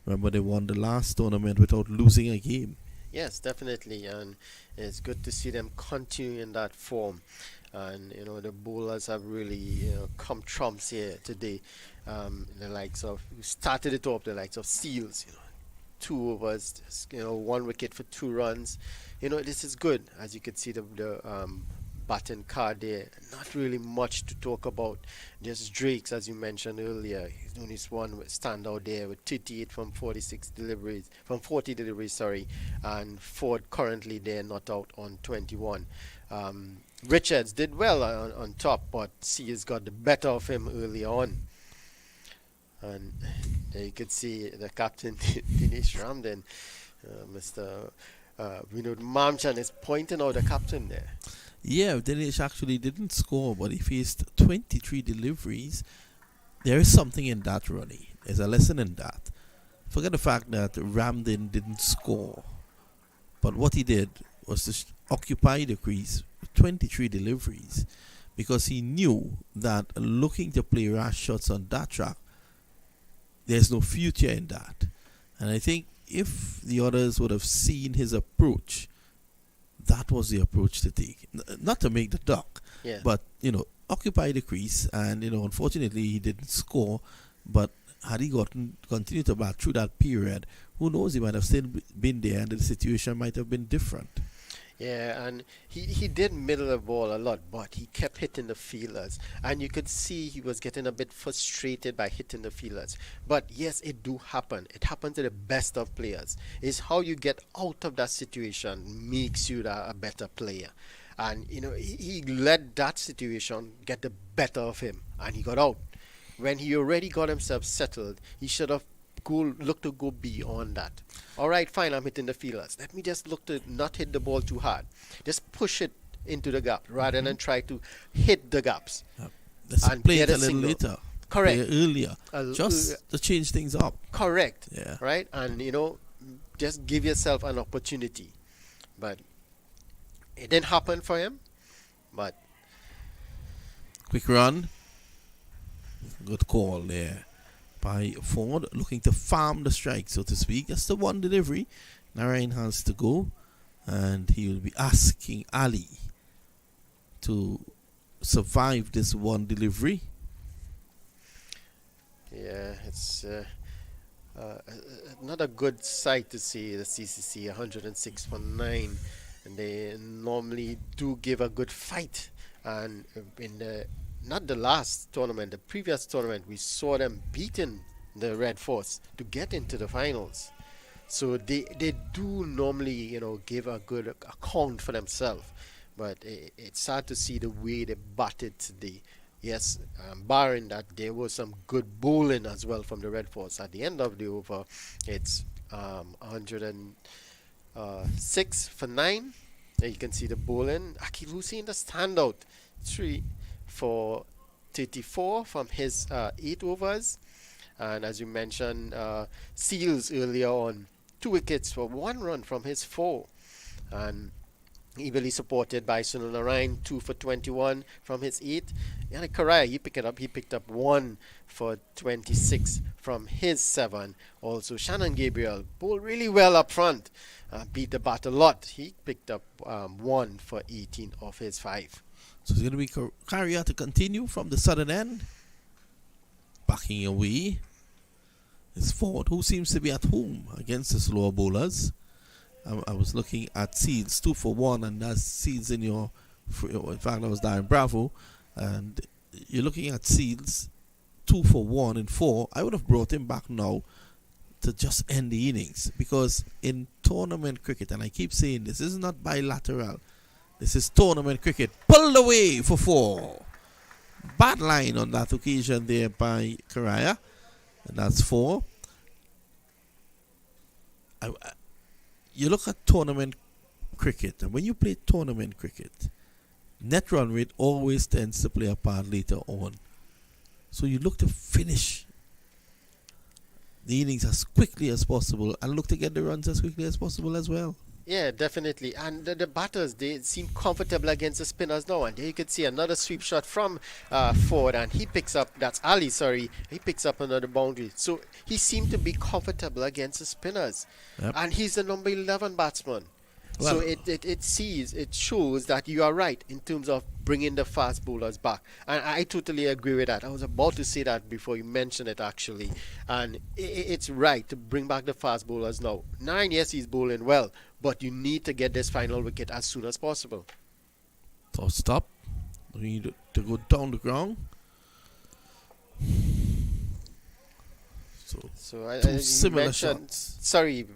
Remember, they won the last tournament without losing a game. Yes, definitely, and it's good to see them continue in that form. And the bowlers have really come trumps here today. The likes of, who started it off, the likes of Seals, 2 overs, 1 wicket for 2 runs. This is good. As you can see, the batting card there, not really much to talk about. Just Drake's, as you mentioned earlier, he's only one standout there with 38 from 40 deliveries, and Ford currently there not out on 21. Richards did well on top, but Sears got the better of him early on. And there you could see the captain, Dinesh Ramdin, Mr. Vinod Mamchan is pointing out the captain there. Yeah, Dinesh actually didn't score, but he faced 23 deliveries. There is something in that, Ronnie. There's a lesson in that. Forget the fact that Ramdin didn't score, but what he did was to occupy the crease with 23 deliveries because he knew that looking to play rash shots on that track, there's no future in that. And I think if the others would have seen his approach, that was the approach to take. Not to make the duck, Yeah. but, occupy the crease. And, unfortunately, he didn't score. But had he continued to bat through that period, who knows, he might have still been there and the situation might have been different. Yeah, and he did middle the ball a lot, but he kept hitting the fielders. And you could see he was getting a bit frustrated by hitting the fielders. But yes, it do happen. It happens to the best of players. It's how you get out of that situation makes you a better player. And, he let that situation get the better of him, and he got out. When he already got himself settled, he should have look to go beyond that. All right, fine, I'm hitting the fielders. Let me just look to not hit the ball too hard. Just push it into the gap rather than try to hit the gaps. Let's And play get it a a little single. later. Correct. Play it earlier. Just to change things up. Correct. Yeah. Right? And, just give yourself an opportunity. But it didn't happen for him. But Quick run. Good call there by Ford, looking to farm the strike, so to speak. That's the one delivery. Narine has to go, and he will be asking Ali to survive this one delivery. yeah, it's not a good sight to see the CCC 106 for 9. And they normally do give a good fight. And in not the last tournament, the previous tournament, we saw them beating the Red Force to get into the finals. So they do normally, give a good account for themselves. But it's sad to see the way they batted today. Yes, barring that there was some good bowling as well from the Red Force. At the end of the over, it's 106 for 9. There you can see the bowling. Akil Hussein, the standout. 3 for 34 from his 8 overs. And as you mentioned, Seals earlier on, 2 wickets for 1 run from his 4. And evenly supported by Sunil Narine, 2 for 21 from his 8. Yannick Cariah, he picked up 1 for 26 from his 7. Also, Gabriel bowled really well up front, beat the bat a lot. He picked up 1 for 18 of his 5. So it's going to be Cariah to continue from the southern end. Backing away is Ford, who seems to be at home against the slower bowlers. I was looking at Seals, 2 for 1, and that's Seals in your... In fact, that was Darren Bravo. And you're looking at Seals, 2 for 1 and 4. I would have brought him back now to just end the innings. Because in tournament cricket, and I keep saying this is not bilateral, this is tournament cricket. Pulled away for 4. Bad line on that occasion there by Cariah. And that's 4. You look at tournament cricket, and when you play tournament cricket, net run rate always tends to play a part later on. So you look to finish the innings as quickly as possible and look to get the runs as quickly as possible as well. Yeah, definitely. And the batters, they seem comfortable against the spinners now. And there you can see another sweep shot from Ford. And he picks up, that's Ali, sorry. He picks up another boundary. So he seemed to be comfortable against the spinners. Yep. And he's the number 11 batsman. Well, So it shows that you are right in terms of bringing the fast bowlers back. And I totally agree with that. I was about to say that before you mentioned it, actually. And it's right to bring back the fast bowlers now. 9, yes, he's bowling well, but you need to get this final wicket as soon as possible. So stop. We need to go down the ground. So Two as you similar mentioned, shots. sorry,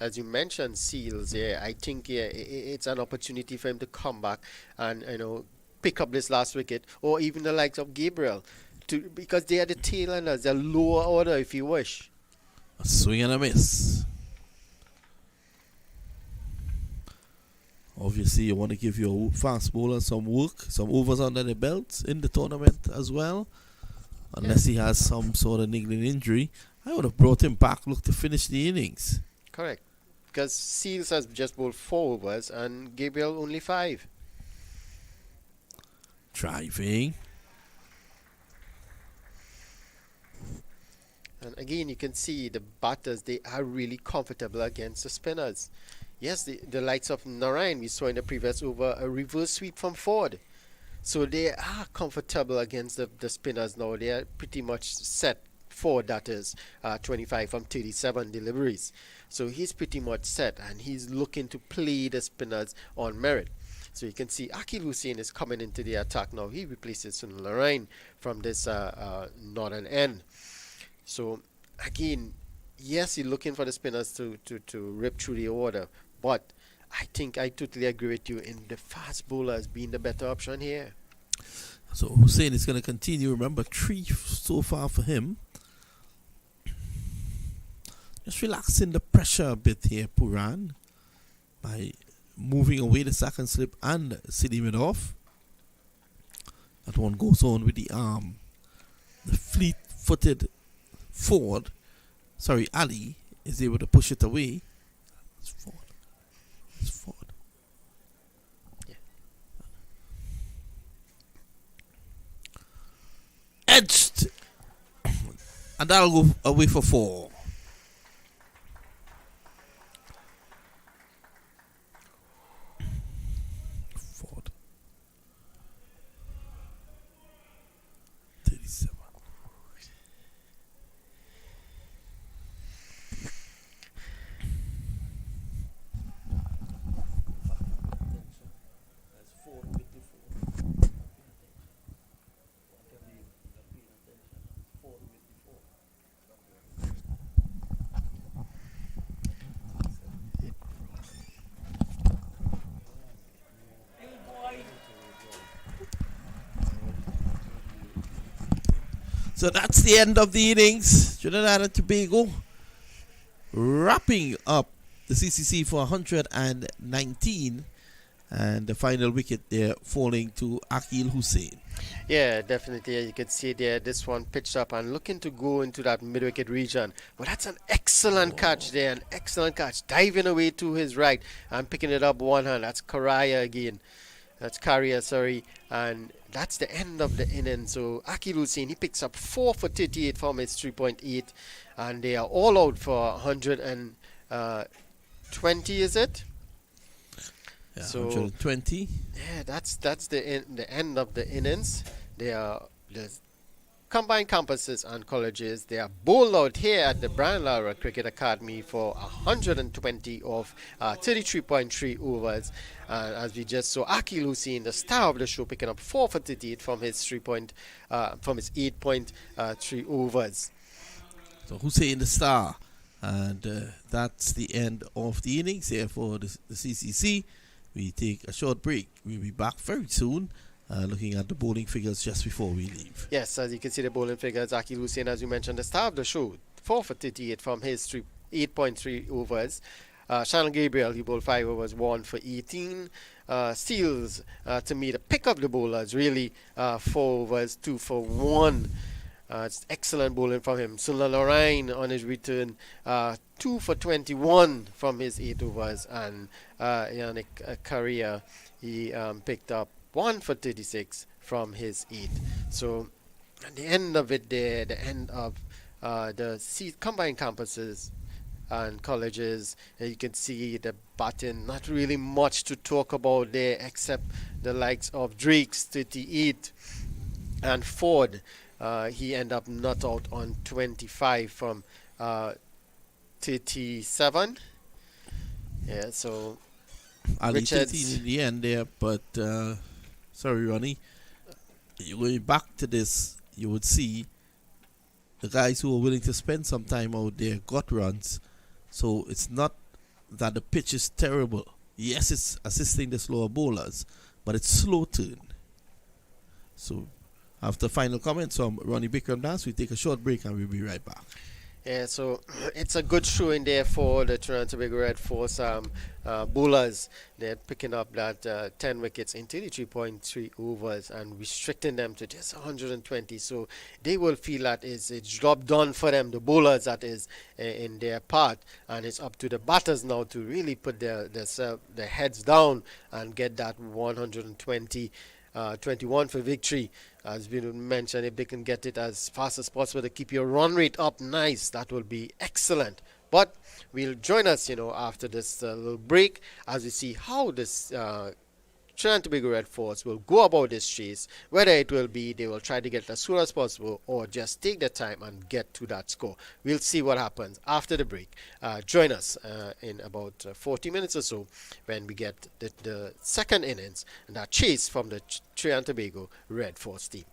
as you mentioned Seals, I think it's an opportunity for him to come back and pick up this last wicket, or even the likes of Gabriel, because they are the tail enders, they're lower order if you wish. A swing and a miss. Obviously, you want to give your fast bowler some work, some overs under the belt in the tournament as well. Unless he has some sort of niggling injury, I would have brought him back, look, to finish the innings. Correct. Because Seals has just bowled 4 overs and Gabriel only 5. Driving. And again, you can see the batters, they are really comfortable against the spinners. Yes, the likes of Narine, we saw in the previous over a reverse sweep from Ford. So they are comfortable against the spinners now. They are pretty much set for that is 25 from 37 deliveries. So he's pretty much set and he's looking to play the spinners on merit. So you can see Akil Hussein is coming into the attack now. He replaces Sunil Narine from this northern end. So again, yes, he's looking for the spinners to rip through the order. But I think I totally agree with you in the fast bowlers being the better option here. So Hussein is going to continue. Remember, 3 so far for him. Just relaxing the pressure a bit here, Puran, by moving away the second slip and sitting it off. That one goes on with the arm. The fleet-footed Ford, Ali, is able to push it away. It's Ford. Yeah. Edged. And that'll go away for 4. Ford. 37. So that's the end of the innings. Trinidad and Tobago wrapping up the CCC for 119, and the final wicket there falling to Akil Hussein. Yeah, definitely. You can see there, this one pitched up and looking to go into that mid-wicket region. But that's an excellent catch there, an excellent catch. Diving away to his right and picking it up one hand. That's Cariah again. That's Cariah, sorry. And that's the end of the inning. So Akil Hussein, he picks up 4 for 38 from his 3.8. And they are all out for 120, is it? Yeah, So 120. yeah, that's the end of the innings. They are the combined campuses and colleges. They are bowled out here at the Brian Lara Cricket Academy for 120 of 33.3 overs. As we just saw, Akil Hussein, the star of the show, picking up 4 for 38 from his 8.3 overs. So Hussein the star, and that's the end of the innings here for the CCC. We take a short break. We'll be back very soon, looking at the bowling figures just before we leave. Yes, as you can see the bowling figures, Akil Hussein, as you mentioned, the star of the show, 4 for 38 from his 8.3 overs. Shannon Gabriel, he bowled 5 overs, 1 for 18. Seals, to me, the pick of the bowlers, really, 4 overs, 2 for 1. It's excellent bowling from him. Sunil Narine on his return, 2 for 21 from his 8 overs. And Yannick Cariah, he picked up 1 for 36 from his 8. So at the end of it there, the end of the combined campuses and colleges, you can see the batting, not really much to talk about there except the likes of Drake's 38 and Ford. He ended up not out on 25 from 37. Yeah, so Ali Richards 13 in the end there, but sorry, Ronnie. Going back to this, you would see the guys who are willing to spend some time out there got runs. So it's not that the pitch is terrible. Yes, it's assisting the slower bowlers, but it's slow turn. So after final comments from Ronnie Bikram Das, we take a short break and we'll be right back. Yeah, so it's a good showing there for the Trinidad Tobago Red Force bowlers. They're picking up that 10 wickets in 33.3 overs and restricting them to just 120. So they will feel that it's job done for them, the bowlers that is in their part, and it's up to the batters now to really put their heads down and get that 120. 21 for victory. As we mentioned, if they can get it as fast as possible to keep your run rate up nice, that will be excellent. But we'll join us, after this little break as we see how this Trinidad and Tobago Red Force will go about this chase, whether it will be they will try to get it as soon as possible or just take their time and get to that score. We'll see what happens after the break. Join us in about 40 minutes or so when we get the second innings and that chase from the Trinidad and Tobago Red Force team.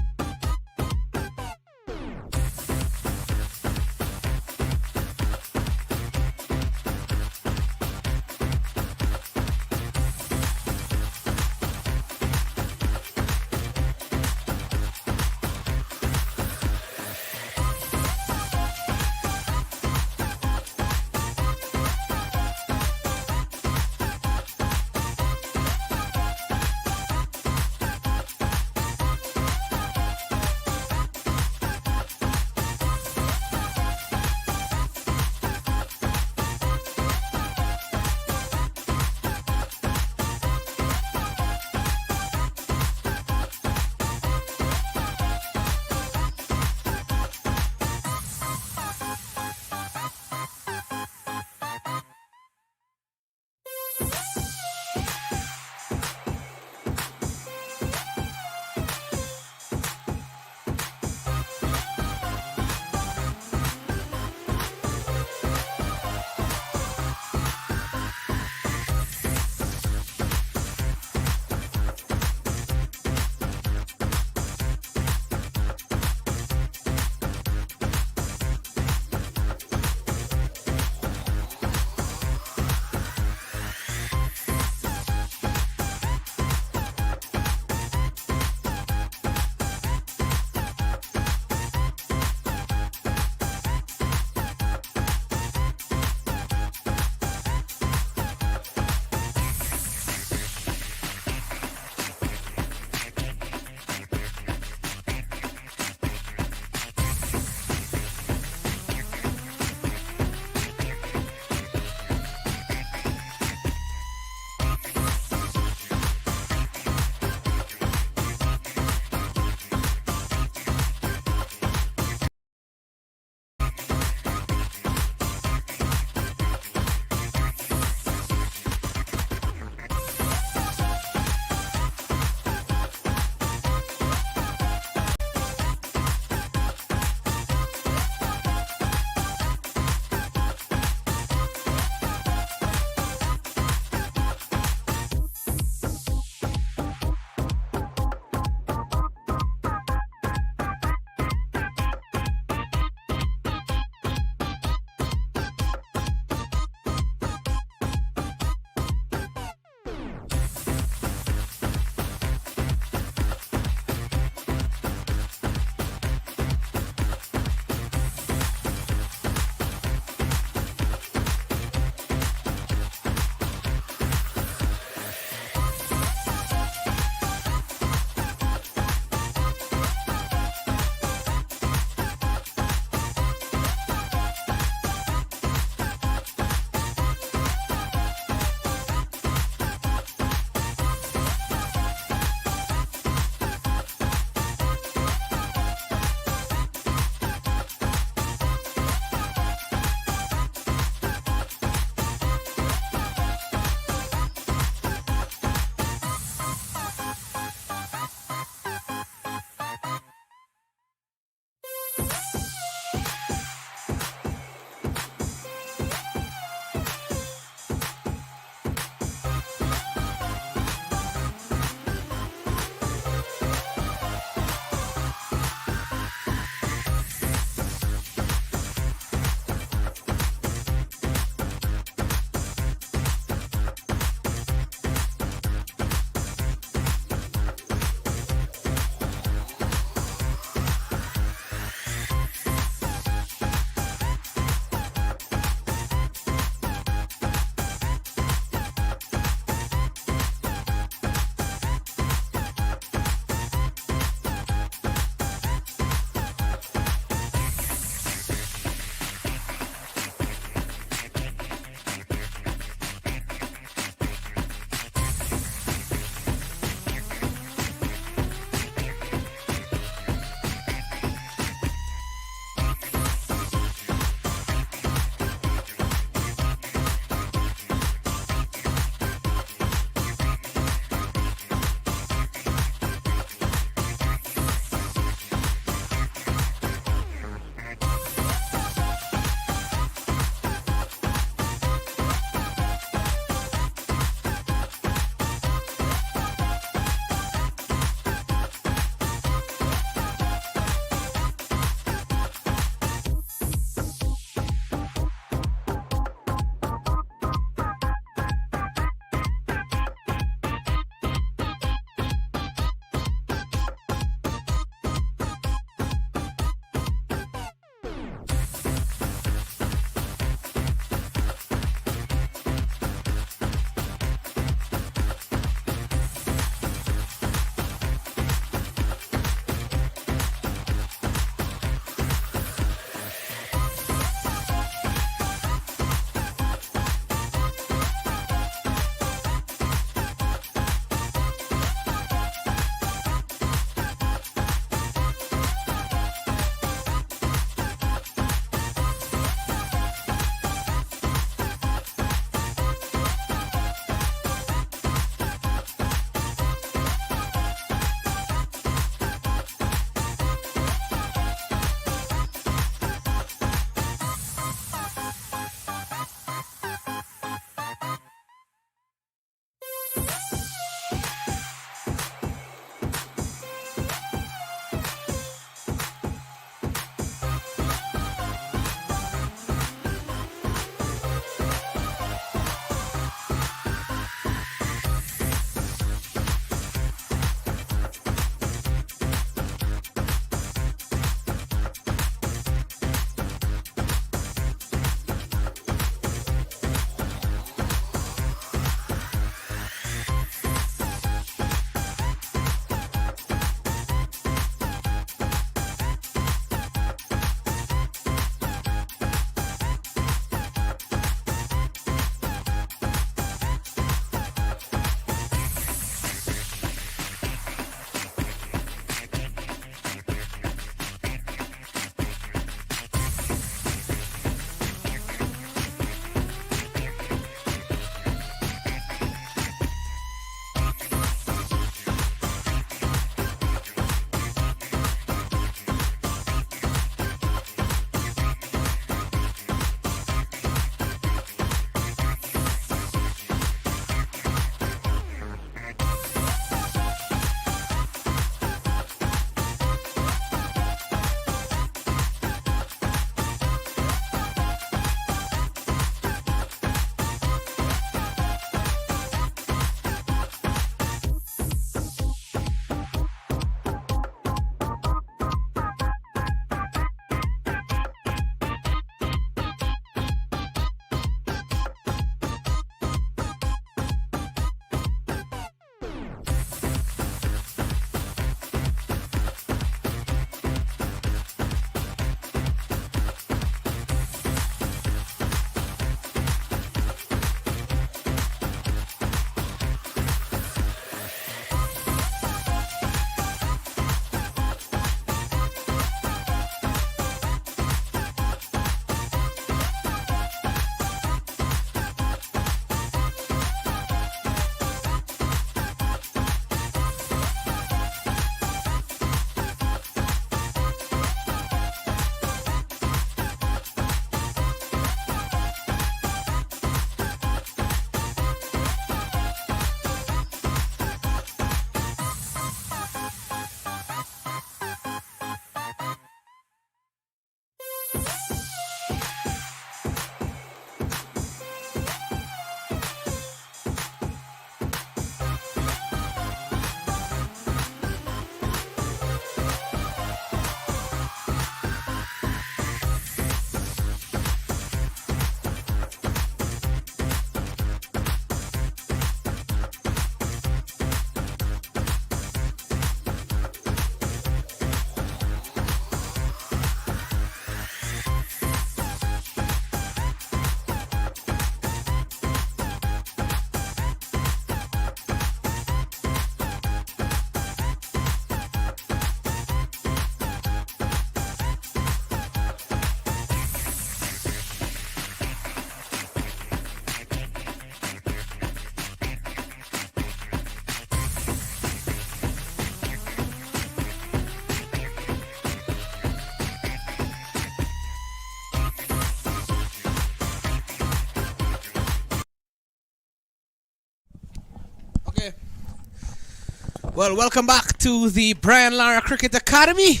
Well, welcome back to the Brian Lara Cricket Academy.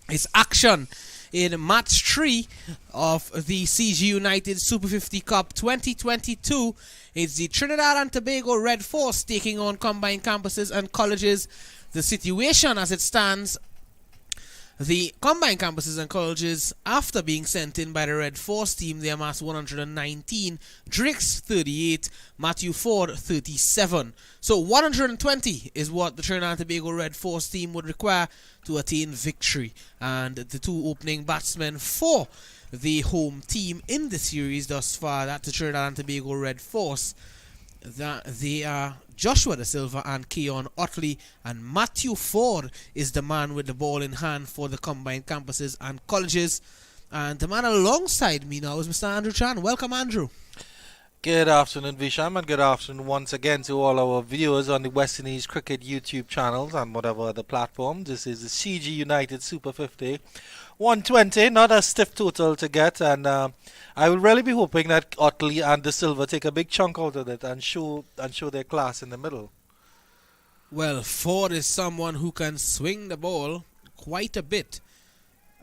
It's action in match 3 of the CG United Super 50 Cup 2022. It's the Trinidad and Tobago Red Force taking on combined campuses and colleges. The situation as it stands: the combined campuses and colleges, after being sent in by the Red Force team, they amassed 119, Drake's 38, Matthew Ford 37. So 120 is what the Trinidad and Tobago Red Force team would require to attain victory. And the two opening batsmen for the home team in the series thus far, that's the Trinidad and Tobago Red Force, that they are Joshua Da Silva and Yannick Ottley, and Matthew Ford is the man with the ball in hand for the combined campuses and colleges. And the man alongside me now is Mr. Andrew Chan. Welcome, Andrew. Good afternoon, Visham, and good afternoon once again to all our viewers on the West Indies Cricket YouTube channels and whatever other platforms. This is the CG United Super 50. 120, not a stiff total to get, and I will really be hoping that Ottley and Da Silva take a big chunk out of it and show their class in the middle. Well, Ford is someone who can swing the ball quite a bit,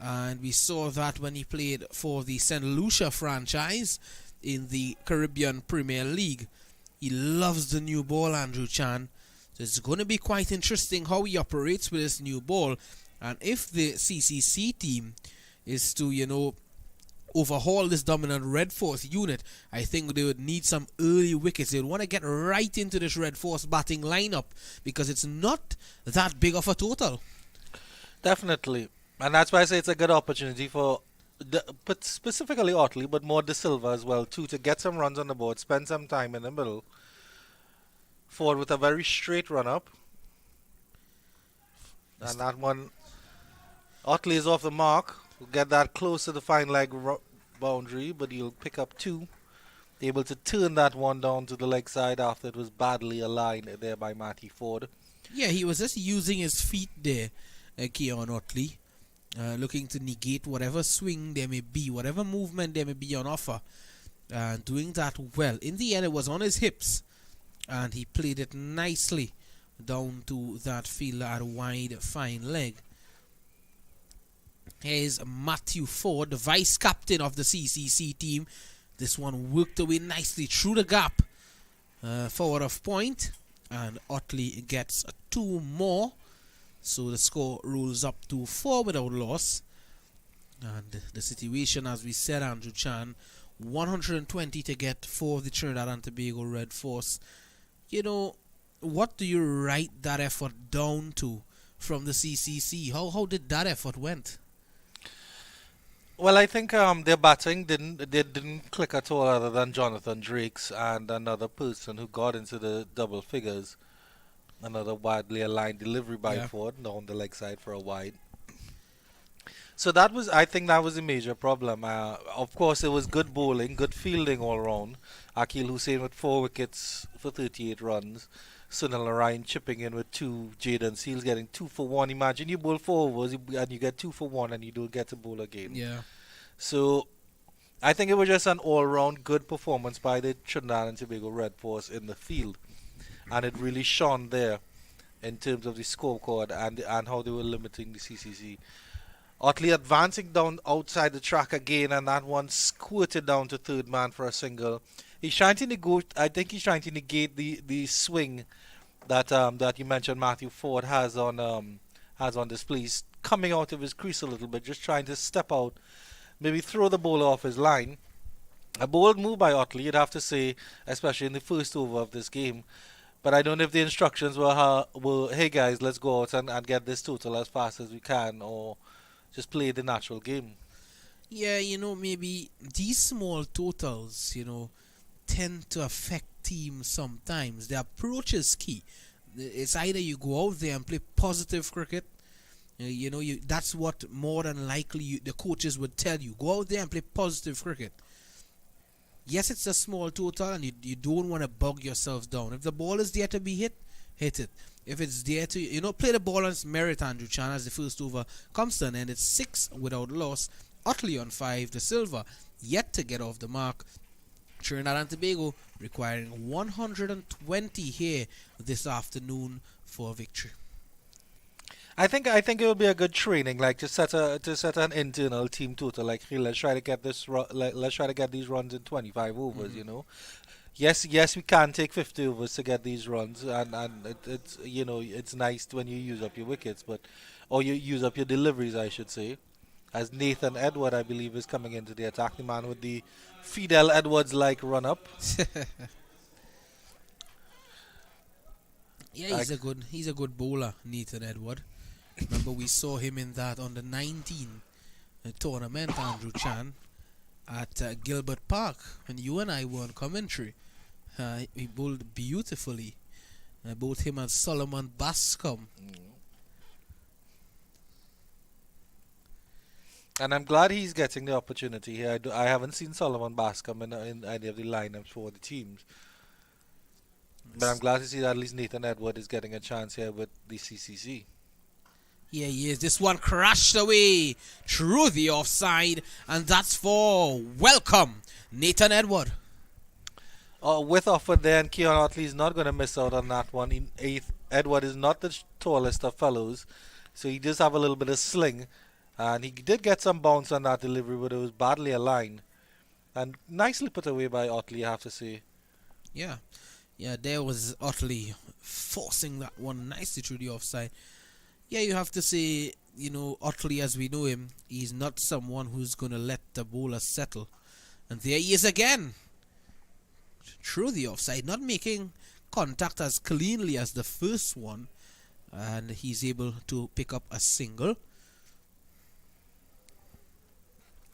and we saw that when he played for the St. Lucia franchise in the Caribbean Premier League. He loves the new ball, Andrew Chan. So it's going to be quite interesting how he operates with this new ball. And if the CCC team is to, overhaul this dominant Red Force unit, I think they would need some early wickets. They would want to get right into this Red Force batting lineup because it's not that big of a total. Definitely. And that's why I say it's a good opportunity for but specifically Ottley, but more Da Silva as well too, to get some runs on the board, spend some time in the middle. Ford with a very straight run up. And that one, Ottley is off the mark. Will get that close to the fine leg boundary, but he'll pick up 2. Able to turn that one down to the leg side after it was badly aligned there by Matty Ford. Yeah, he was just using his feet there, Yannick Ottley, looking to negate whatever swing there may be, whatever movement there may be on offer, and doing that well. In the end, it was on his hips, and he played it nicely down to that fielder at a wide, fine leg. Here's Matthew Ford, the vice captain of the CCC team. This one worked away nicely through the gap, forward of point, and Ottley gets 2 more. So the score rolls up to 4 without loss. And the situation, as we said, Andrew Chan, 120 to get for the Trinidad and Tobago Red Force. What do you write that effort down to from the CCC? How did that effort went? Well, I think their batting didn't click at all, other than Jonathan Drake's and another person who got into the double figures. Another widely aligned delivery by Ford down the leg side for a wide. So I think that was a major problem. Of course, it was good bowling, good fielding all round. Akil Hussein with 4 wickets for 38 runs. Sunil Narine chipping in with 2. Jaden Seals getting 2 for 1. Imagine you bowl 4 overs and you get 2 for 1 and you don't get to bowl again. Yeah. So I think it was just an all-round good performance by the Trinidad and Tobago Red Force in the field. And it really shone there in terms of the scorecard and how they were limiting the CCC. Ottley advancing down outside the track again, and that one squirted down to third man for a single. He's trying to negate the swing that you mentioned Matthew Ford has on display. He's coming out of his crease a little bit, just trying to step out, maybe throw the ball off his line. A bold move by Ottley, you'd have to say, especially in the first over of this game. But I don't know if the instructions were, hey guys, let's go out and get this total as fast as we can, or just play the natural game. Yeah, maybe these small totals, tend to affect teams sometimes. The approach is key. It's either you go out there and play positive cricket. That's what more than likely the coaches would tell you. Go out there and play positive cricket. Yes, it's a small total, and you don't want to bog yourselves down. If the ball is there to be hit it. If it's there to, play the ball on its merit, Andrew Chan, as the first over comes to an end. It's 6 without loss. Ottley on 5, Da Silva yet to get off the mark. Trinidad and Tobago requiring 120 here this afternoon for a victory. I think it would be a good training, like to set an internal team total. Like, hey, let's try to get let's try to get these runs in 25 overs. You know, yes, we can take 50 overs to get these runs, and it's it's nice when you use up your wickets, or you use up your deliveries, I should say. As Nathan Edward, I believe, is coming into the attack, the man with the Fidel Edwards-like run-up. Yeah, he's a good bowler, Nathan Edward. Remember, we saw him in that under 19 tournament, Andrew Chan, at Gilbert Park, and you and I were on commentary. He bowled beautifully. Both him and Solomon Bascom. And I'm glad he's getting the opportunity here. I haven't seen Solomon Bascom in any of the lineups for the teams. But I'm glad to see that at least Nathan Edward is getting a chance here with the CCC. Yeah, he is. This one crashed away through the offside, and that's for welcome, Nathan Edward. With offer there, and Keon Ottley is not going to miss out on that one. Edward is not the tallest of fellows, so he does have a little bit of sling. And he did get some bounce on that delivery, but it was badly aligned. And nicely put away by Ottley, I have to say. Yeah, there was Ottley forcing that one nicely through the offside. Yeah, you have to say, Ottley, as we know him, he's not someone who's going to let the bowler settle. And there he is again. Through the offside, not making contact as cleanly as the first one. And he's able to pick up a single.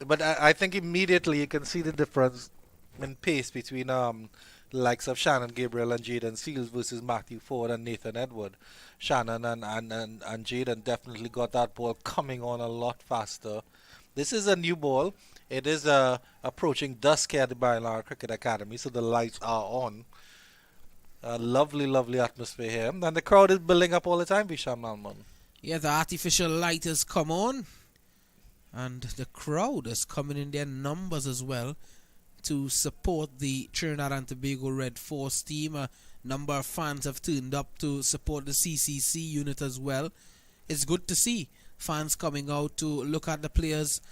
But I think immediately you can see the difference in pace between the likes of Shannon Gabriel and Jaden Seals versus Matthew Ford and Nathan Edward. Shannon and Jaden definitely got that ball coming on a lot faster. This is a new ball. It is approaching dusk here at the Barillar Cricket Academy, so the lights are on. A lovely, lovely atmosphere here. And the crowd is building up all the time, Visham Malman. Yeah, the artificial light has come on. And the crowd is coming in their numbers as well to support the Trinidad and Tobago Red Force team. A number of fans have turned up to support the CCC unit as well. It's good to see fans coming out to look at the players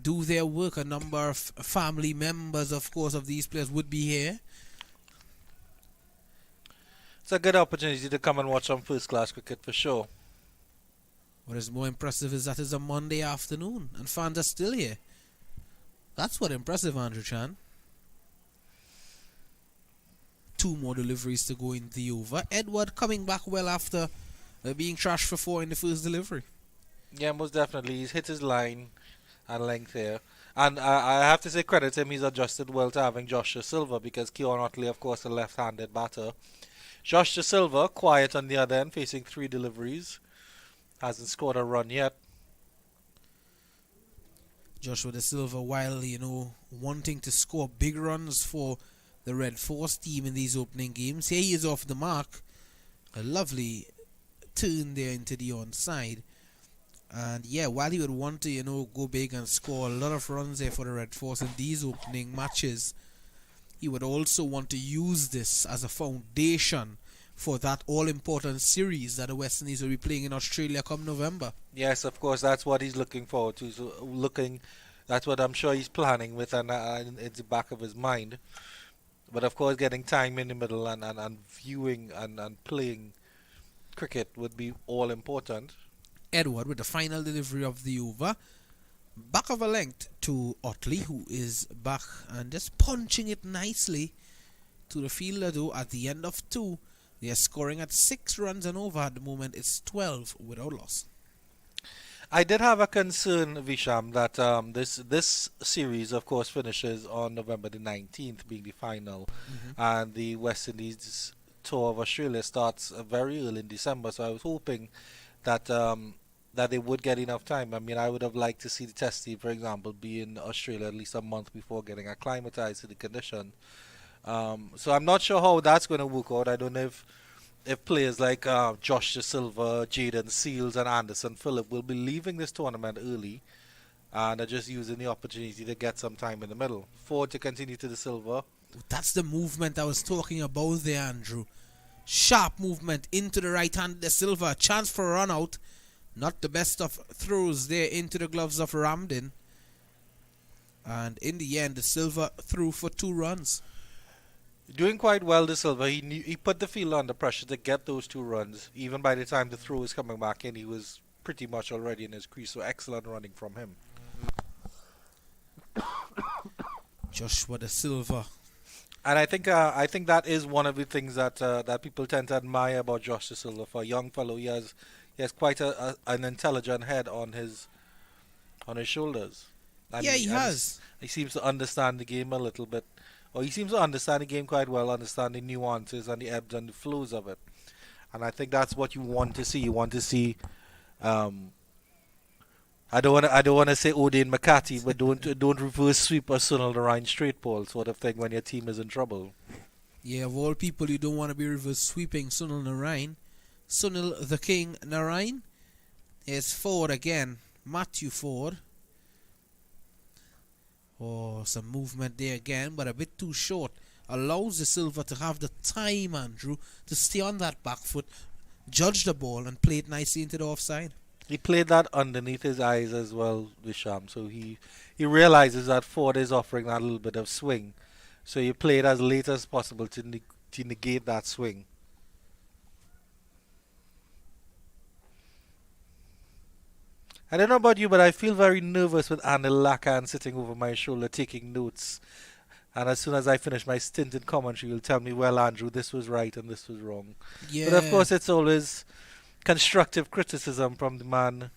do their work. A number of family members, of course, of these players would be here. It's a good opportunity to come and watch some first-class cricket for sure. What is more impressive is that it's a Monday afternoon and fans are still here. That's what impressive, Andrew Chan. 2 more deliveries to go in the over. Edward coming back well after being trashed for 4 in the first delivery. Yeah, most definitely. He's hit his line and length here. And I have to say credit to him, he's adjusted well to having Josh De Silva, because Keon Ottley, of course, a left-handed batter. Josh De Silva, quiet on the other end, facing 3 deliveries. Hasn't scored a run yet. Joshua De Silva, while, wanting to score big runs for the Red Force team in these opening games, here he is off the mark. A lovely turn there into the onside. And yeah, while he would want to, go big and score a lot of runs there for the Red Force in these opening matches, he would also want to use this as a foundation for that all-important series that the West Indies will be playing in Australia come November. Yes, of course, that's what he's looking forward to. That's what I'm sure he's planning with, and it's the back of his mind. But of course, getting time in the middle and viewing and playing cricket would be all important. Edward with the final delivery of the over. Back of a length to Ottley, who is back and just punching it nicely to the fielder, though, at the end of 2. They are scoring at 6 runs and over at the moment. It's 12 without loss. I did have a concern, Visham, that this series, of course, finishes on November the 19th, being the final. And the West Indies tour of Australia starts very early in December. So I was hoping that that they would get enough time. I mean, I would have liked to see the test team, for example, be in Australia at least a month before getting acclimatized to the condition. So I'm not sure how that's going to work out. I don't know if players like Josh De Silva, Jaden Seals and Anderson Phillip will be leaving this tournament early and are just using the opportunity to get some time in the middle. Ford to continue to De Silva. That's the movement I was talking about there, Andrew. Sharp movement into the right hand. The Silva, chance for a run out. Not the best of throws there into the gloves of Ramdin. And in the end, the Silva threw for 2 runs. Doing quite well, De Silva. He put the field under pressure to get those 2 runs. Even by the time the throw was coming back in, he was pretty much already in his crease. So excellent running from him. Joshua De Silva. And I think that is one of the things that that people tend to admire about Josh De Silva. For a young fellow, he has quite an intelligent head on his shoulders. And Yeah, he has. He seems to understand the game a little bit. Or he seems to understand the game quite well, understand the nuances and the ebbs and the flows of it. And I think that's what you want to see. You want to see. I don't want to say Odean McCarthy, but don't reverse sweep a Sunil Narine straight ball sort of thing when your team is in trouble. Yeah, of all people, you don't want to be reverse sweeping Sunil Narine. Sunil the King Narine is Ford again. Matthew Ford. Oh, some movement there again, but a bit too short. Allows the Silva to have the time, Andrew, to stay on that back foot, judge the ball, and play it nicely into the offside. He played that underneath his eyes as well, Visham. So he realizes that Ford is offering that little bit of swing. So you play it as late as possible to negate that swing. I don't know about you, but I feel very nervous with Anil Lakan sitting over my shoulder taking notes. And as soon as I finish my stint in commentary, he'll tell me, well, Andrew, this was right and this was wrong. Yeah. But of course, it's always constructive criticism from the man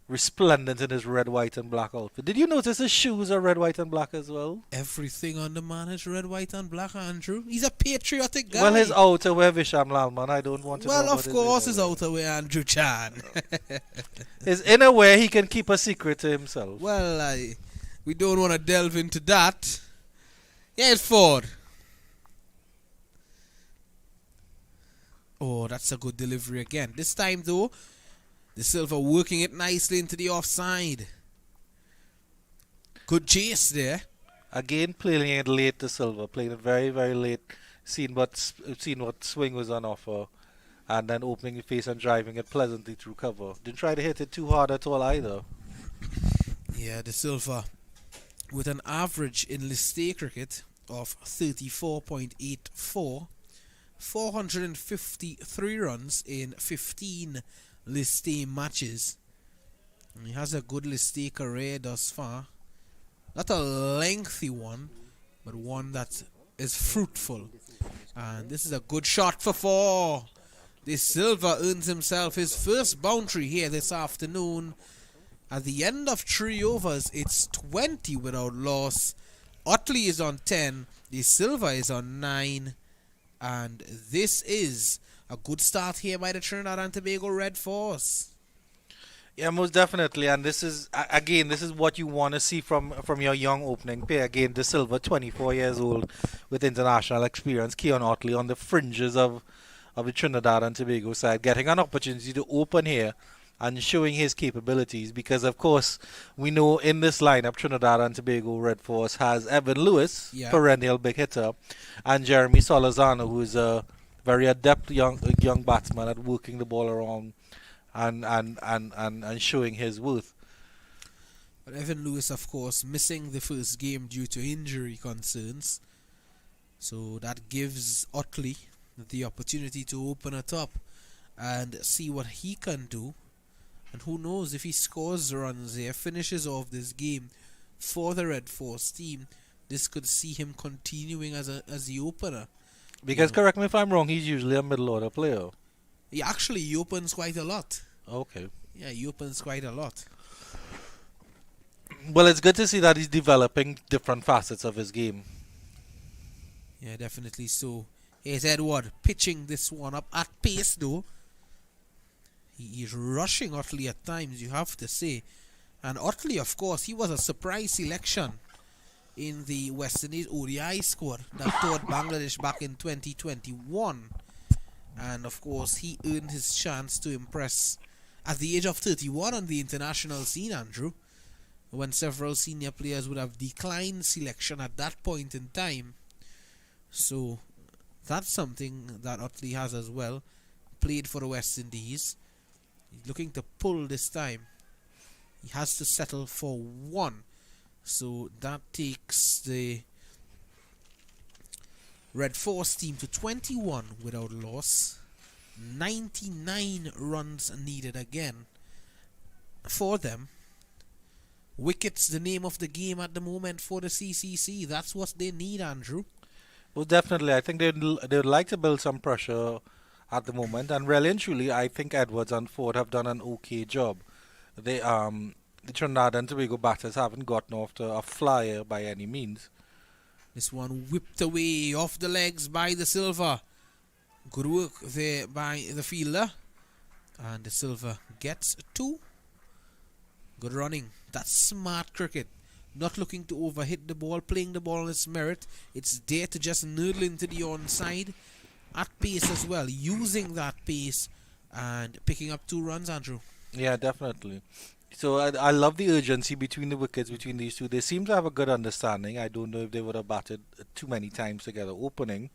resplendent in his red, white and black outfit. Did you notice his shoes are red, white and black as well? Everything on the man is red, white and black, Andrew. He's a patriotic guy. Well, his outerwear, Visham Lalman, I don't want to know Well, about of course, his innerwear. outerwear, Andrew Chan. His innerwear, he can keep a secret to himself. Well, we don't want to delve into that. Here's Ford. Oh, that's a good delivery again. This time, though, the Silva working it nicely into the offside. Good chase there. Again, playing it late to Silva, playing it very, very late, seeing what swing was on offer, and then opening the face and driving it pleasantly through cover. Didn't try to hit it too hard at all either. Yeah, the Silva with an average in List A cricket of 34.84, 453 runs in 15 List A matches. And he has a good List A career thus far. Not a lengthy one, but one that is fruitful. And this is a good shot for 4. De Silva earns himself his first boundary here this afternoon. At the end of 3 overs, it's 20 without loss. Ottley is on 10. De Silva is on 9. And this is a good start here by the Trinidad and Tobago Red Force. Yeah, most definitely. And this is, again, this is what you want to see from your young opening pair. Again, De Silva, 24 years old with international experience. Keon Ottley on the fringes of the Trinidad and Tobago side, getting an opportunity to open here and showing his capabilities. Because, of course, we know in this lineup, Trinidad and Tobago Red Force has Evan Lewis, perennial big hitter, and Jeremy Solazano, who is a very adept young batsman at working the ball around and showing his worth. But Evan Lewis, of course, missing the first game due to injury concerns. So that gives Ottley the opportunity to open it up and see what he can do. And who knows, if he scores runs here, finishes off this game for the Red Force team, this could see him continuing as the opener. Because, correct me if I'm wrong, he's usually a middle order player. He opens quite a lot. Okay. Yeah, he opens quite a lot. Well, it's good to see that he's developing different facets of his game. Yeah, definitely so. Here's Edward pitching this one up at pace, though. He is rushing Ottley at times, you have to say. And Ottley, of course, he was a surprise selection in the West Indies ODI squad that toured Bangladesh back in 2021. And, of course, he earned his chance to impress at the age of 31 on the international scene, Andrew, when several senior players would have declined selection at that point in time. So, That's something that Ottley has as well. Played for the West Indies. He's looking to pull this time. He has to settle for 1. So that takes the Red Force team to 21 without loss. 99 runs needed again for them. Wickets, the name of the game at the moment for the CCC. That's what they need, Andrew. Well, definitely. I think they'd like to build some pressure at the moment, and really and truly, I think Edwards and Ford have done an okay job. The Trinidad and Tobago batters haven't gotten off to a flyer by any means. This one whipped away off the legs by the Silver. Good work there by the fielder. And the Silver gets 2. Good running. That's smart cricket. Not looking to overhit the ball, playing the ball on its merit. It's there to just noodle into the onside. At pace as well. Using that pace and picking up 2 runs, Andrew. Yeah, definitely. So I love the urgency between the wickets between these two. They seem to have a good understanding. I don't know if they would have batted too many times together opening.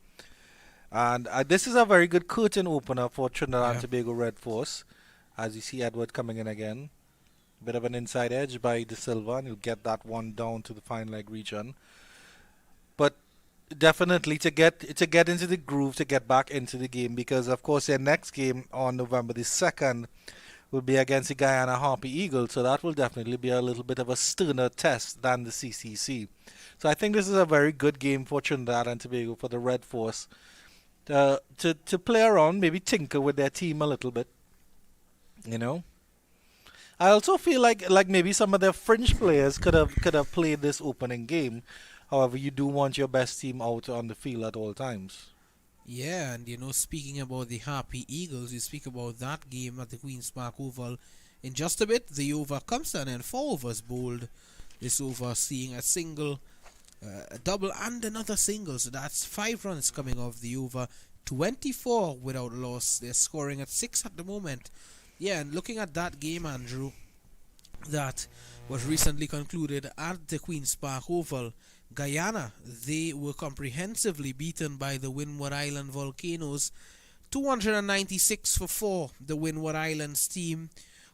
And this is a very good curtain opener for Trinidad and Tobago Red Force. As you see Edward coming in again. Bit of an inside edge by De Silva, and he'll get that one down to the fine leg region. But definitely to get into the groove, to get back into the game, because of course their next game on November the 2nd will be against the Guyana Harpy Eagles, so that will definitely be a little bit of a sterner test than the CCC. So I think this is a very good game for Trinidad and Tobago, for the Red Force to play around, maybe tinker with their team a little bit, you know. I also feel like maybe some of their fringe players could have played this opening game. However, you do want your best team out on the field at all times. Yeah, and speaking about the Harpy Eagles, you speak about that game at the Queen's Park Oval in just a bit. The over comes to an end. 4 overs bowled. This over seeing a single, a double and another single. So that's 5 runs coming off the over. 24 without loss. They're scoring at 6 at the moment. Yeah, and looking at that game, Andrew, that was recently concluded at the Queen's Park Oval, Guyana, they were comprehensively beaten by the Windward Island Volcanoes. 296 for 4, the Windward Islands team,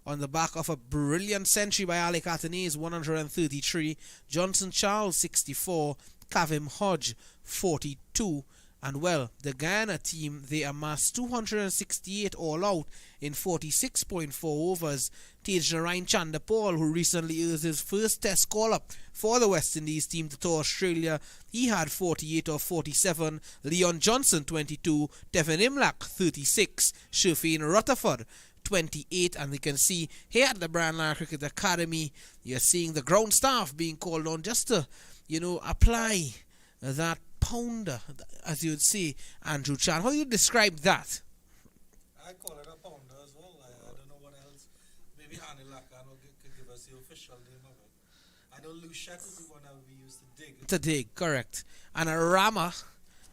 on the back of a brilliant century by Alec Atenez, 133, Johnson Charles, 64, Kavim Hodge, 42. And well, the Guyana team, they amassed 268 all out in 46.4 overs. Tej Narine Chandapal, who recently earned his first test call-up for the West Indies team to tour Australia, he had 48 of 47. Leon Johnson, 22. Devin Imlach, 36. Sherfane Rutherford, 28. And you can see here at the Brandline Cricket Academy, you're seeing the ground staff being called on just to, apply that pounder, as you would say, Andrew Chan. How do you describe that? I call it a pounder as well. I don't know what else. Maybe Hani Lakan could give us the official name of it. I know Luchette is the one that we used to dig. To dig, correct. And a Rama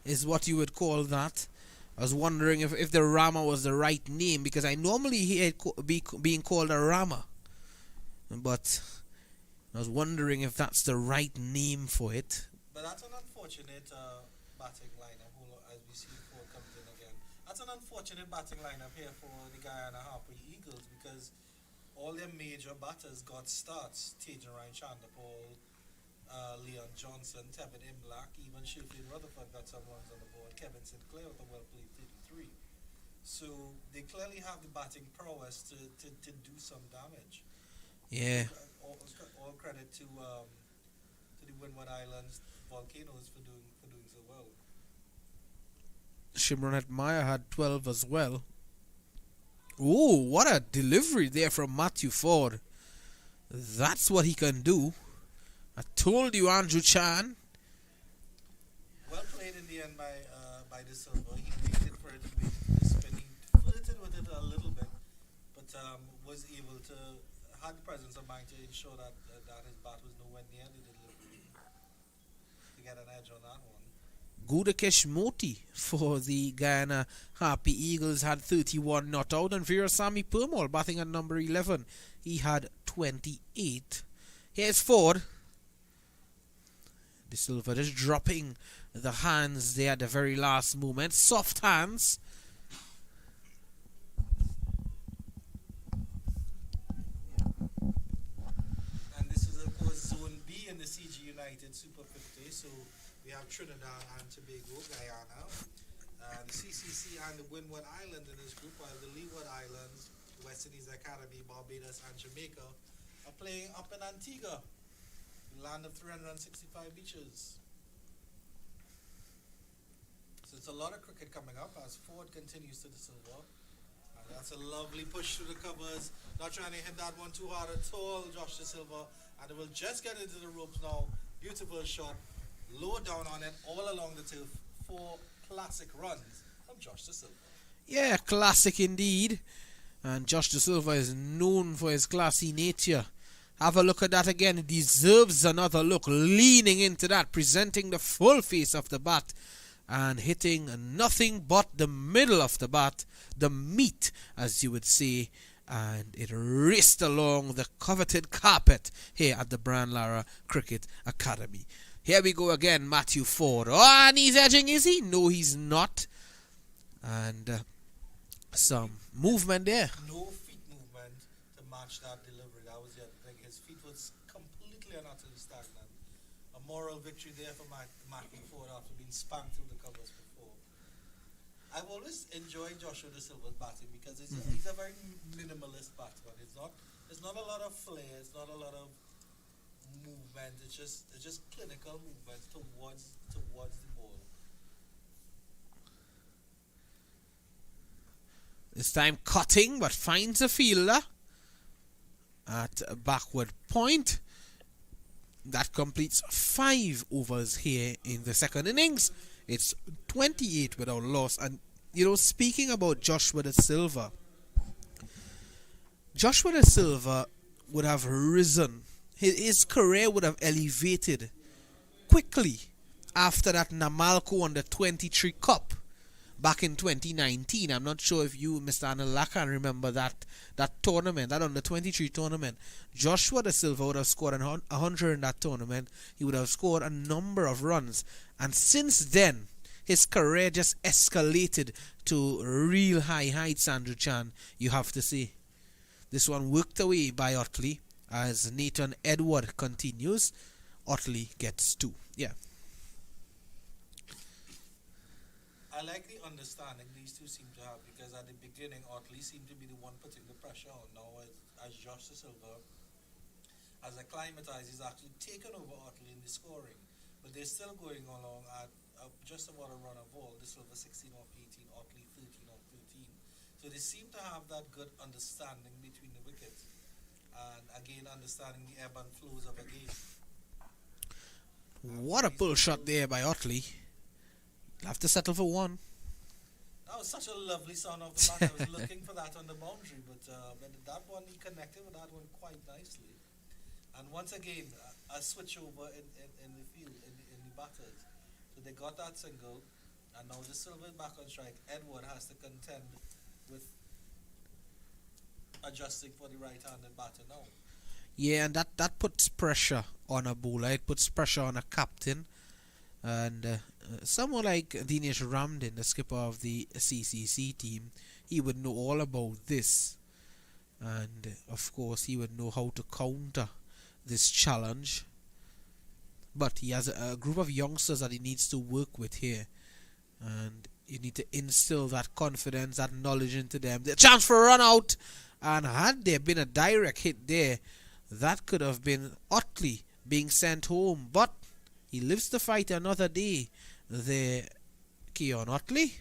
is what you would call that. I was wondering if the Rama was the right name, because I normally hear it being called a Rama. But I was wondering if that's the right name for it. But that's an unfortunate batting lineup, as we see Ford comes in again. That's an unfortunate batting lineup here for the Guyana Harpy Eagles, because all their major batters got starts. Tej Narine Chandapal, Leon Johnson, Tevin Imlach, even Sherfane Rutherford got some runs on the board. Kevin Sinclair with a well-played 33. So they clearly have the batting prowess to do some damage. Yeah. All credit to the Windward Islands Volcanoes for doing so well. Shimron Meyer had 12 as well. Oh, what a delivery there from Matthew Ford. That's what he can do. I told you, Andrew Chan. Well played in the end by De Silva. He waited for it to be spin. He flirted with it a little bit, but was able to had the presence of mind to ensure that his bat was nowhere near the delivery to get an edge on that one. Gudakesh Moti for the Guyana Harpy Eagles had 31 not out, and Veerasamy Permaul batting at number 11. He had 28. Here's Ford. De Silva just dropping the hands there at the very last moment. Soft hands. And this is, of course, Zone B in the CG United Super 50. So we have Trinidad and Tobago, Guyana, the CCC and the Windward Island in this group, while the Leeward Islands, West Indies Academy, Barbados, and Jamaica are playing up in Antigua, the land of 365 beaches. So it's a lot of cricket coming up as Ford continues to the silver. And that's a lovely push through the covers. Not trying to hit that one too hard at all, Josh De Silva. And it will just get into the ropes now. Beautiful shot. Low down on it, all along the turf. 4 classic runs from Josh De Silva. Yeah, classic indeed. And Josh De Silva is known for his classy nature. Have a look at that again. It deserves another look. Leaning into that, presenting the full face of the bat, and hitting nothing but the middle of the bat, the meat, as you would say, and it raced along the coveted carpet here at the Brian Lara Cricket Academy. Here we go again, Matthew Ford. Oh, and he's edging, is he? No, he's not. And some movement there. No feet movement to match that delivery. That was the other thing. His feet was completely and utterly stagnant. A moral victory there for Matthew Ford after being spanked through the covers before. I've always enjoyed Joshua De Silva's batting because he's a very minimalist batsman. There's not a lot of flair. It's not a lot of movement. It's just clinical movement towards the ball. This time cutting, but finds a fielder at a backward point. That completes 5 overs here in the second innings. It's 28 without loss. And, speaking about Joshua De Silva, Joshua De Silva would have risen. His career would have elevated quickly after that Namalco Under 23 Cup back in 2019. I'm not sure if you, Mr. Anila, can remember that tournament, that Under 23 tournament. Joshua De Silva would have scored 100 in that tournament. He would have scored a number of runs. And since then, his career just escalated to real high heights, Andrew Chan, you have to say. This one worked away by Ottley as Nathan Edward continues. Ottley gets 2. Yeah. I like the understanding these two seem to have because at the beginning, Ottley seemed to be the one putting the pressure on. Now, as Josh De Silva has acclimatized, he's actually taken over Ottley in the scoring. But they're still going along at just about a run of all. De Silva 16 off 18, Ottley 13 off 13. So they seem to have that good understanding between the wickets. And again, understanding the ebb and flows of a game. What a pull shot there by Ottley. You'll have to settle for 1. That was such a lovely sound of the bat. I was looking for that on the boundary, but that one, he connected with that one quite nicely. And once again, a switch over in the field, in the batters. So they got that single, and now De Silva is back on strike. Edward has to contend with adjusting for the right-handed batter now. Yeah, and that puts pressure on a bowler. It puts pressure on a captain. And someone like Dinesh Ramdin, the skipper of the CCC team, he would know all about this. And, of course, he would know how to counter this challenge. But he has a group of youngsters that he needs to work with here. And you need to instill that confidence, that knowledge into them. The chance for a run out. And had there been a direct hit there, that could have been Ottley being sent home. But he lives to fight another day. There, Keon Ottley.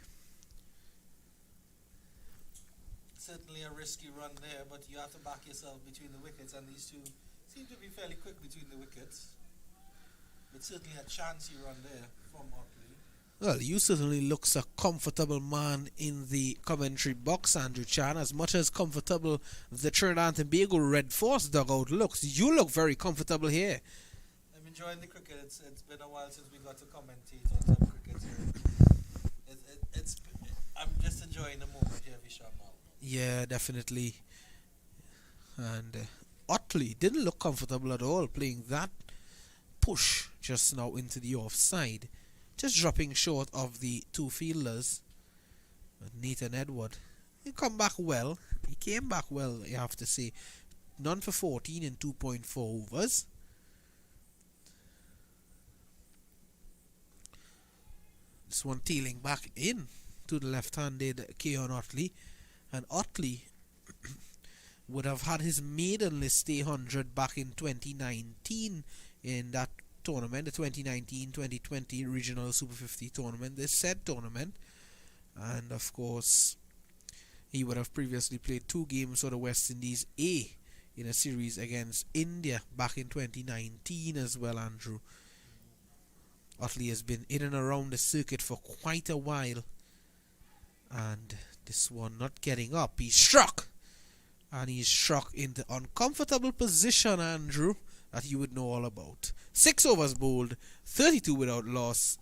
Certainly a risky run there, but you have to back yourself between the wickets, and these two seem to be fairly quick between the wickets. But certainly a chancy run there from Ottley. Well, you certainly looks a comfortable man in the commentary box, Andrew Chan. As much as comfortable the Trinidad and Tobago Red Force dugout looks, you look very comfortable here. I'm enjoying the cricket. It's been a while since we got to commentate on some cricket. I'm just enjoying the moment here, Vishal. Yeah, definitely. And Ottley didn't look comfortable at all playing that push just now into the offside. just dropping short of the two fielders. Nathan Edward, he come back well. He came back well, you have to say. None for 14 in 2.4 overs. This one tailing back in to the left-handed Keon Ottley. And Ottley would have had his maiden list day 100 back in 2019 in that tournament, the 2019-2020 Regional Super 50 tournament, this said tournament. And of course, he would have previously played 2 games for the West Indies A in a series against India back in 2019 as well, Andrew. Ottley has been in and around the circuit for quite a while. And this one not getting up. He's struck. And he's struck in the uncomfortable position, Andrew, that you would know all about. 6 overs bowled, 32 without loss.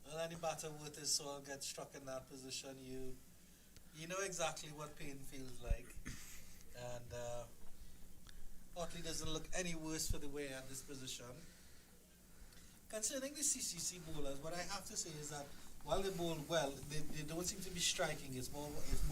Well, any batter worth his soul gets struck in that position. You know exactly what pain feels like. And Ottley doesn't look any worse for the wear at this position. Concerning the CCC bowlers, what I have to say is that while they bowl well, they don't seem to be striking. It's more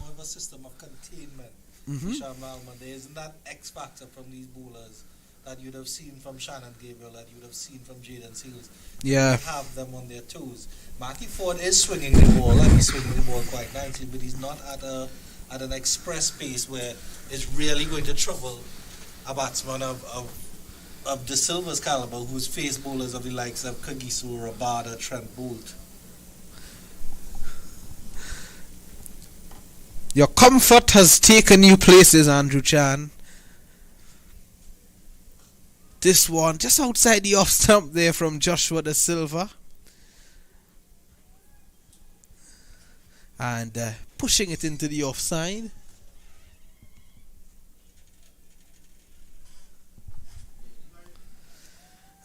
of a system of containment. There isn't that X factor from these bowlers that you'd have seen from Shannon Gabriel, that you'd have seen from Jaden Seals. Yeah. They have them on their toes. Matthew Ford is swinging the ball, and he's swinging the ball quite nicely, but he's not at an express pace where it's really going to trouble a batsman of De Silva's caliber, who's faced bowlers of the likes of Kagiso, Rabada, Trent Boult. Your comfort has taken you places, Andrew Chan. This one just outside the off stump there from Joshua De Silva. And pushing it into the offside.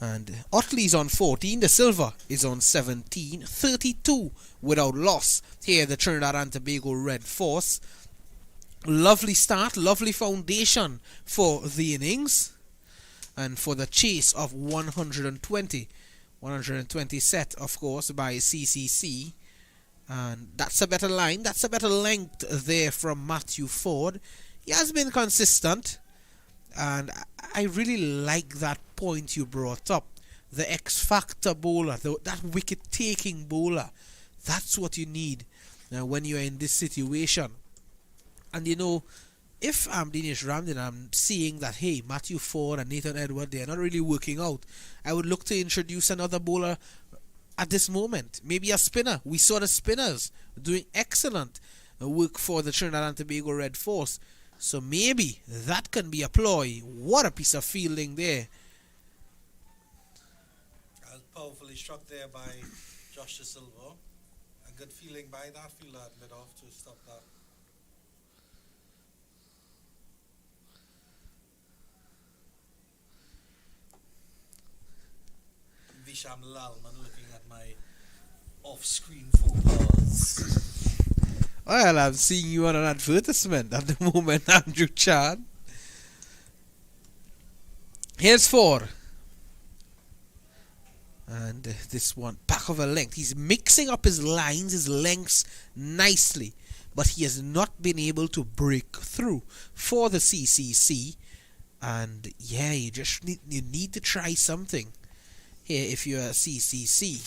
And Ottley's on 14, De Silva is on 17, 32 without loss. Here the Trinidad and Tobago Red Force. Lovely start, lovely foundation for the innings. And for the chase of 120 set, of course, by CCC. And that's a better line, that's a better length there from Matthew Ford. He has been consistent. And I really like that point you brought up. The X-factor bowler, that wicket-taking bowler. That's what you need when you're in this situation. And you know, if I'm Dinesh Ramdin, I'm seeing that, hey, Matthew Ford and Nathan Edward, they're not really working out. I would look to introduce another bowler at this moment. Maybe a spinner. We saw the spinners doing excellent work for the Trinidad and Tobago Red Force. So maybe that can be a ploy. What a piece of fielding there. I was powerfully struck there by Josh De Silva. A good feeling by that fielder at mid-off to stop that. Visham Lalman looking at my off-screen faux Well, I'm seeing you on an advertisement at the moment, Andrew Chan. Here's 4. And this one, back of a length. He's mixing up his lines, his lengths nicely. But he has not been able to break through for the CCC. And yeah, you need to try something here if you're a CCC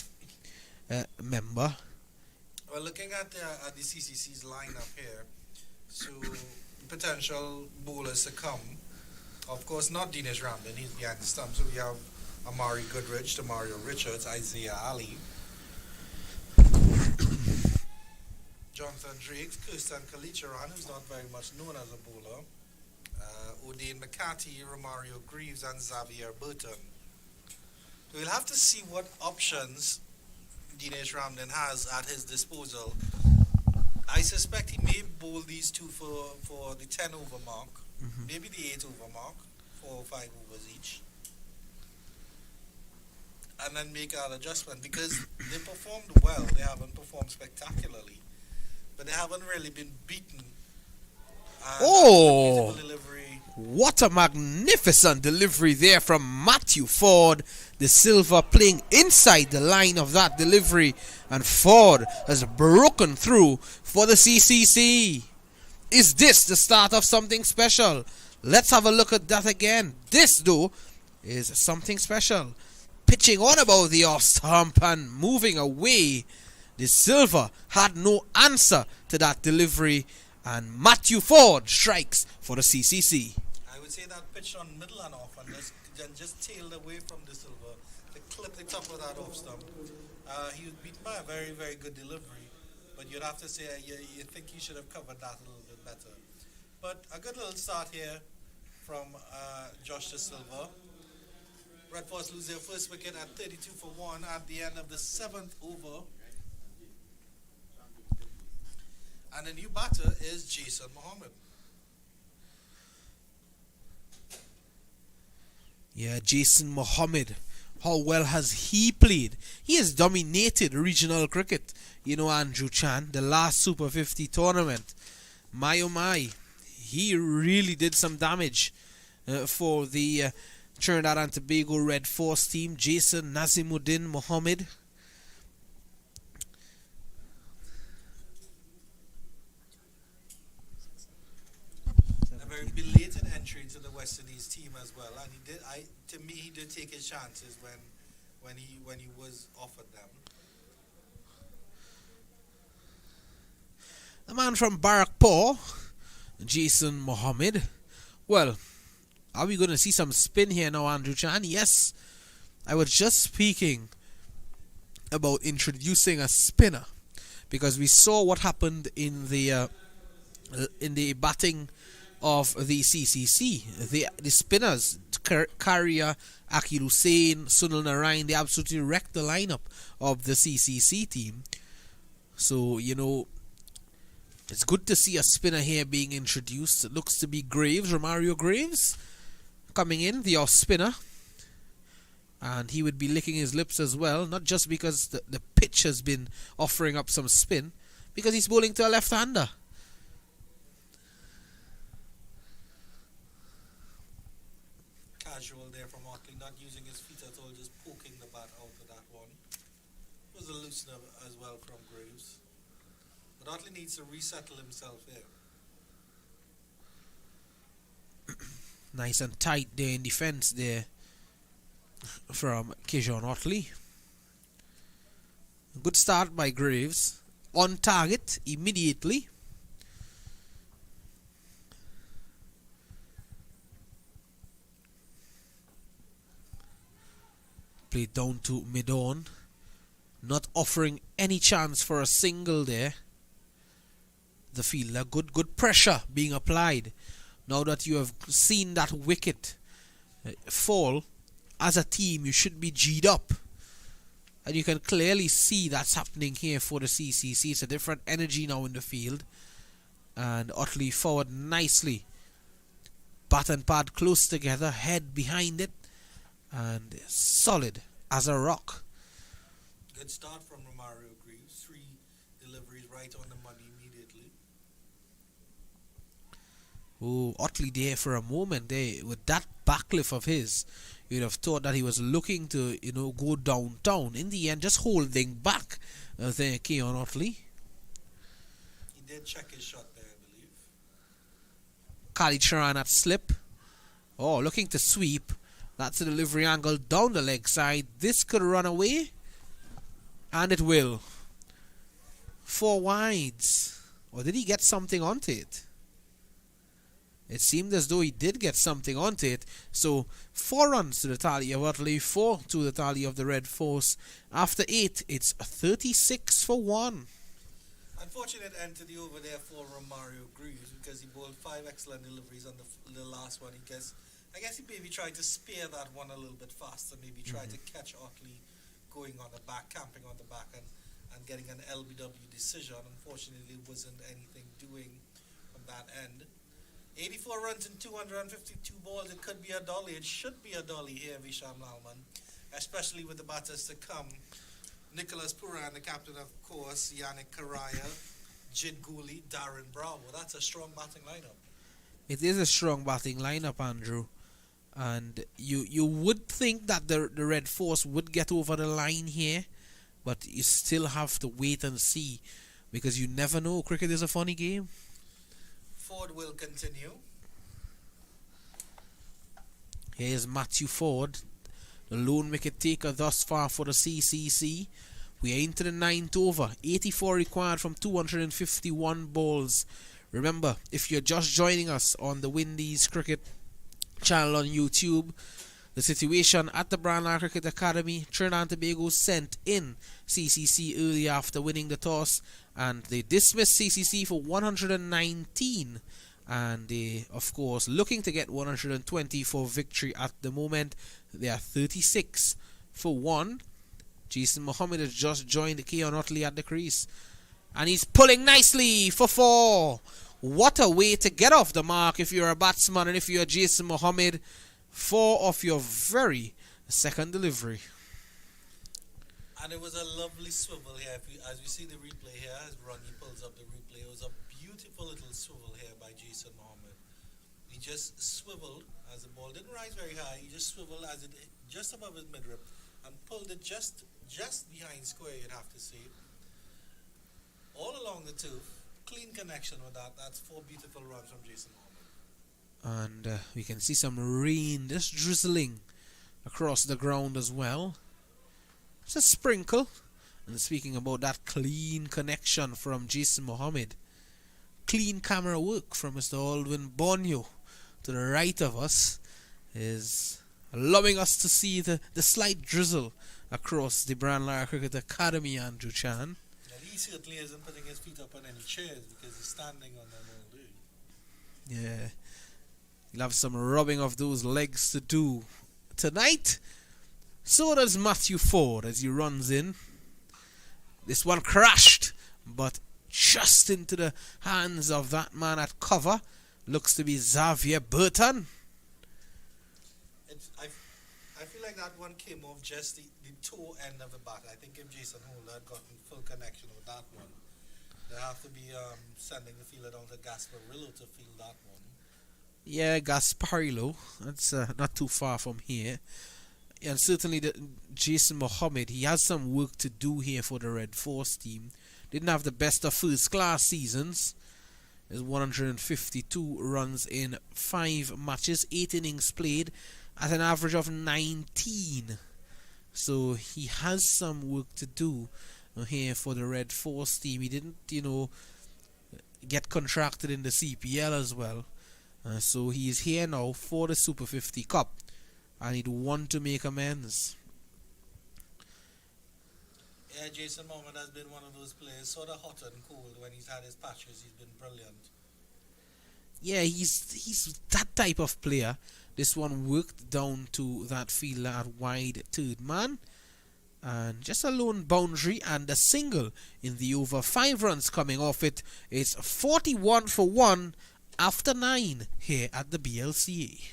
member. Well, looking at the CCC's lineup here, so potential bowlers to come. Of course, not Dinesh Ramdin, he's behind the stump. So we have Amari Goodrich, Demario Richards, Isaiah Ali, Jonathan Drake, Kirsten Kalicharan, who's not very much known as a bowler, Odain McCarthy, Romario Greaves, and Xavier Burton. So we'll have to see what options Dinesh Ramdin has at his disposal. I suspect he may bowl these two for the 10 over mark, maybe the 8 over mark, 4 or 5 overs each, and then make an adjustment because they performed well. They haven't performed spectacularly, but they haven't really been beaten. Oh! Delivery. What a magnificent delivery there from Matthew Ford. The Silver playing inside the line of that delivery, and Ford has broken through for the CCC. Is this the start of something special? Let's have a look at that again. This, though, is something special. Pitching on about the off stump and moving away. The Silver had no answer to that delivery, and Matthew Ford strikes for the CCC. I would say that pitch on middle and off, and just tailed away from the Silver to clip the top of that off stump. He was beaten by a very, very good delivery, but you'd have to say you think he should have covered that a little bit better. But a good little start here from Josh De Silva. Red Force lose their first wicket at 32 for 1 at the end of the 7th over. And the new batter is Jason Mohammed. Yeah, Jason Mohammed. How well has he played? He has dominated regional cricket. You know, Andrew Chan, the last Super 50 tournament. My oh my. He really did some damage for the Trinidad and Tobago Red Force team. Jason Nazimuddin Mohammed. A very belated entry to the West Indies team as well, and he did take his chances when he was offered them. The man from Barakpur, Jason Mohammed. Well, are we going to see some spin here now, Andrew Chan? Yes, I was just speaking about introducing a spinner, because we saw what happened in the batting of the CCC. The spinners, Cariah, Hussein, Sunil Narine, they absolutely wrecked the lineup of the CCC team. So, you know, it's good to see a spinner here being introduced. It looks to be Graves, Romario Graves, coming in, the off spinner. And he would be licking his lips as well, not just because the pitch has been offering up some spin, because he's bowling to a left-hander. Casual there from Ottley, not using his feet at all, just poking the bat out of that one. It was a loosener as well from Graves. But Ottley needs to resettle himself here. Nice and tight there in defence there from Jaden Ottley. Good start by Graves. On target immediately. Played down to mid-on. Not offering any chance for a single there. The fielder, good pressure being applied. Now that you have seen that wicket fall, as a team you should be G'd up. And you can clearly see that's happening here for the CCC. It's a different energy now in the field. And Ottley forward nicely. Bat and pad close together, head behind it. And solid as a rock. Good start from Romario Graves. 3 deliveries right on the money immediately. Oh, Ottley there for a moment there with that backlift of his. You'd have thought that he was looking to, you know, go downtown. In the end, just holding back there, Jaden Ottley. He did check his shot there, I believe. Cariah at slip. Oh, looking to sweep. That's a delivery angle down the leg side. This could run away. And it will. 4 wides. Or did he get something onto it? It seemed as though he did get something onto it. So 4 runs to the tally of Ottley, 4 to the tally of the Red Force. After 8, it's 36 for 1. Unfortunate end to the over there for Romario Graves, because he bowled 5 excellent deliveries on the last one. I guess he maybe tried to spare that one a little bit faster, maybe tried to catch Ottley going on the back, camping on the back and getting an LBW decision. Unfortunately, it wasn't anything doing from that end. 84 runs in 252 balls. It could be a dolly. It should be a dolly here, Visham Lalman, especially with the batters to come. Nicholas Puran, the captain, of course, Yannick Cariah, Jid Gooley, Darren Bravo. That's a strong batting lineup. It is a strong batting lineup, Andrew. And you would think that the Red Force would get over the line here, but you still have to wait and see, because you never know. Cricket is a funny game. Ford will continue. Here's Matthew Ford, the lone wicket taker thus far for the CCC. We are into the 9th over. 84 required from 251 balls. Remember, if you're just joining us on the Windies Cricket channel on YouTube, the situation at the Branlar Cricket Academy, Trinidad and Tobago sent in CCC early after winning the toss, and they dismissed CCC for 119, and they, of course, looking to get 120 for victory at the moment. They are 36 for 1. Jason Mohammed has just joined Yannick Ottley at the crease, and he's pulling nicely for 4. What a way to get off the mark if you're a batsman, and if you're Jason Mohammed, 4 off your very second delivery. And it was a lovely swivel here. As we see the replay here, as Ronnie pulls up the replay, it was a beautiful little swivel here by Jason Mohammed. He just swiveled as the ball didn't rise very high. He just swiveled as it just above his midrib and pulled it just behind square, you'd have to say. All along the tooth. Clean connection with that. That's 4 beautiful runs from Jason Mohammed. And we can see some rain just drizzling across the ground as well. It's a sprinkle. And speaking about that clean connection from Jason Mohammed, clean camera work from Mr. Aldwin Bonyo to the right of us is allowing us to see the slight drizzle across the Branlar Cricket Academy, Andrew Chan. He certainly isn't putting his feet up on any chairs because he's standing on them all day. Yeah, he'll have some rubbing of those legs to do tonight. So does Matthew Ford as he runs in. This one crashed, but just into the hands of that man at cover. Looks to be Xavier Burton. I feel like that one came off just the toe end of the bat. I think if Jason Holder had gotten full connection with that one, they have to be sending the fielder down to Gasparillo to field that one. Yeah, Gasparillo. That's not too far from here. And certainly Jason Mohammed, he has some work to do here for the Red Force team. Didn't have the best of first class seasons. There's 152 runs in 5 matches, 8 innings played at an average of 19. So he has some work to do here for the Red Force team. He didn't, get contracted in the CPL as well. So he is here now for the Super 50 Cup, and he'd want to make amends. Yeah, Jason Mohammed has been one of those players, sort of hot and cold. When he's had his patches, he's been brilliant. Yeah, he's that type of player. This one worked down to that fielder at wide third man. And just a lone boundary and a single in the over. 5 runs coming off it. It's 41 for 1 after 9 here at the BLCA.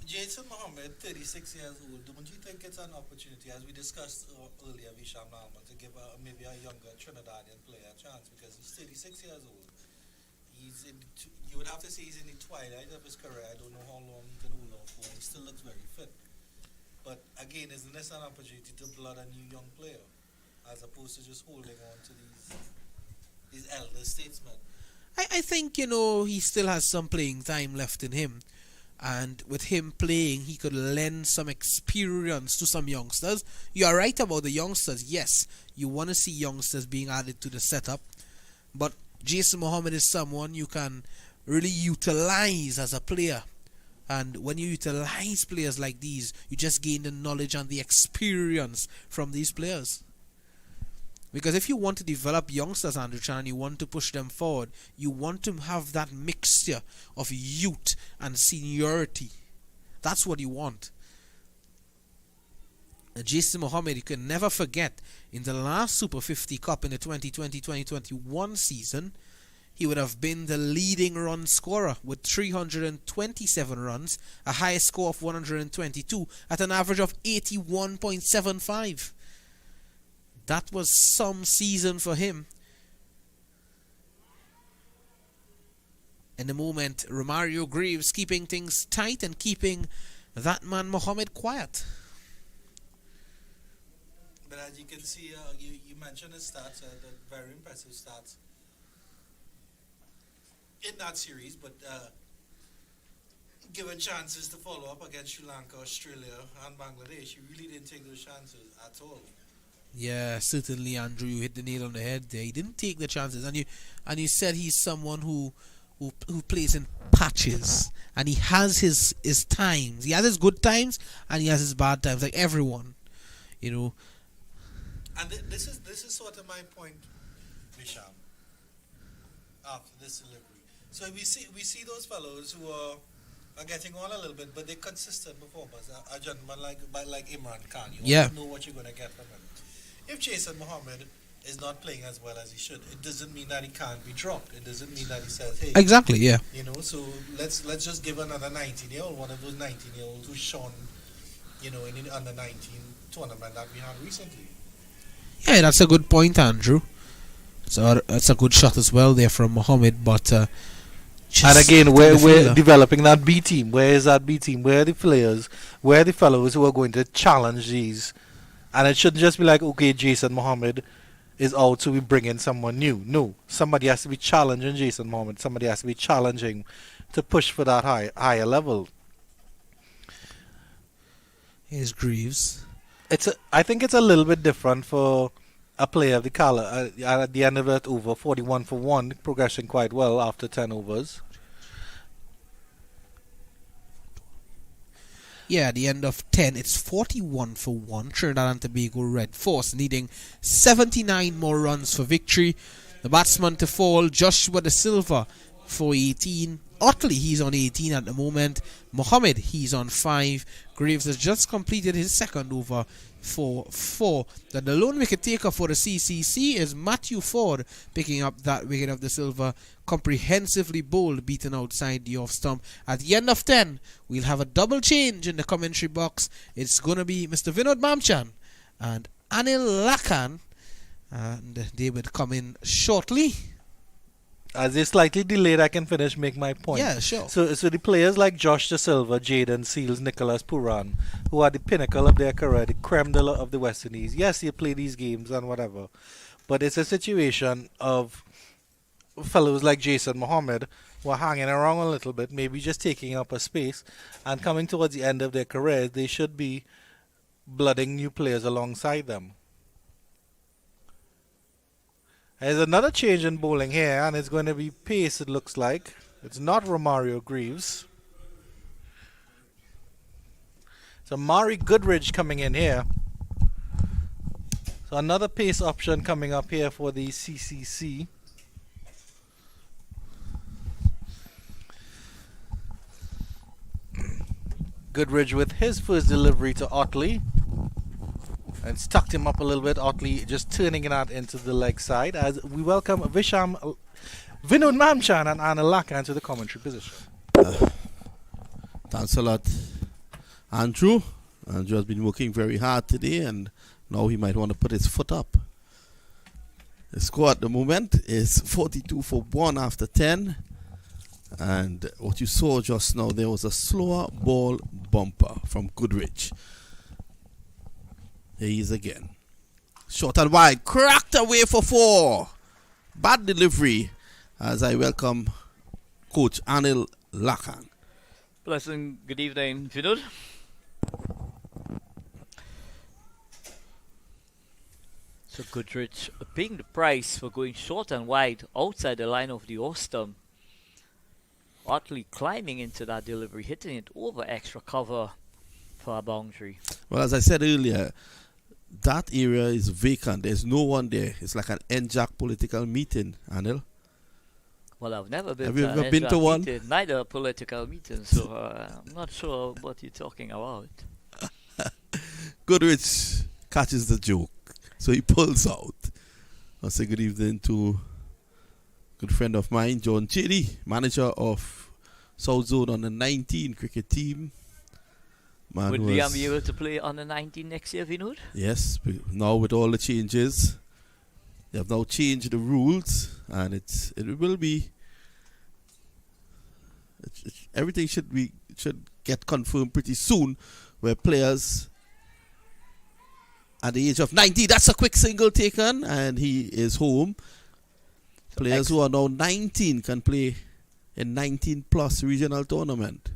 Jason Mohammed, 36 years old. Don't you think it's an opportunity, as we discussed earlier, Visham Nalman, to give maybe a younger Trinidadian player a chance, because he's 36 years old. You would have to say he's in the twilight of his career. I don't know how long he can hold off for. He still looks very fit. But again, isn't this an opportunity to blood a new young player, as opposed to just holding on to these elder statesmen? I think, he still has some playing time left in him. And with him playing, he could lend some experience to some youngsters. You are right about the youngsters. Yes, you want to see youngsters being added to the setup. But Jason Mohammed is someone you can really utilize as a player. And when you utilize players like these, you just gain the knowledge and the experience from these players. Because if you want to develop youngsters, Andrew Chan, you want to push them forward, you want to have that mixture of youth and seniority. That's what you want. Jason Mohammed, you can never forget, in the last Super 50 Cup in the 2020-2021 season, he would have been the leading run scorer with 327 runs, a high score of 122 at an average of 81.75. That was some season for him. in the moment, Romario Greaves keeping things tight and keeping that man Mohammed quiet. But as you can see, you mentioned his stats, the very impressive stats in that series, but given chances to follow up against Sri Lanka, Australia, and Bangladesh, you really didn't take those chances at all. Yeah, certainly, Andrew, you hit the nail on the head there. He didn't take the chances, and you said he's someone who plays in patches, and he has his times. He has his good times, and he has his bad times, like everyone, you know. And this is sort of my point, Visham. After this delivery, so we see those fellows who are getting on a little bit, but they're consistent performers. A gentleman like Imran Khan, you always know what you're going to get from him. If Jason Mohammed is not playing as well as he should, it doesn't mean that he can't be dropped. It doesn't mean that he says, hey. Exactly, yeah. You know, so let's just give another 19-year-old, one of those 19-year-olds who shone, you know, in the under-19 tournament that we had recently. Yeah, that's a good point, Andrew. So that's a good shot as well there from Mohammed, but and again, we're developing that B team. Where is that B team? Where are the players? Where are the fellows who are going to challenge these? And it shouldn't just be like, okay, Jason Mohammed is out, so we bring in someone new. No, somebody has to be challenging Jason Mohammed. Somebody has to be challenging to push for that higher level. Here's Greaves. I think it's a little bit different for a player of the caliber. At the end of that over, 41 for 1, progressing quite well after 10 overs. Yeah, at the end of 10, it's 41 for 1. Trinidad and Tobago Red Force needing 79 more runs for victory. The batsman to fall, Joshua De Silva for 18. Ottley, he's on 18 at the moment. Mohammed, he's on 5. Greaves has just completed his second over for 4. Then the lone wicket taker for the CCC is Matthew Ford, picking up that wicket of De Silva. Comprehensively bowled, beaten outside the off stump. At the end of 10, we'll have a double change in the commentary box. It's going to be Mr. Vinod Mamchan and Anil Lakan, and they would come in shortly. As they slightly delayed, I can make my point. Yeah, sure. So the players like Josh De Silva, Jaden Seals, Nicholas Puran, who are the pinnacle of their career, the creme de la of the West Indies. Yes, you play these games and whatever, but it's a situation of fellows like Jason Mohammed who are hanging around a little bit, maybe just taking up a space, and coming towards the end of their careers, they should be blooding new players alongside them. There's another change in bowling here, and it's going to be pace, it looks like. It's not Romario Greaves. So Mari Goodridge coming in here. So another pace option coming up here for the CCC. Goodridge with his first delivery to Ottley. And stuck him up a little bit. Ottley just turning it out into the leg side as we welcome Vinod Mamchan and Anil Lakan to the commentary position. Thanks a lot, Andrew. Andrew has been working very hard today, and now he might want to put his foot up. The score at the moment is 42 for 1 after 10. And what you saw just now, there was a slower ball bumper from Goodridge. Here he is again. Short and wide. Cracked away for 4. Bad delivery as I welcome Coach Anil Lakan. Pleasant good evening, Vinod. So Goodridge paying the price for going short and wide outside the line of the off stump. Ottley climbing into that delivery, hitting it over extra cover for a boundary. Well, as I said earlier, that area is vacant. There's no one there. It's like an NJAC political meeting, Anil. Well, I've never been Have to you ever an been to NJAC one? meeting, neither a political meeting, so I'm not sure what you're talking about. Goodrich catches the joke, so he pulls out. I'll say good evening to a good friend of mine, John Chidi, manager of South Zone on the 19 cricket team. Man, would Liam be able to play on the 19 next year, Vinod? Yes, now with all the changes, they have now changed the rules, and it will be Everything should get confirmed pretty soon, where players at the age of 90, that's a quick single taken, and he is home. Players who are now 19 can play in 19 plus regional tournament.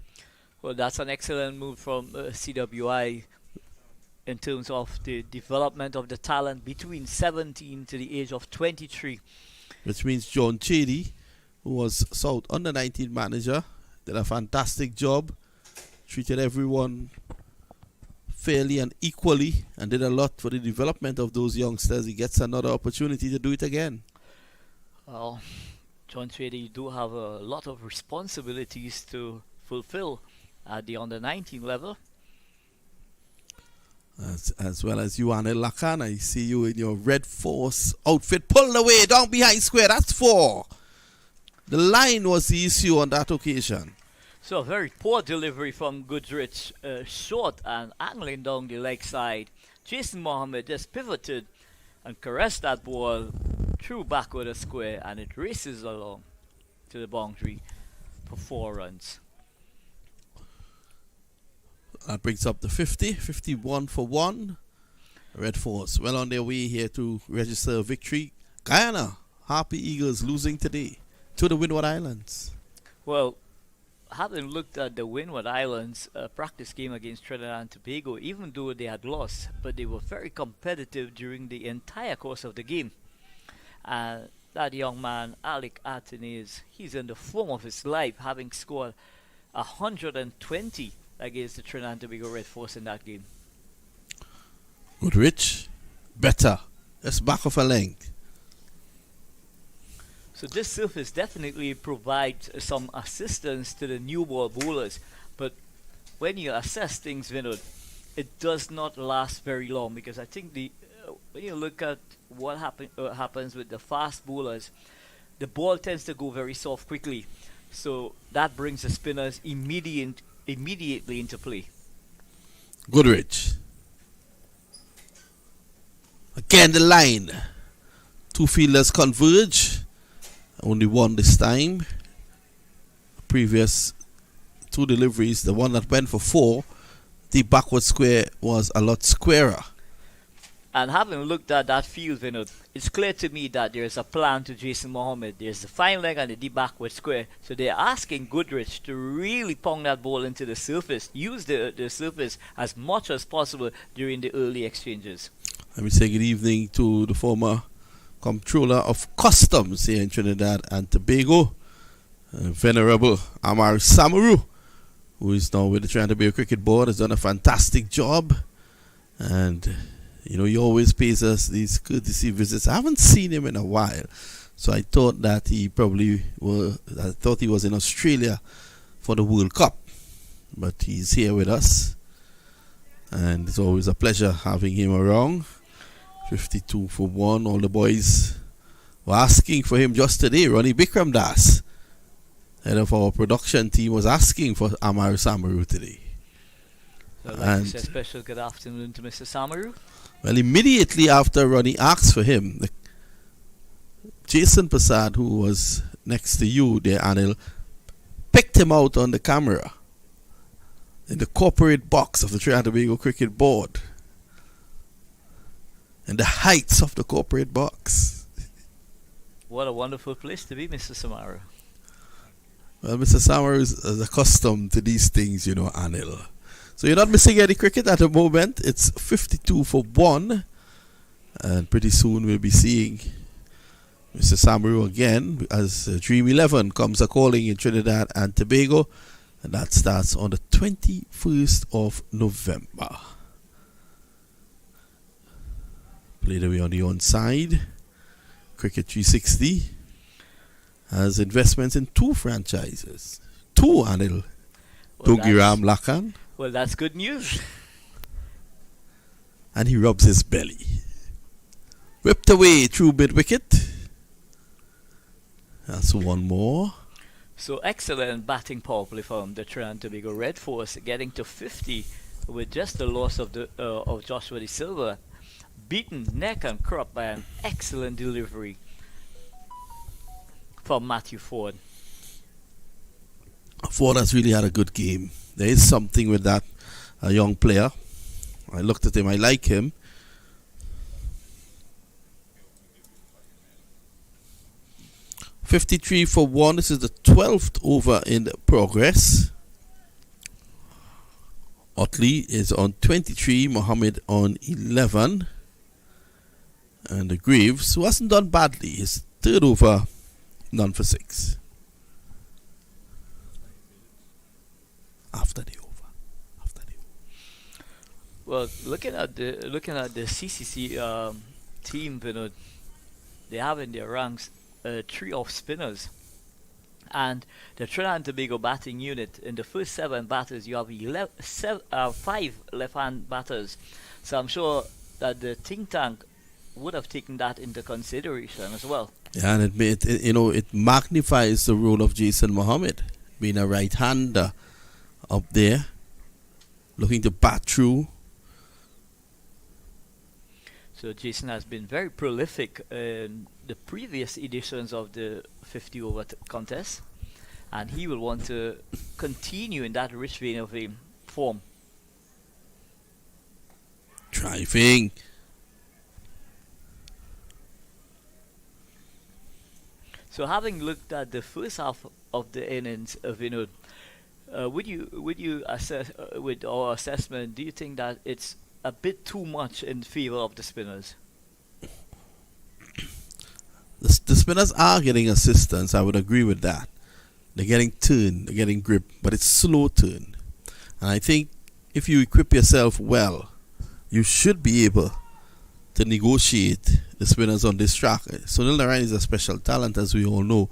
Well, that's an excellent move from CWI in terms of the development of the talent between 17 to the age of 23. Which means John Chady, who was South under 19 manager, did a fantastic job, treated everyone fairly and equally, and did a lot for the development of those youngsters. He gets another opportunity to do it again. Well, John Chady, you do have a lot of responsibilities to fulfill at the under 19 level. As well as you, Anil Lakan. I see you in your Red Force outfit. Pulled away down behind square. That's 4. The line was the issue on that occasion. So a very poor delivery from Goodrich, short and angling down the leg side. Jason Mohammed just pivoted and caressed that ball through backward a square, and it races along to the boundary for 4 runs. That brings up the 50, 51 for 1. Red Force well on their way here to register a victory. Guyana, Happy Eagles losing today to the Windward Islands. Well, having looked at the Windward Islands practice game against Trinidad and Tobago, even though they had lost, but they were very competitive during the entire course of the game. That young man, Yannick Ottley, he's in the form of his life, having scored 120 against the Trinidad and Tobago Red Force in that game. Goodrich, better. That's back of a length. So this surface definitely provides some assistance to the new ball bowlers. But when you assess things, Vinod, it does not last very long, because I think when you look at what happens with the fast bowlers, the ball tends to go very soft quickly. So that brings the spinners immediately into play. Goodrich. Again the line. 2 fielders converge. Only one this time. Previous 2 deliveries, the one that went for 4, the backward square was a lot squarer. And having looked at that field, Vinod, it's clear to me that there's a plan to Jason Mohammed. There's the fine leg and the deep backward square. So they're asking Goodrich to really pound that ball into the surface, use the surface as much as possible during the early exchanges. Let me say good evening to the former Comptroller of Customs here in Trinidad and Tobago, Venerable Amar Samaru, who is now with the Trinidad Tobago Cricket Board, has done a fantastic job. And you know, he always pays us these courtesy visits. I haven't seen him in a while, so I thought that he was in Australia for the World Cup. But he's here with us, and it's always a pleasure having him around. 52 for 1. All the boys were asking for him just today. Ronnie Bikram Das, head of our production team, was asking for Amar Samaru today. So I'd like to say a special good afternoon to Mr. Samaru. Well, immediately after Ronnie asked for him, Jason Prasad, who was next to you there, Anil, picked him out on the camera in the corporate box of the Trinidad Tobago Cricket Board. And the heights of the corporate box. What a wonderful place to be, Mr. Samaru. Well, Mr. Samaru is accustomed to these things, you know, Anil. So you're not missing any cricket at the moment. It's 52 for 1. And pretty soon we'll be seeing Mr. Samaru again as Dream 11 comes a-calling in Trinidad and Tobago. And that starts on the 21st of November. Played away on the onside. Cricket 360 has investments in 2 franchises. 2, Anil. Dogiram Lakan. Well, that's good news. And he rubs his belly. Whipped away through mid-wicket. That's one more. So excellent batting power play from the Trinidad and Tobago Red Force, getting to 50 with just the loss of Joshua De Silva. Beaten neck and crop by an excellent delivery from Matthew Ford. Ford has really had a good game. There is something with that young player. I looked at him, I like him. .53 for 1. This is the 12th over in progress. Ottley is on 23, Mohammed on 11. And the Graves, who hasn't done badly, his third over, none for 6. After the over. Well, looking at the CCC team, they have in their ranks 3 off spinners, and the Trinidad and Tobago batting unit, in the first 7 batters you have 5 left-hand batters. So I'm sure that the think tank would have taken that into consideration as well. Yeah, and it magnifies the role of Jason Mohammed, being a right-hander up there, looking to bat through. So Jason has been very prolific in the previous editions of the 50 over contest, and he will want to continue in that rich vein of form. Driving. So having looked at the first half of the innings of Vinod, would you assess with our assessment? Do you think that it's a bit too much in favor of the spinners? The spinners are getting assistance. I would agree with that. They're getting turn, they're getting grip, but it's slow turn. And I think if you equip yourself well, you should be able to negotiate the spinners on this track. Sunil Narine is a special talent, as we all know,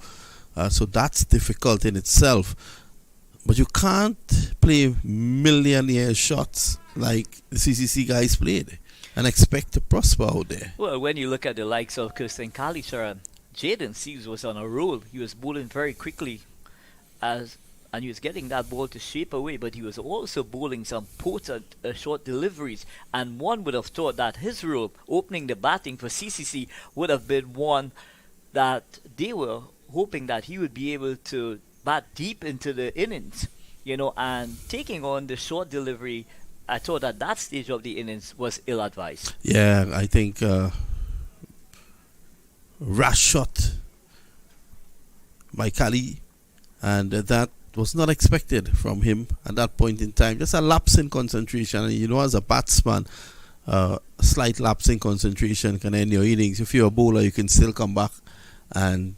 so that's difficult in itself. But you can't play millionaire shots like the CCC guys played and expect to prosper out there. Well, when you look at the likes of Kirsten Cariah, Jaden Seals was on a roll. He was bowling very quickly, and he was getting that ball to shape away, but he was also bowling some potent short deliveries, and one would have thought that his role opening the batting for CCC would have been one that they were hoping that he would be able to bat deep into the innings, and taking on the short delivery. I thought at that stage of the innings was ill-advised. Yeah, I think rash shot by Kali, and that was not expected from him at that point in time. Just a lapse in concentration, and as a batsman, a slight lapse in concentration can end your innings. If you're a bowler, you can still come back and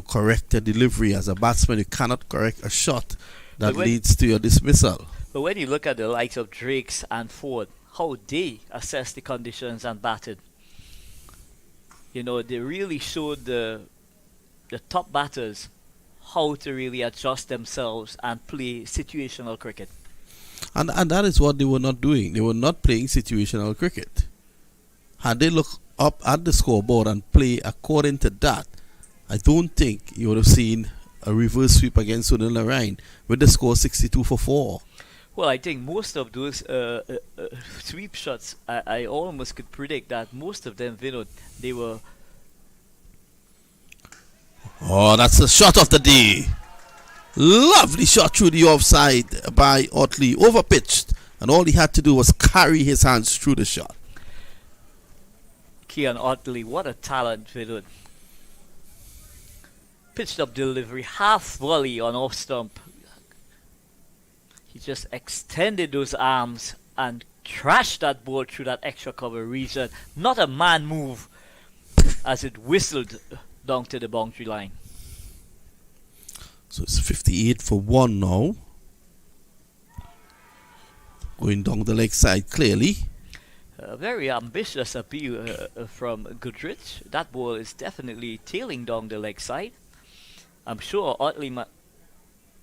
correct a delivery. As a batsman, you cannot correct a shot that leads to your dismissal. But when you look at the likes of Drakes and Ford, how they assess the conditions and batted, they really showed the top batters how to really adjust themselves and play situational cricket. And that is what they were not doing. They were not playing situational cricket. Had they looked up at the scoreboard and play according to that, I don't think you would have seen a reverse sweep against Sunil Narine with the score 62 for 4. Well, I think most of those sweep shots, I almost could predict that most of them, they were... Oh, that's the shot of the day. Lovely shot through the offside by Ottley. Overpitched, and all he had to do was carry his hands through the shot. Kian Ottley, what a talent, Pitched up delivery, half volley on off stump. He just extended those arms and crashed that ball through that extra cover region. Not a man move as it whistled down to the boundary line. So it's 58 for 1 now. Going down the leg side clearly. A very ambitious appeal from Goodrich. That ball is definitely tailing down the leg side. I'm sure Ottley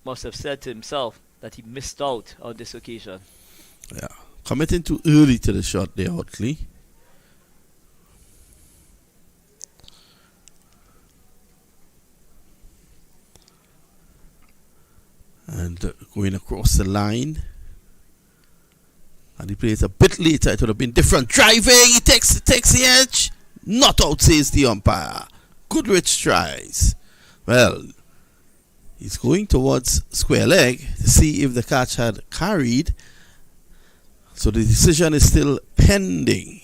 must have said to himself that he missed out on this occasion. Yeah, committing too early to the shot there, Ottley. And going across the line. And he plays a bit later. It would have been different. Driving, he takes the edge. Not out, says the umpire. Goodrich tries. Well, He's going towards square leg to see if the catch had carried. So the decision is still pending.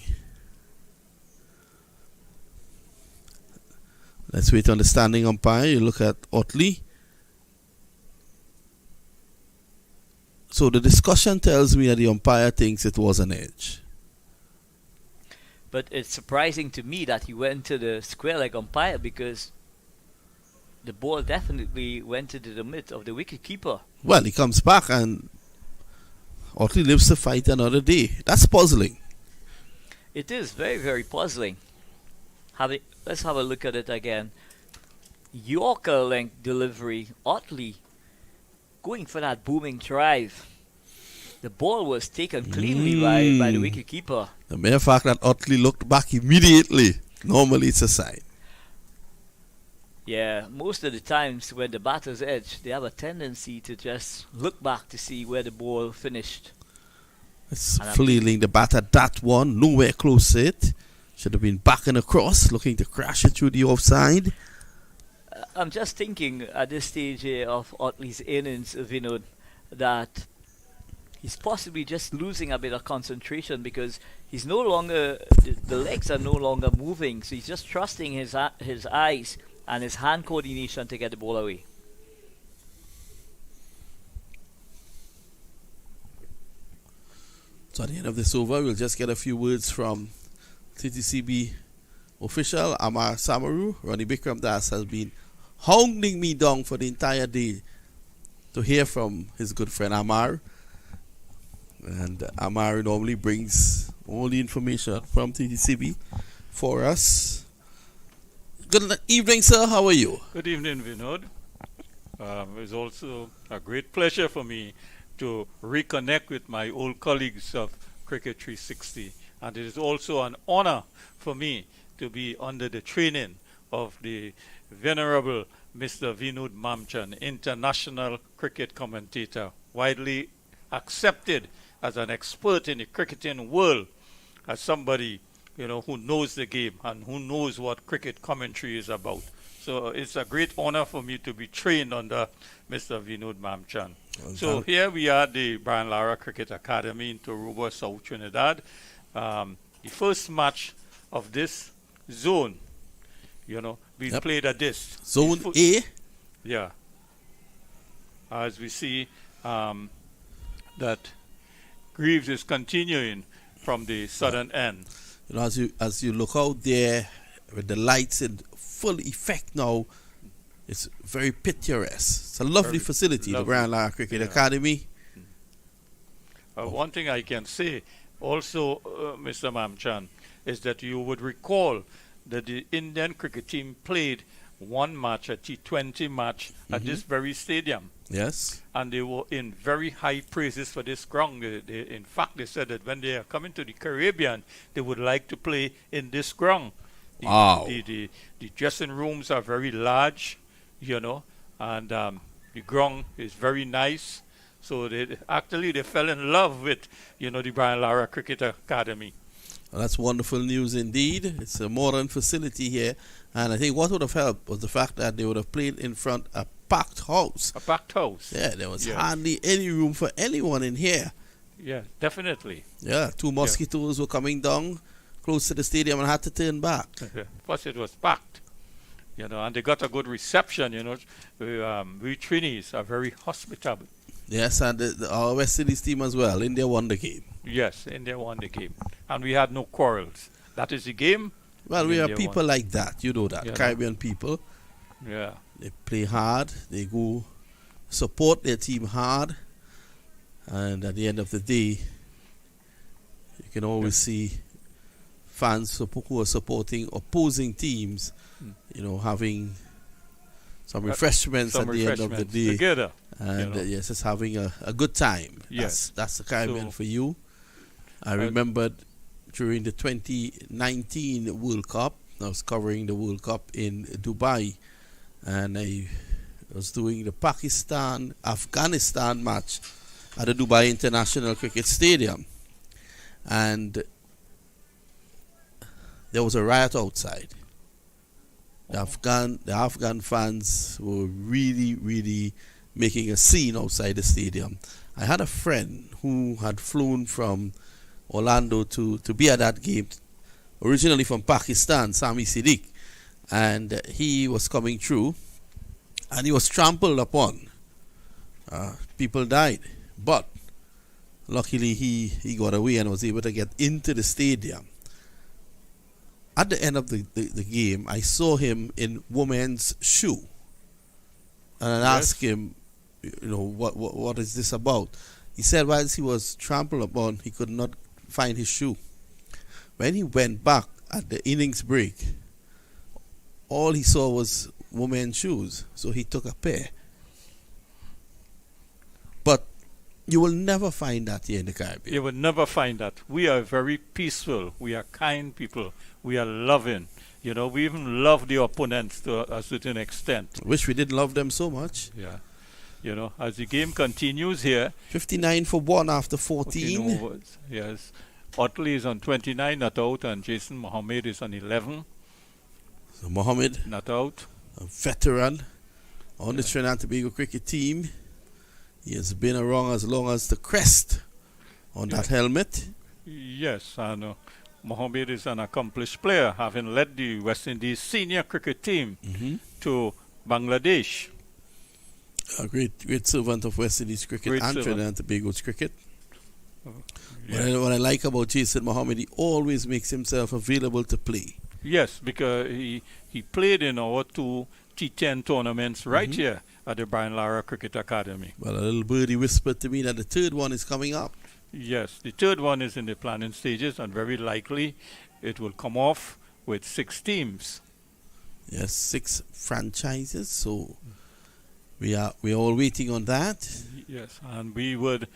Let's wait on the standing umpire. You look at Ottley. So the discussion tells me that the umpire thinks it was an edge. But it's surprising to me that he went to the square leg umpire, because the ball definitely went into the mid of the wicket keeper. Well, he comes back and Ottley lives to fight another day. That's puzzling. It is very, very puzzling. Let's have a look at it again. Yorker length delivery. Ottley going for that booming drive. The ball was taken cleanly by the wicket keeper. The mere fact that Ottley looked back immediately, normally it's a sign. Yeah, most of the times when the batters edge, they have a tendency to just look back to see where the ball finished. It's flailing the bat at that one, nowhere close to it. Should have been backing across, looking to crash it through the offside. I'm just thinking at this stage here of Ottley's innings, Vinod, that he's possibly just losing a bit of concentration, because he's no longer, the legs are no longer moving, so he's just trusting his eyes and his hand coordination to get the ball away. So at the end of this over, we'll just get a few words from TTCB official Amar Samaru. Ronnie Bikram Das has been hounding me down for the entire day to hear from his good friend Amar. And Amar normally brings all the information from TTCB for us. Good evening, sir. How are you? Good evening, Vinod. It's also a great pleasure for me to reconnect with my old colleagues of Cricket 360. And it is also an honor for me to be under the training of the venerable Mr. Vinod Mamchan, international cricket commentator, widely accepted as an expert in the cricketing world, as somebody, who knows the game and who knows what cricket commentary is about. So it's a great honor for me to be trained under Mr. Vinod Mamchan. So here we are at the Brian Lara Cricket Academy in Toruba, South Trinidad. The first match of this zone, we played at this. Zone A? Yeah. As we see that Greaves is continuing from the southern end. As you look out there with the lights in full effect now, it's very picturesque. It's a lovely facility, the Brian Lara Cricket Academy. One thing I can say also, Mr. Mamchan, is that you would recall that the Indian cricket team played one match, a T20 match, at this very stadium. Yes. And they were in very high praises for this ground. In fact, they said that when they are coming to the Caribbean, they would like to play in this ground. Wow. The dressing rooms are very large, and the ground is very nice. So they fell in love with, the Brian Lara Cricket Academy. Well, that's wonderful news indeed. It's a modern facility here. And I think what would have helped was the fact that they would have played in front of a packed house. A packed house. Yeah, there was hardly any room for anyone in here. Yeah, definitely. Yeah, two mosquitoes were coming down close to the stadium and had to turn back. Plus it was packed. And they got a good reception, We Trinis are very hospitable. Yes, and our West Indies team as well. India won the game. Yes, India won the game. And we had no quarrels. That is the game. Well, we India are people won. like that. You know that. Caribbean people. Yeah. They play hard. They go support their team hard. And at the end of the day, you can always see fans who are supporting opposing teams, having some refreshments at the end of the day. Together. And yes, it's having a good time. Yes. That's the Caribbean for you. I remembered during the 2019 World Cup, I was covering the World Cup in Dubai, and I was doing the Pakistan-Afghanistan match at the Dubai International Cricket Stadium. And there was a riot outside. The Afghan fans were really, really making a scene outside the stadium. I had a friend who had flown from Orlando to be at that game, originally from Pakistan, Sami Siddiq, and he was coming through, and he was trampled upon. People died, but luckily he got away and was able to get into the stadium. At the end of the game, I saw him in woman's shoe, and I asked him, what is this about? He said whilst he was trampled upon, he could not find his shoe. When he went back at the innings break, all he saw was women's shoes, so he took a pair. But you will never find that here in the Caribbean. You will never find that. We are very peaceful. We are kind people. We are loving. We even love the opponents to a certain extent. I wish we didn't love them so much. Yeah. As the game continues here. 59 for 1 after 14. Overs. Yes. Ottley is on 29, not out, and Jason Mohammed is on 11. So Mohammed, not out. A veteran on the Trinidad Tobago cricket team. He has been around as long as the crest on that helmet. Yes, and Mohammed is an accomplished player, having led the West Indies senior cricket team to Bangladesh. A great servant of West Indies cricket and Trinidad and Tobago's cricket. What I like about Jason Mohammed, he always makes himself available to play. Yes, because he played in our 2 T10 tournaments right here at the Brian Lara Cricket Academy. Well, a little birdie whispered to me that the third one is coming up. Yes, the third one is in the planning stages, and very likely it will come off with 6 teams. Yes, 6 franchises, so we are all waiting on that. Yes, and we would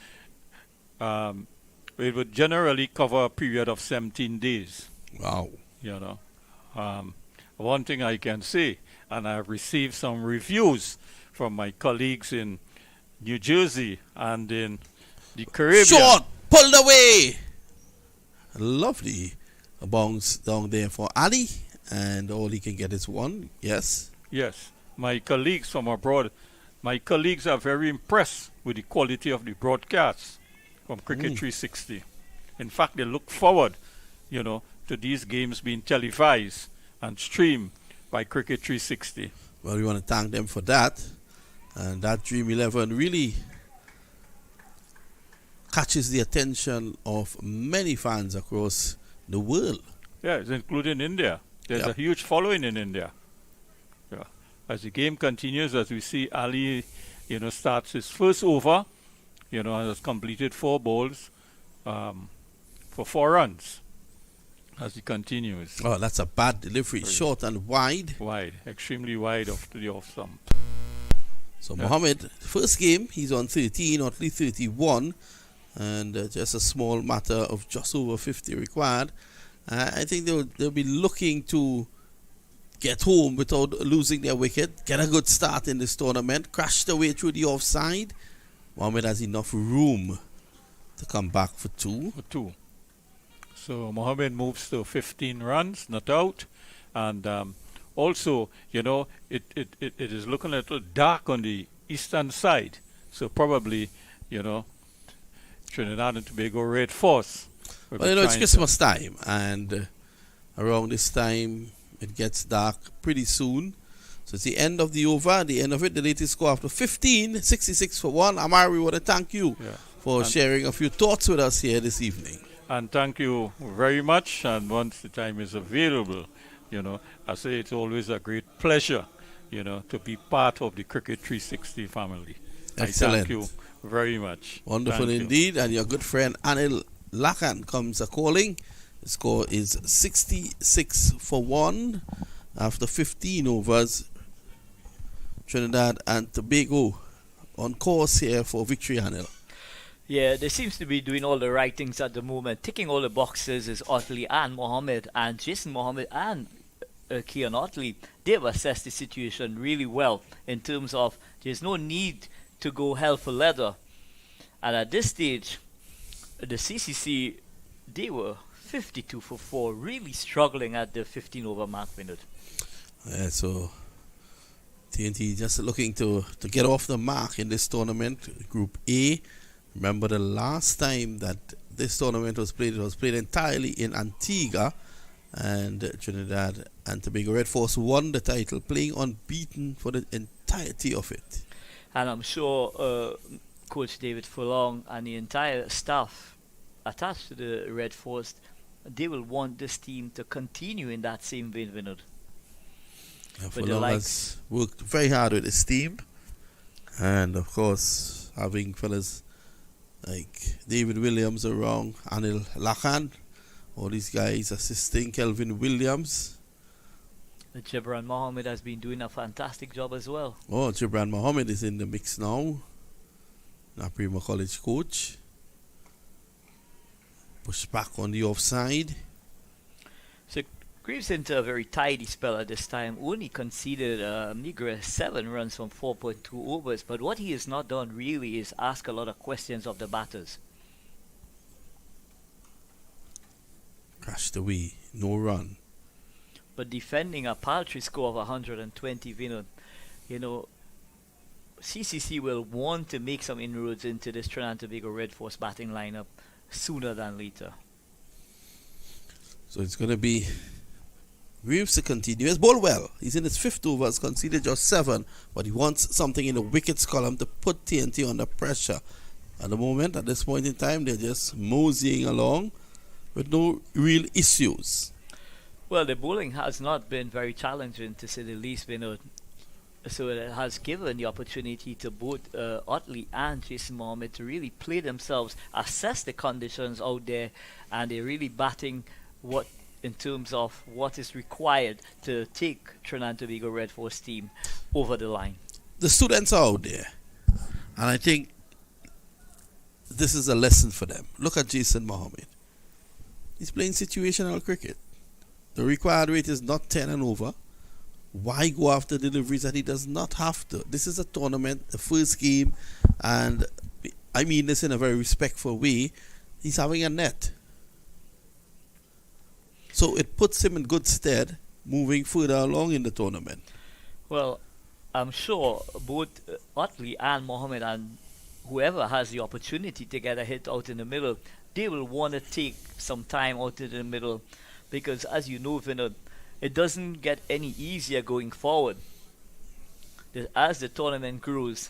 generally cover a period of 17 days. Wow. One thing I can say, and I've received some reviews from my colleagues in New Jersey and in the Caribbean. Short, pulled away. Lovely bounce down there for Ali, and all he can get is 1. Yes. Yes, my colleagues from abroad, my colleagues are very impressed with the quality of the broadcasts from Cricket 360. In fact, they look forward, to these games being televised and streamed by Cricket 360. Well, we want to thank them for that. And that Dream 11 really catches the attention of many fans across the world. Yeah, it's including India. There's a huge following in India. Yeah. As the game continues, as we see Ali, starts his first over, and has completed 4 balls for 4 runs. As he continues. Oh, that's a bad delivery. Short and wide. Wide. Extremely wide off to the off stump. So Mohammed, first game, he's on 13, Ottley 31. And just a small matter of just over 50 required. I think they'll be looking to get home without losing their wicket. Get a good start in this tournament. Crash their way through the offside. Mohammed has enough room to come back for 2. For 2. So Mohammed moves to 15 runs, not out. And also, it is looking a little dark on the eastern side. So probably, Trinidad and Tobago Red Force. Well, it's Christmas time. And around this time, it gets dark pretty soon. So it's the end of the over, the end of it. The latest score after 15, 66 for 1. Amari, we want to thank you for sharing a few thoughts with us here this evening. And thank you very much. And once the time is available, I say it's always a great pleasure, to be part of the Cricket 360 family. Excellent. I thank you very much. Wonderful indeed. And your good friend Anil Lakan comes a-calling. The score is 66 for 1 after 15 overs. Trinidad and Tobago on course here for victory, Anil. Yeah, they seems to be doing all the right things at the moment. Ticking all the boxes is Ottley and Mohammed, and Jason Mohammed and Kean Ottley. They've assessed the situation really well in terms of there's no need to go hell for leather. And at this stage, the CCC, they were 52 for 4, really struggling at the 15 over mark minute. So TNT just looking to get off the mark in this tournament. Group A. Remember the last time that this tournament was played, it was played entirely in Antigua, and Trinidad and Tobago Red Force won the title, playing unbeaten for the entirety of it. And I'm sure Coach David Furlong and the entire staff attached to the Red Force, they will want this team to continue in that same vein, Vinod. Furlong has worked very hard with his team, and of course having fellas like David Williams around, Anil Lakan, all these guys assisting Kelvin Williams. Gibran Mohammed has been doing a fantastic job as well. Oh, Gibran Mohammed is in the mix now. Naprima College coach. Push back on the offside. So Graves into a very tidy spell at this time. Only conceded meager 7 runs from 4.2 overs. But what he has not done really is ask a lot of questions of the batters. Crashed away, no run. But defending a paltry score of 120, Vinod, you know, CCC will want to make some inroads into this Trinidad and Tobago Red Force batting lineup sooner than later. So it's going to be Reeves to continue. He's bowled well. He's in his 5th over, has conceded just 7, but he wants something in the wickets column to put TNT under pressure. At the moment, at this point in time, they're just moseying along with no real issues. Well, the bowling has not been very challenging, to say the least, Vinod. So it has given the opportunity to both Ottley and Jason Mohammed to really play themselves, assess the conditions out there, and they're really batting what in terms of what is required to take Trinidad and Tobago Red Force team over the line. The students are out there, and I think this is a lesson for them. Look at Jason Mohammed. He's playing situational cricket. The required rate is not 10 and over. Why go after deliveries that he does not have to? This is a tournament, the first game, and I mean this in a very respectful way. He's having a net. So it puts him in good stead moving further along in the tournament. Well, I'm sure both Ottley and Mohammed and whoever has the opportunity to get a hit out in the middle, they will want to take some time out in the middle, because as you know, Vinod, it doesn't get any easier going forward. As the tournament grows,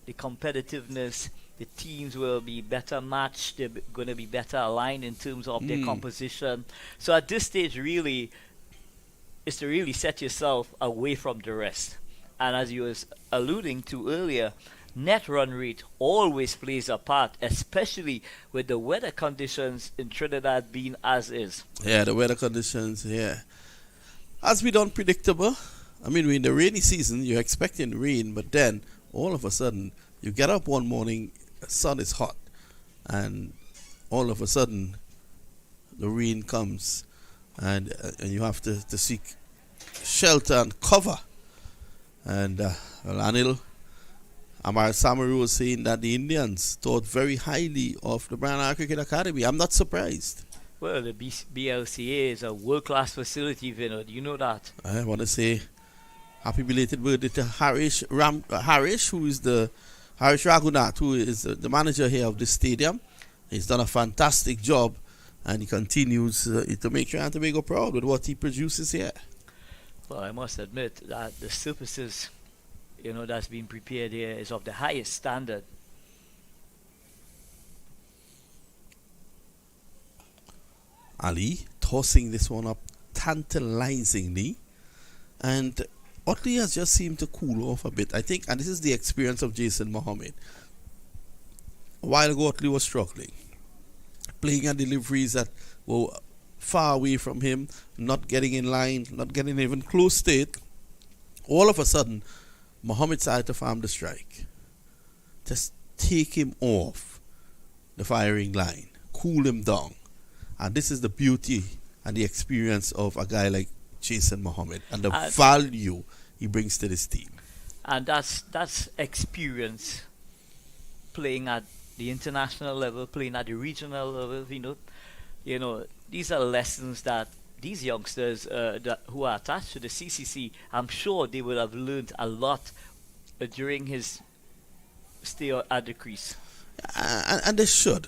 the competitiveness, the teams will be better matched, they're going to be better aligned in terms of their composition. So at this stage, really, is to really set yourself away from the rest. And as you was alluding to earlier, net run rate always plays a part, especially with the weather conditions in Trinidad being as is. Yeah, the weather conditions, yeah. Has been unpredictable. I mean, we're in the rainy season, you're expecting rain, but then all of a sudden, you get up one morning, the sun is hot, and all of a sudden, the rain comes, and you have to seek shelter and cover. And Anil Amar Samaru was saying that the Indians thought very highly of the Brandon Cricket Academy. I'm not surprised. Well, the BLCA is a world-class facility, Vinod. You know that. I want to say happy belated birthday to Harish Raghunath, who is the manager here of this stadium. He's done a fantastic job, and he continues to make Trinidad and Tobago proud with what he produces here. Well, I must admit that the surfaces, that's been prepared here is of the highest standard. Ali tossing this one up tantalizingly, and Ottley has just seemed to cool off a bit, I think, and this is the experience of Jason Mohammed. A while ago, Ottley was struggling, playing at deliveries that were far away from him, not getting in line, not getting even close to it. All of a sudden, Mohammed started to farm the strike. Just take him off the firing line, cool him down. And this is the beauty and the experience of a guy like Jason Mohammed and the value he brings to this team. And that's experience, playing at the international level, playing at the regional level. These are lessons that these youngsters who are attached to the CCC, I'm sure they would have learned a lot during his stay at the crease. And they should.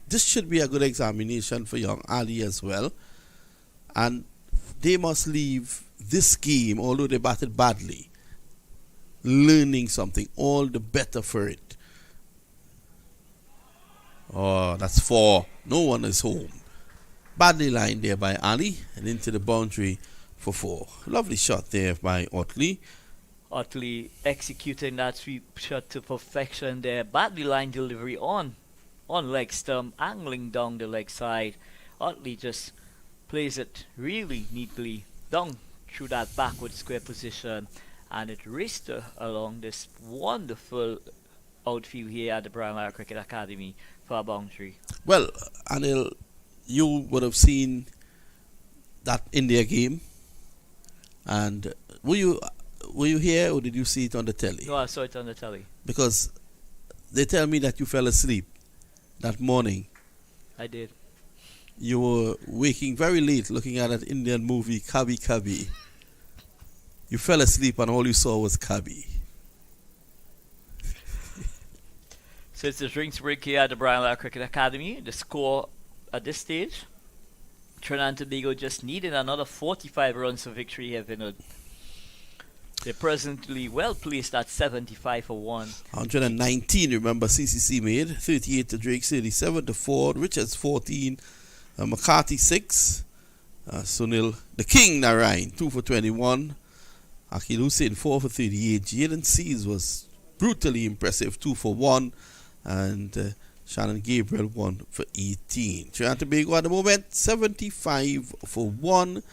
This should be a good examination for young Ali as well. And they must leave this game, although they batted badly, learning something, all the better for it. Oh, that's 4. No one is home. Badly lined there by Ali and into the boundary for 4. Lovely shot there by Ottley. Ottley executing that sweep shot to perfection there. Badly lined delivery on leg stump, angling down the leg side. Ottley just plays it really neatly down through that backward square position, and it raced along this wonderful outfield here at the Brian Lara Cricket Academy for a boundary. Well, Anil, you would have seen that India game, and were you here or did you see it on the telly? No, I saw it on the telly. Because they tell me that you fell asleep that morning. I did. You were waking very late looking at that Indian movie Kabhi Kabhi. You fell asleep and all you saw was Kabhi. So it's the drinks break here at the Brian Lara Cricket Academy. The score at this stage, Trinidad and Tobago just needed another 45 runs for victory here, Vinod. They're presently well placed at 75 for 1. 119, remember, CCC made. 38 to Drake, 37 to Ford. Richards 14. McCarthy 6. Sunil, the King Narine, 2 for 21. Akil Hussein 4 for 38. Jaden Seals was brutally impressive, 2 for 1. And Shannon Gabriel 1 for 18. Trinidad and Tobago at the moment 75 for 1.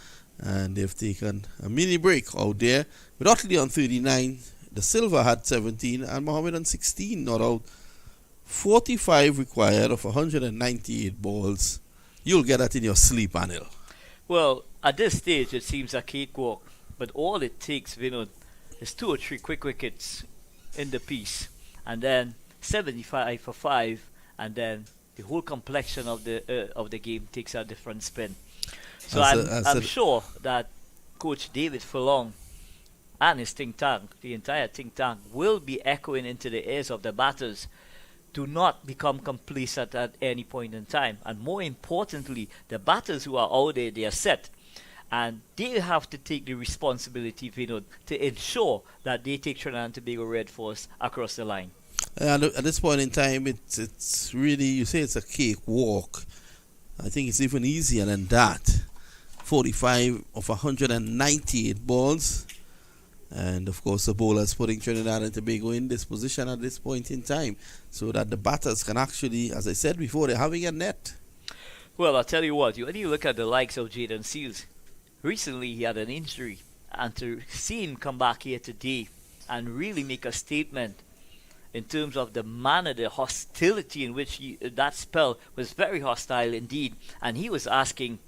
And they've taken a mini break out there with Ottley on 39. The Silver had 17 and Mohammed on 16 not out. 45 required of 198 balls. You'll get that in your sleep, Anil. Well, at this stage it seems a cakewalk, but all it takes, Vinod, is 2 or 3 quick wickets in the piece, and then 75 for 5, and then the whole complexion of the game takes a different spin. So I'm sure that Coach David Furlong and his think tank, the entire think tank, will be echoing into the ears of the batters. Do not become complacent at any point in time. And more importantly, the batters who are out there, they are set. And they have to take the responsibility, Vinod, to ensure that they take Trinidad and Tobago Red Force across the line. And at this point in time, it's really, you say it's a cakewalk. I think it's even easier than that. 45 of 198 balls. And of course the bowlers putting Trinidad and Tobago in this position at this point in time so that the batters can actually, as I said before, they're having a net. Well, I'll tell you what, when you look at the likes of Jaden Seals, recently he had an injury, and to see him come back here today and really make a statement in terms of the manner, the hostility in which that spell was very hostile indeed, and he was asking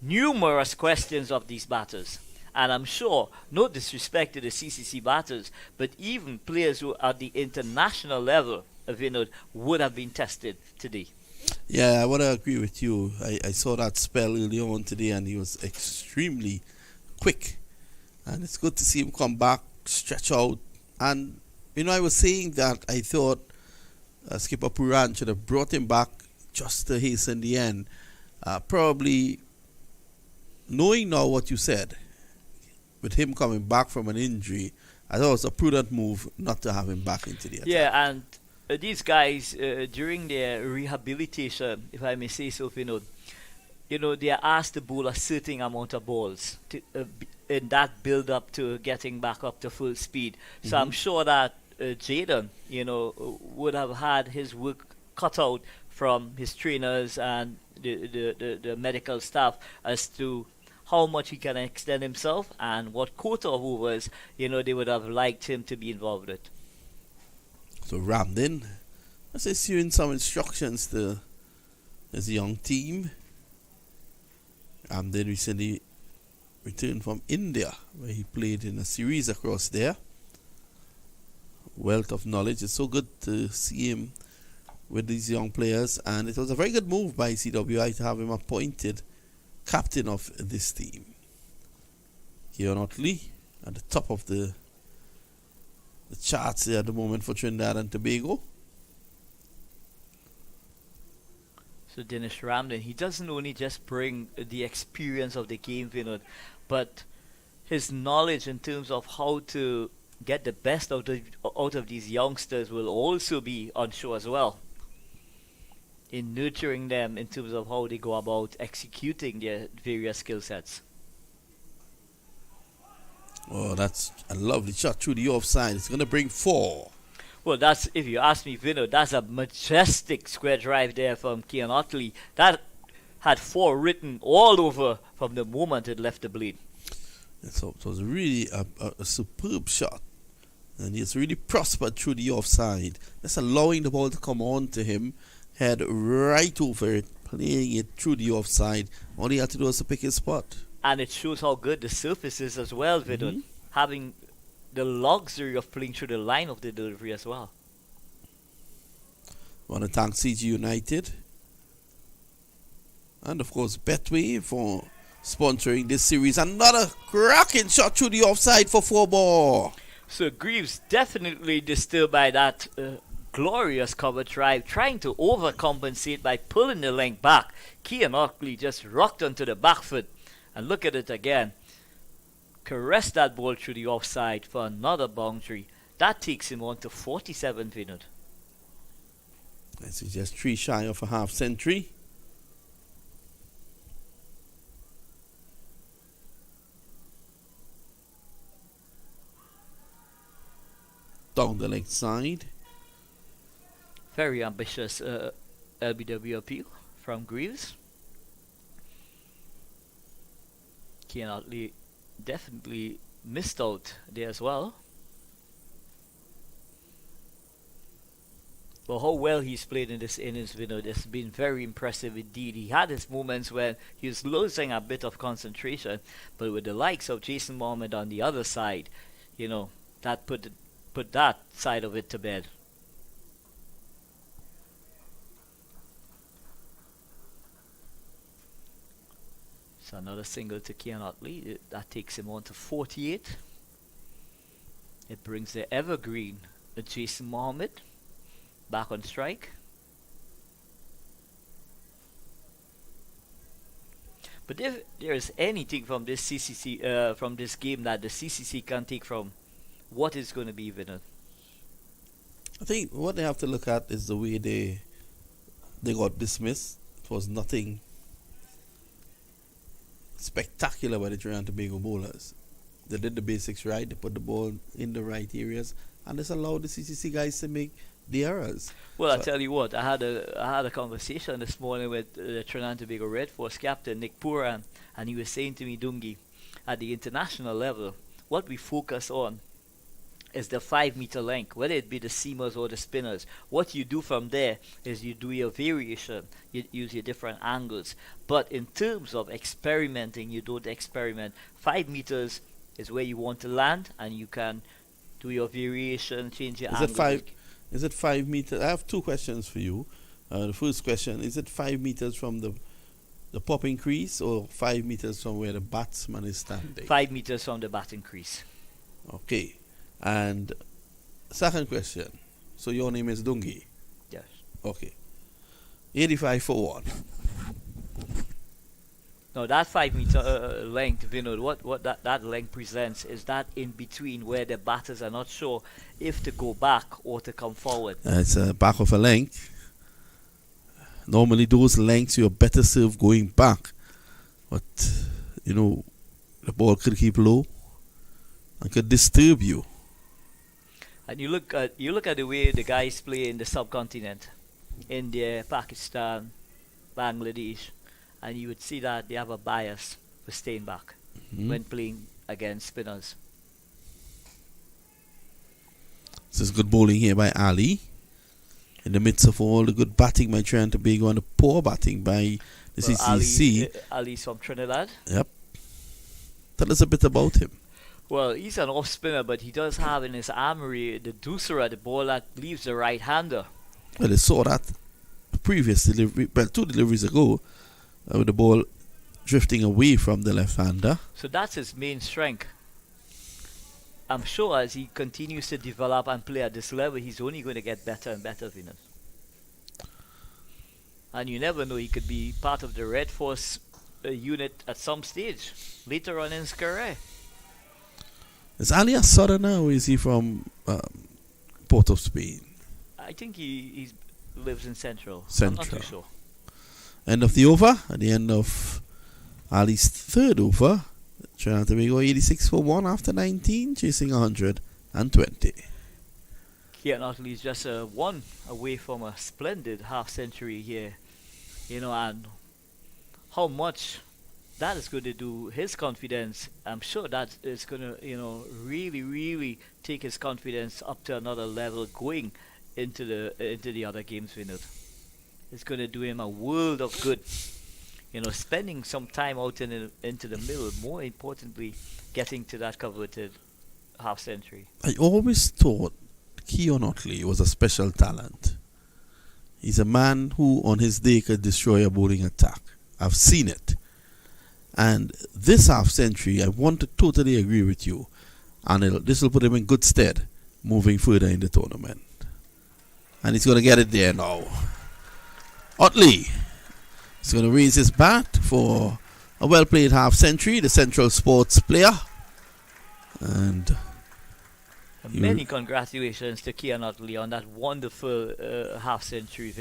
numerous questions of these batters. And I'm sure, no disrespect to the CCC batters, but even players who are at the international level of Vinod would have been tested today. Yeah, I want to agree with you. I saw that spell early on today and he was extremely quick. And it's good to see him come back, stretch out. And, you know, I was saying that I thought Skipper Puran should have brought him back just to hasten the end. Probably knowing now what you said, with him coming back from an injury, I thought it was a prudent move not to have him back into the attack. Yeah, and these guys, during their rehabilitation, if I may say so, you know, they are asked to bowl a certain amount of balls to, in that build-up to getting back up to full speed. So I'm sure that Jaden, you know, would have had his work cut out from his trainers and the medical staff as to how much he can extend himself and what quota of overs, you know, they would have liked him to be involved with. So Ramdin is issuing some instructions to his young team. Ramdin recently returned from India, where he played in a series across there. Wealth of knowledge. It's so good to see him with these young players, and it was a very good move by CWI to have him appointed captain of this team. Yannick Ottley at the top of the charts here at the moment for Trinidad and Tobago. So Dinesh Ramdin, he doesn't only just bring the experience of the game, but his knowledge in terms of how to get the best out of these youngsters will also be on show as well, in nurturing them in terms of how they go about executing their various skill sets. Oh, that's a lovely shot through the offside. It's going to bring 4. Well, that's, if you ask me, that's a majestic square drive there from Yannick Ottley. That had 4 written all over from the moment it left the blade. So it was really a superb shot. And he's really prospered through the offside. Just allowing the ball to come on to him. Head right over it, playing it through the offside. All he had to do was to pick his spot. And it shows how good the surface is as well, Vidun. Having the luxury of playing through the line of the delivery as well. I want to thank CG United. And of course, Betway for sponsoring this series. Another cracking shot through the offside for 4 ball. So Greaves definitely disturbed by that glorious cover drive, trying to overcompensate by pulling the length back. Yannick Ottley just rocked onto the back foot. And look at it again. Caressed that ball through the offside for another boundary. That takes him on to 47, Vinod. This is just 3 shy of a half century. Down the left side. Very ambitious LBW appeal from Greaves. Yannick Ottley definitely missed out there as well. But how well he's played in this innings, has been very impressive indeed. He had his moments when he was losing a bit of concentration, but with the likes of Jason Mohammed on the other side, that put that side of it to bed. So another single to Yannick Ottley. That takes him on to 48. It brings the evergreen Jason Mohammed back on strike. But if there is anything from this CCC, from this game that the CCC can take from, what is going to be Vinod? I think what they have to look at is the way they got dismissed. It was nothing spectacular by the Trinidad Tobago bowlers. They did the basics right. They put the ball in the right areas, and this allowed the CCC guys to make the errors. Well, I tell you what, I had a conversation this morning with the Trinidad Tobago Red Force captain Nick Puran, and he was saying to me, Dungi, at the international level, what we focus on is the 5-meter length, whether it be the seamers or the spinners. What you do from there is you do your variation, you use your different angles. But in terms of experimenting, you don't experiment. 5 meters is where you want to land, and you can do your variation, change your angle. Is it 5 meters? I have 2 questions for you. The first question, is it 5 meters from the popping crease or 5 meters from where the batsman is standing? 5 meters from the batting crease. Okay. And second question. So your name is Dungi? Yes. Okay. 85 for 1. No, that 5 meter length, Vinod, what that length presents is that in between where the batters are not sure if to go back or to come forward. It's a back of a length. Normally those lengths you're better served going back. But, the ball could keep low and could disturb you. And you look at the way the guys play in the subcontinent, India, Pakistan, Bangladesh, and you would see that they have a bias for staying back when playing against spinners. This is good bowling here by Ali. In the midst of all the good batting by Trinidad Tobago and the poor batting by the CCC. Ali's from Trinidad. Yep. Tell us a bit about him. Well, he's an off spinner, but he does have in his armory the deucer, the ball that leaves the right hander. Well, they saw that previous delivery, 2 deliveries ago, with the ball drifting away from the left-hander. So that's his main strength. I'm sure as he continues to develop and play at this level, he's only going to get better and better, Venus. And you never know, he could be part of the Red Force unit at some stage later on in his career. Is Ali a Southerner or is he from Port of Spain? I think he lives in Central. I'm Central. not too sure. End of the over. At the end of Ali's third over, Trinidad Tobago 86 for 1 after 19, chasing 120. Yannick Ottley is just one away from a splendid half century here. And how much that is going to do his confidence. I'm sure that is going to, really, really take his confidence up to another level going into the other games with it. It's going to do him a world of good. Spending some time out into the middle, more importantly, getting to that coveted half century. I always thought Keon Ottley was a special talent. He's a man who on his day could destroy a bowling attack. I've seen it. And this half century, I want to totally agree with you. And this will put him in good stead moving further in the tournament. And he's going to get it there now. Ottley is going to raise his bat for a well-played half century, the Central Sports player. And many congratulations to Keon Ottley on that wonderful half century.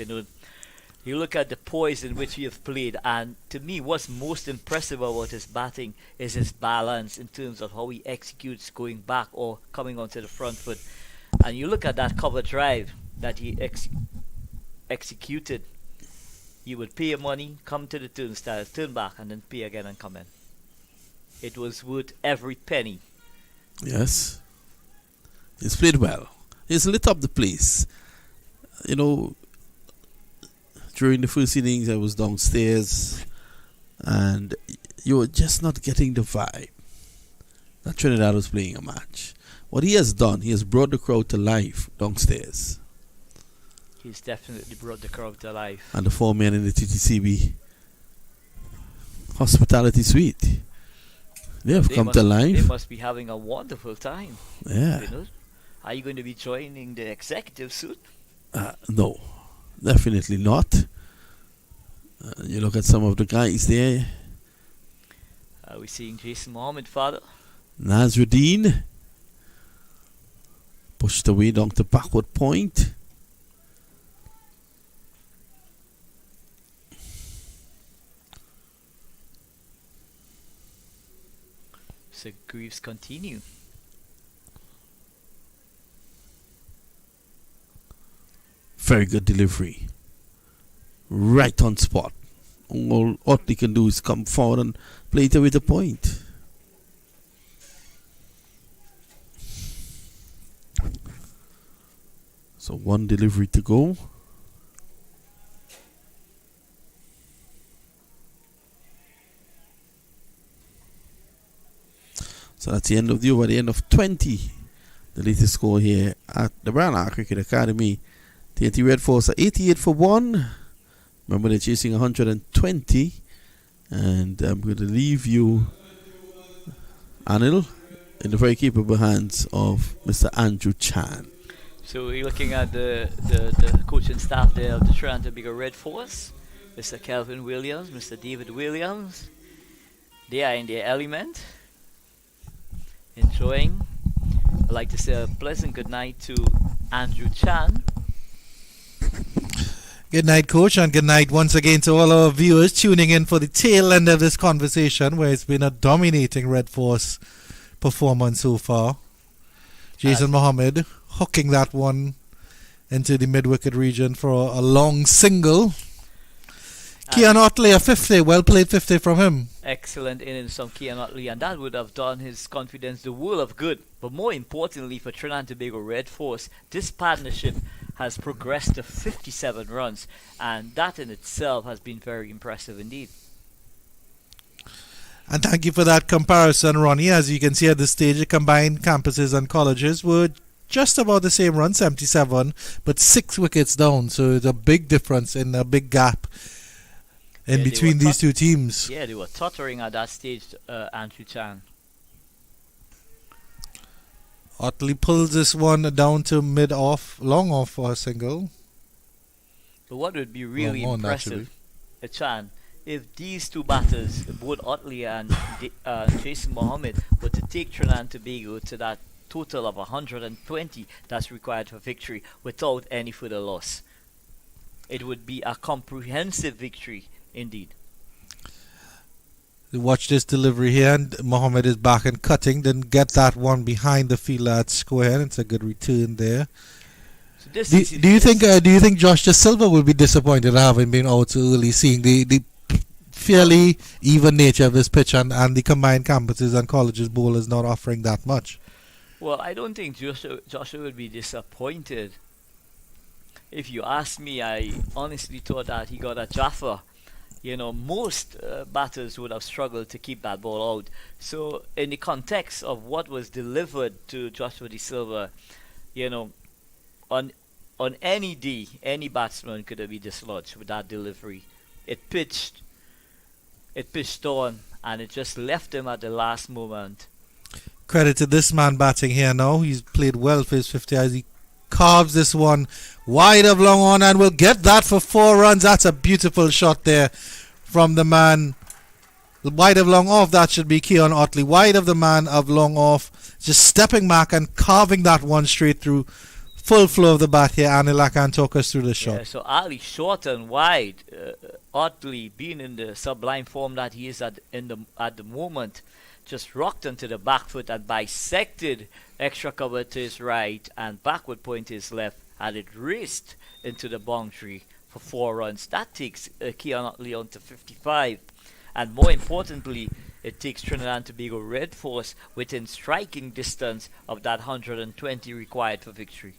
You look at the poise in which he has played, and to me what's most impressive about his batting is his balance in terms of how he executes going back or coming onto the front foot. And you look at that cover drive that he executed. You would pay your money, come to the turnstile, turn back, and then pay again and come in. It was worth every penny. Yes. He's played well. He's lit up the place. During the first innings, I was downstairs, and you were just not getting the vibe that Trinidad was playing a match. What he has done, he has brought the crowd to life downstairs. He's definitely brought the crowd to life. And the 4 men in the TTCB hospitality suite, they have come to life. They must be having a wonderful time. Yeah. Are you going to be joining the executive soon? No, definitely not. You look at some of the guys there. Are we seeing Jason Mohammed, father? Nasruddin pushed away down to backward point. So Greaves continue. Very good delivery. Right on spot. All Ottley can do is come forward and play it away the point. So one delivery to go. So that's the end of the over, the end of 20. The latest score here at the Branagh Cricket Academy. TNT Red Force are 88 for 1. Remember, they're chasing 120. And I'm going to leave you, Anil, in the very capable hands of Mr. Andrew Chan. So we're looking at the coaching staff there of the Trinidad Tobago Red Force. Mr. Kelvin Williams, Mr. David Williams. They are in their element. Enjoying. I'd like to say a pleasant good night to Andrew Chan. Good night, Coach, and good night once again to all our viewers tuning in for the tail end of this conversation, where it's been a dominating Red Force performance so far. Jason Mohammed hooking that one into the mid-wicket region for a long single. Keon Ottley, a 50, well played 50 from him. Excellent innings from Keon Ottley, and that would have done his confidence the world of good. But more importantly for Trinidad and Tobago Red Force, this partnership has progressed to 57 runs, and that in itself has been very impressive indeed. And thank you for that comparison, Ronnie. As you can see at this stage, the combined campuses and colleges were just about the same run, 77, but 6 wickets down. So it's a big difference in a big gap Yeah, they between were these two teams. Yeah, they were tottering at that stage, Andrew Chan. Ottley pulls this one down to mid-off, long off for a single. But what would be really Long on, impressive, Chan, if these two batters, both Ottley and Jason Mohammed, were to take Trinidad and Tobago to that total of 120 that's required for victory without any further loss. It would be a comprehensive victory indeed. Watch this delivery here, and Mohammed is back and cutting. Didn't get that one behind the fielder at square. It's a good return there. So this Do you think Josh De Silva will be disappointed at having been out so early, seeing the fairly even nature of this pitch and the combined campuses and colleges bowlers not offering that much? Well, I don't think Joshua would be disappointed. If you ask me, I honestly thought that he got a Jaffa. Most batters would have struggled to keep that ball out. So, in the context of what was delivered to Joshua De Silva, on any day, any batsman could have been dislodged with that delivery. It pitched on, and it just left him at the last moment. Credit to this man batting here now. He's played well for his 50 as he carves this one wide of long on and will get that for 4 runs. That's a beautiful shot there from the man. Wide of long off, that should be Keon Ottley. Wide of the man of long off, just stepping back and carving that one straight through. Full flow of the bat here. Anila can talk us through the shot. Yeah, so Ali short and wide. Ottley, being in the sublime form that he is at the moment, just rocked onto the back foot and bisected extra cover to his right and backward point to his left, and it raced into the boundary for 4 runs. That takes Keon Ottley on to 55, and more importantly, it takes Trinidad and Tobago Red Force within striking distance of that 120 required for victory.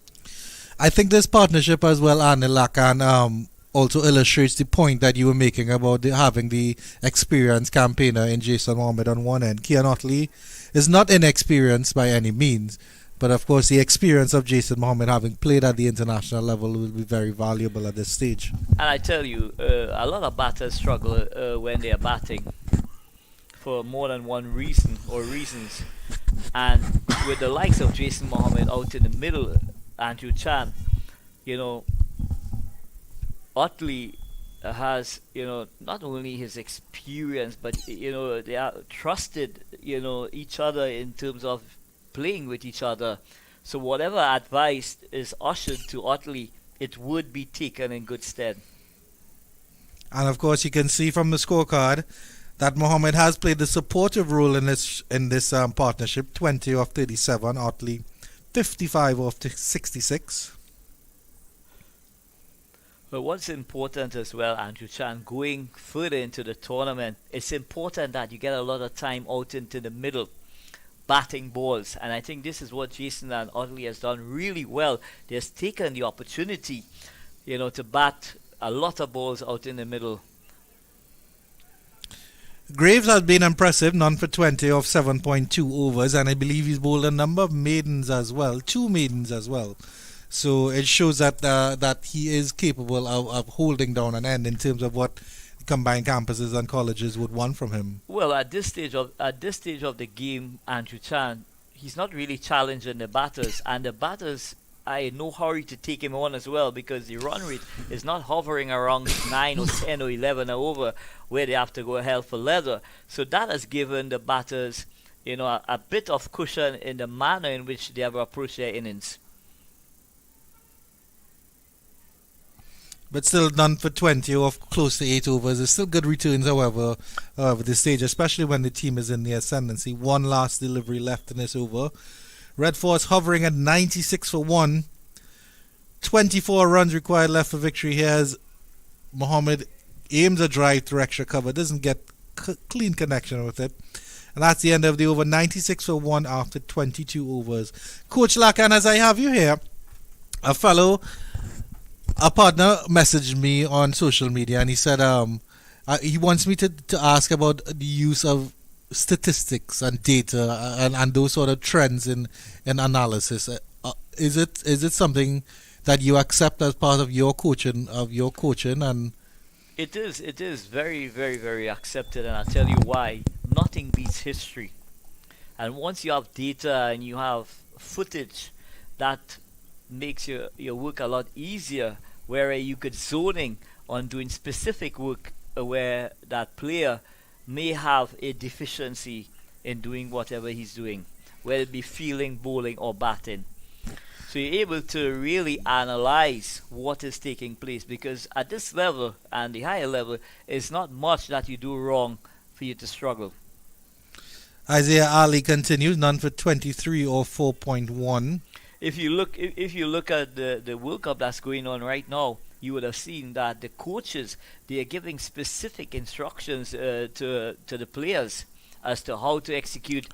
I think this partnership as well, Anila, can also illustrates the point that you were making about having the experienced campaigner in Jason Mohammed on one end. Keon Ottley is not inexperienced by any means, but of course the experience of Jason Mohammed having played at the international level will be very valuable at this stage. And I tell you, a lot of batters struggle when they are batting for more than one reason or reasons. And with the likes of Jason Mohammed out in the middle, Andrew Chan, Ottley has, not only his experience, but, they are trusted, each other in terms of playing with each other. So whatever advice is ushered to Ottley, it would be taken in good stead. And of course, you can see from the scorecard that Mohammed has played a supportive role in this partnership. 20 of 37, Ottley 55 of 66. But what's important as well, Andrew Chan, going further into the tournament, it's important that you get a lot of time out into the middle, batting balls. And I think this is what Jason and Ottley has done really well. They has taken the opportunity, to bat a lot of balls out in the middle. Graves has been impressive, none for 20 of 7.2 overs, and I believe he's bowled a number of maidens as well, 2 maidens as well. So it shows that that he is capable of holding down an end in terms of what combined campuses and colleges would want from him. Well, at this stage of the game, Andrew Chan, he's not really challenging the batters, and the batters are in no hurry to take him on as well, because the run rate is not hovering around 9 or 10 or 11 or over, where they have to go hell for leather. So that has given the batters, a bit of cushion in the manner in which they have approached their innings. But still none for 20 of close to 8 overs. It's still good returns, however, this stage, especially when the team is in the ascendancy. One last delivery left in this over. Red Force hovering at 96 for 1. 24 runs required left for victory here as Mohammed aims a drive through extra cover. Doesn't get clean connection with it. And that's the end of the over. 96 for 1 after 22 overs. Coach Lakan, as I have you here, a partner messaged me on social media, and he said he wants me to ask about the use of statistics and data and those sort of trends in analysis. Is it something that you accept as part of your coaching and It is very, very, very accepted, and I'll tell you why. Nothing beats history. And once you have data and you have footage, that makes your work a lot easier. Where you could zoning on doing specific work where that player may have a deficiency in doing whatever he's doing, whether it be fielding, bowling, or batting. So you're able to really analyze what is taking place, because at this level and the higher level, it's not much that you do wrong for you to struggle. Isaiah Ali continues, none for 23 or 4.1. If you look at the World Cup that's going on right now, you would have seen that the coaches, they are giving specific instructions to the players as to how to execute.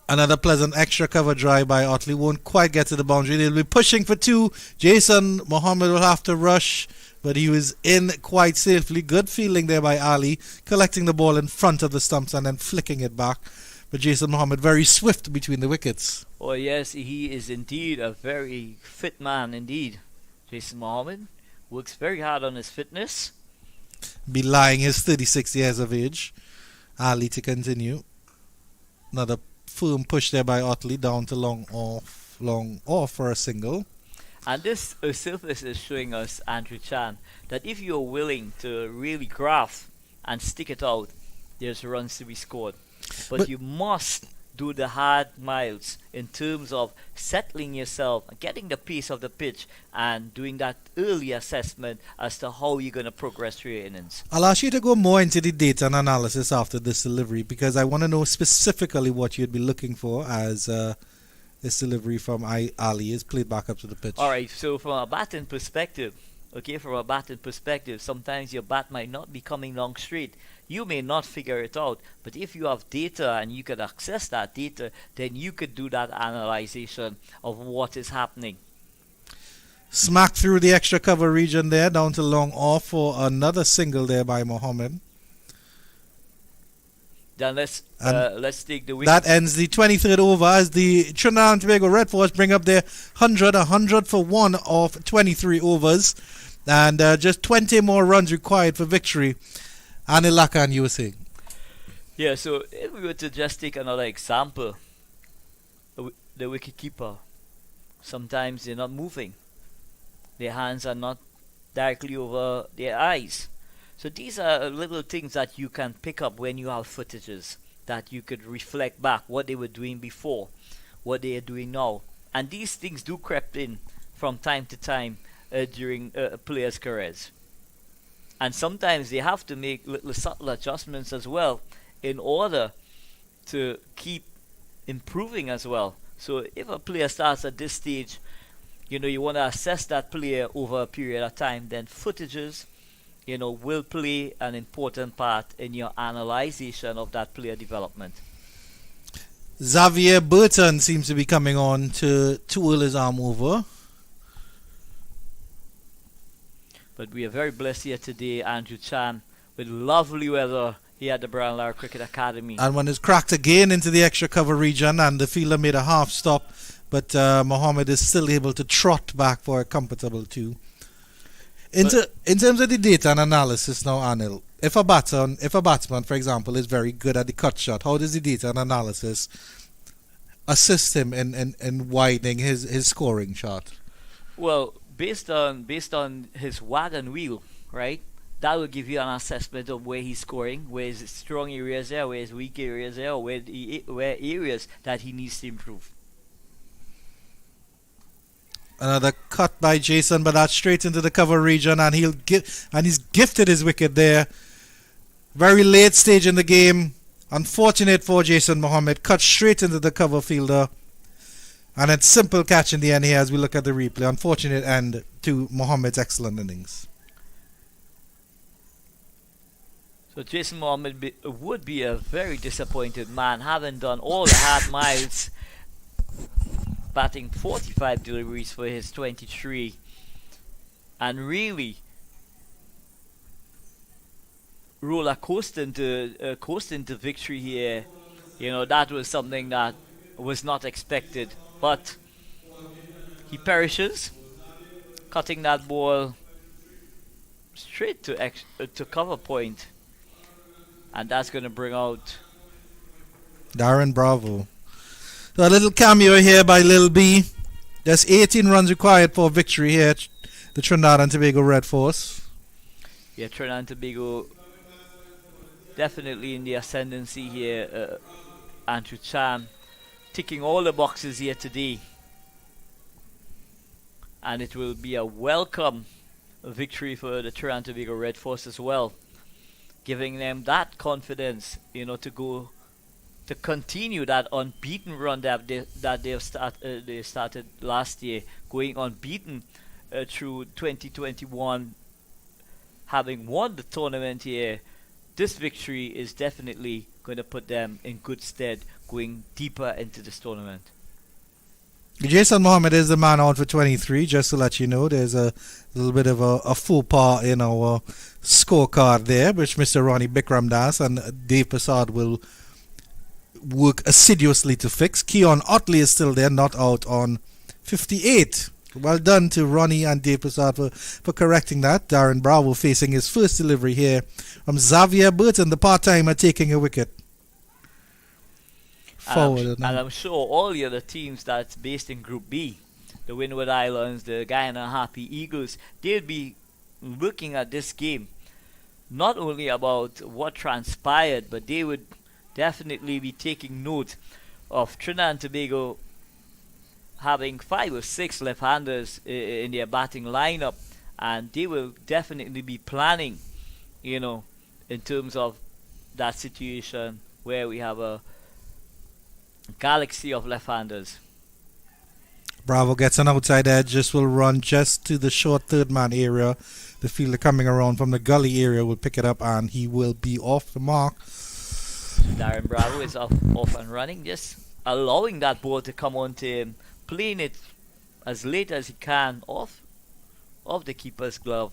Another pleasant extra cover drive by Ottley. Won't quite get to the boundary. They'll be pushing for two. Jason Mohammed will have to rush, but he was in quite safely. Good fielding there by Ali, collecting the ball in front of the stumps and then flicking it back. But Jason Mohammed very swift between the wickets. Oh yes, he is indeed a very fit man indeed. Jason Mohammed works very hard on his fitness. Belying his 36 years of age. Ali to continue. Another firm push there by Ottley down to long off for a single. And this surface is showing us, Andrew Chan, that if you're willing to really graft and stick it out, there's runs to be scored. But you must do the hard miles in terms of settling yourself, getting the pace of the pitch, and doing that early assessment as to how you're going to progress through your innings. I'll ask you to go more into the data and analysis after this delivery, because I want to know specifically what you'd be looking for as this delivery from Ali is played back up to the pitch. Alright, so from a batting perspective, sometimes your bat might not be coming long straight. You may not figure it out, but if you have data and you could access that data, then you could do that analyzation of what is happening. Smack through the extra cover region there, down to long off for another single there by Mohammed. Then let's take the wicket. That ends the 23rd over as the Trinidad and Tobago Red Force bring up their 100 for one of 23 overs, and just 20 more runs required for victory. Anil Lakan, you were saying? Yeah, so if we were to just take another example, the wicket keeper, sometimes they're not moving. Their hands are not directly over their eyes. So these are little things that you can pick up when you have footages, that you could reflect back what they were doing before, what they are doing now. And these things do creep in from time to time during players' careers. And sometimes they have to make little subtle adjustments as well in order to keep improving as well. So if a player starts at this stage, you want to assess that player over a period of time, then footages, will play an important part in your analyzation of that player development. Xavier Burton seems to be coming on to twirl his arm over. But we are very blessed here today, Andrew Chan, with lovely weather here at the Brian Lara Cricket Academy. And one is cracked again into the extra cover region, and the fielder made a half stop, but Mohammed is still able to trot back for a comfortable two. In terms of the data and analysis now, Anil, if a batsman, for example, is very good at the cut shot, how does the data and analysis assist him in widening his scoring shot? Well, based on his wagon wheel, right? That will give you an assessment of where he's scoring, where his strong areas there, where his weak areas there, or where areas that he needs to improve. Another cut by Jason, but that's straight into the cover region, and he's gifted his wicket there. Very late stage in the game. Unfortunate for Jason Mohammed, cut straight into the cover fielder. And it's simple catch in the end here as we look at the replay. Unfortunate end to Mohammed's excellent innings. So Jason Mohammed would be a very disappointed man, having done all the hard miles, batting 45 deliveries for his 23, and really coasting to victory here. That was something that was not expected. But he perishes, cutting that ball straight to cover point, and that's going to bring out Darren Bravo. So a little cameo here by Lil B. There's 18 runs required for victory here at the Trinidad and Tobago Red Force. Yeah, Trinidad and Tobago definitely in the ascendancy here. Andrew Chan ticking all the boxes here today, and it will be a welcome victory for the Trinidad and Tobago Red Force as well, giving them that confidence, to continue that unbeaten run that they started last year, going unbeaten through 2021, having won the tournament here. This victory is definitely going to put them in good stead going deeper into this tournament. Jason Mohammed is the man out for 23, just to let you know. There's a little bit of a faux pas in our scorecard there, which Mr. Ronnie Bikramdas and Dave Prasad will work assiduously to fix. Keon Ottley is still there, not out on 58. Well done to Ronnie and Dave Prasad for correcting that. Darren Bravo facing his first delivery here from Xavier Burton, the part-timer, taking a wicket. Forward. And I'm sure all the other teams that's based in Group B, the Windward Islands, the Guyana Happy Eagles, they'll be looking at this game not only about what transpired, but they would definitely be taking note of Trinidad and Tobago having 5 or 6 left-handers in their batting lineup, and they will definitely be planning, in terms of that situation where we have a galaxy of left-handers. Bravo gets an outside edge. This will run just to the short third man area. The fielder coming around from the gully area will pick it up, and he will be off the mark. Darren Bravo is off and running, just allowing that ball to come onto him, playing it as late as he can off the keeper's glove,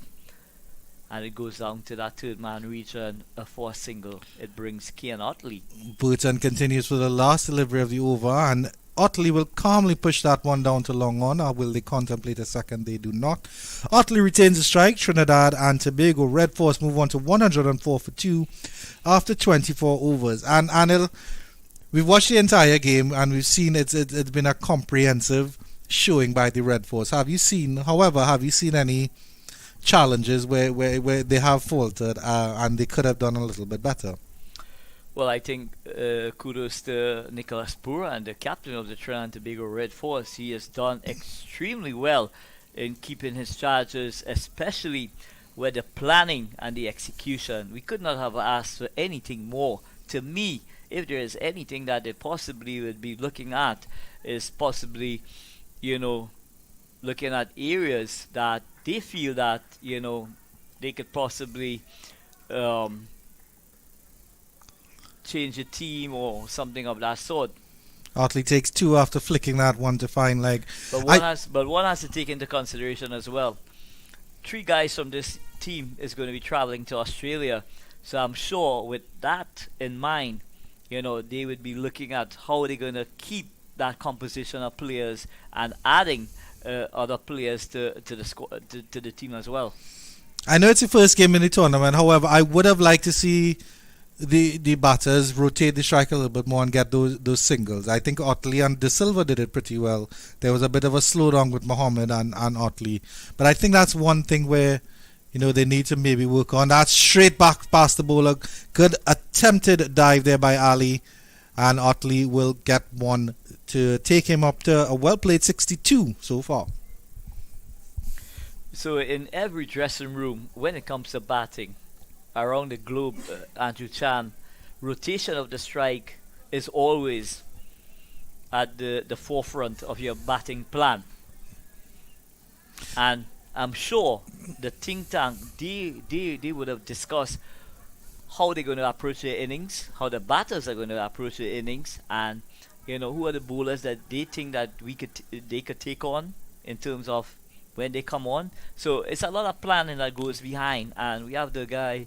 and it goes down to that third man region for a single. It brings Keon Ottley. Burton continues for the last delivery of the over, and Ottley will calmly push that one down to long on, or will they contemplate a second? They do not. Ottley retains the strike. Trinidad and Tobago Red Force move on to 104 for 2 after 24 overs. And we've watched the entire game, and we've seen it's been a comprehensive showing by the Red Force. Have you seen any challenges where they have faltered and they could have done a little bit better? Well, I think kudos to Nicholas Pura and the captain of the Trinidad and Tobago Red Force. He has done extremely well in keeping his charges, especially with the planning and the execution. We could not have asked for anything more. To me, if there is anything that they possibly would be looking at, is possibly, looking at areas that they feel that, they could possibly change a team or something of that sort. Ottley takes 2 after flicking that one to fine leg. But one has to take into consideration as well. 3 guys from this team is going to be traveling to Australia, so I'm sure with that in mind, they would be looking at how they're going to keep that composition of players and adding other players to the team as well. I know it's the first game in the tournament. However, I would have liked to see the batters rotate the strike a little bit more and get those singles. I think Ottley and De Silva did it pretty well. There was a bit of a slowdown with Mohammed and Ottley, but I think that's one thing where they need to maybe work on. That straight back past the bowler. Good attempted dive there by Ali, and Ottley will get one to take him up to a well played 62 so far. So in every dressing room, when it comes to batting around the globe, Andrew Chan, rotation of the strike is always at the forefront of your batting plan. And I'm sure the think tank, they would have discussed how they're going to approach their innings, how the batters are going to approach their innings, and who are the bowlers that they think that they could take on in terms of when they come on. So it's a lot of planning that goes behind, and we have the guy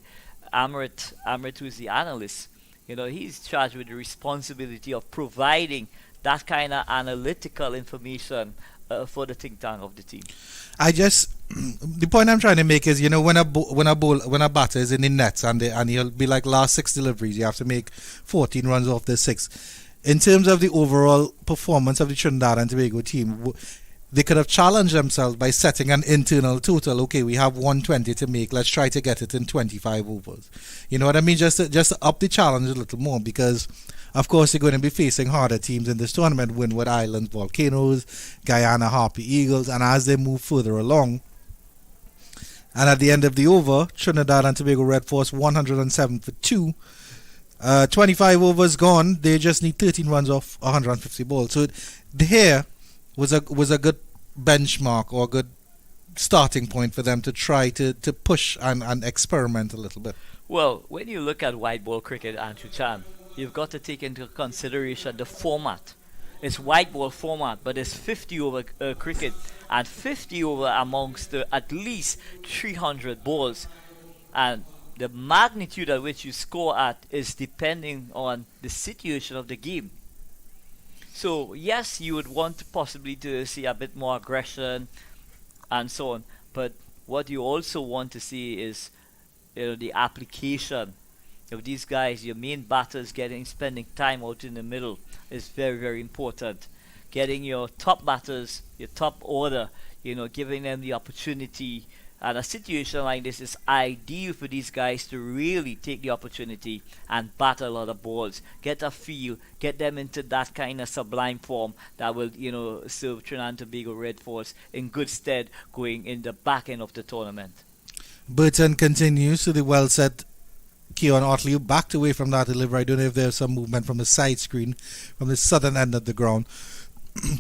Amrit, who's the analyst. He's charged with the responsibility of providing that kind of analytical information for the think tank of the team. I just the point I'm trying to make is, when a batter is in the nets and he'll be like last 6 deliveries, you have to make 14 runs off the 6. In terms of the overall performance of the Trinidad and Tobago team, they could have challenged themselves by setting an internal total. Okay, we have 120 to make. Let's try to get it in 25 overs. You know what I mean? Just to up the challenge a little more, because of course they're going to be facing harder teams in this tournament: Windward Islands Volcanoes, Guyana Harpy Eagles, and as they move further along, and at the end of the over, Trinidad and Tobago Red Force 107 for 2. 25 overs gone. They just need 13 runs off 150 balls. So here was a good benchmark or a good starting point for them to try to push and experiment a little bit. Well, when you look at white ball cricket, Andrew Chan, you've got to take into consideration the format. It's white ball format, but it's 50 over cricket, and 50 over amongst the at least 300 balls, and the magnitude at which you score at is depending on the situation of the game. So yes, you would want possibly to see a bit more aggression and so on, but what you also want to see is the application of these guys. Your main batters spending time out in the middle is very, very important. Getting your top batters, your top order, giving them the opportunity. And a situation like this is ideal for these guys to really take the opportunity and bat a lot of balls, get a feel, get them into that kind of sublime form that will, serve Trinidad and Tobago Red Force in good stead going in the back end of the tournament. Burton continues to the well set. Keon Ottley backed away from that delivery. I don't know if there's some movement from the side screen, from the southern end of the ground.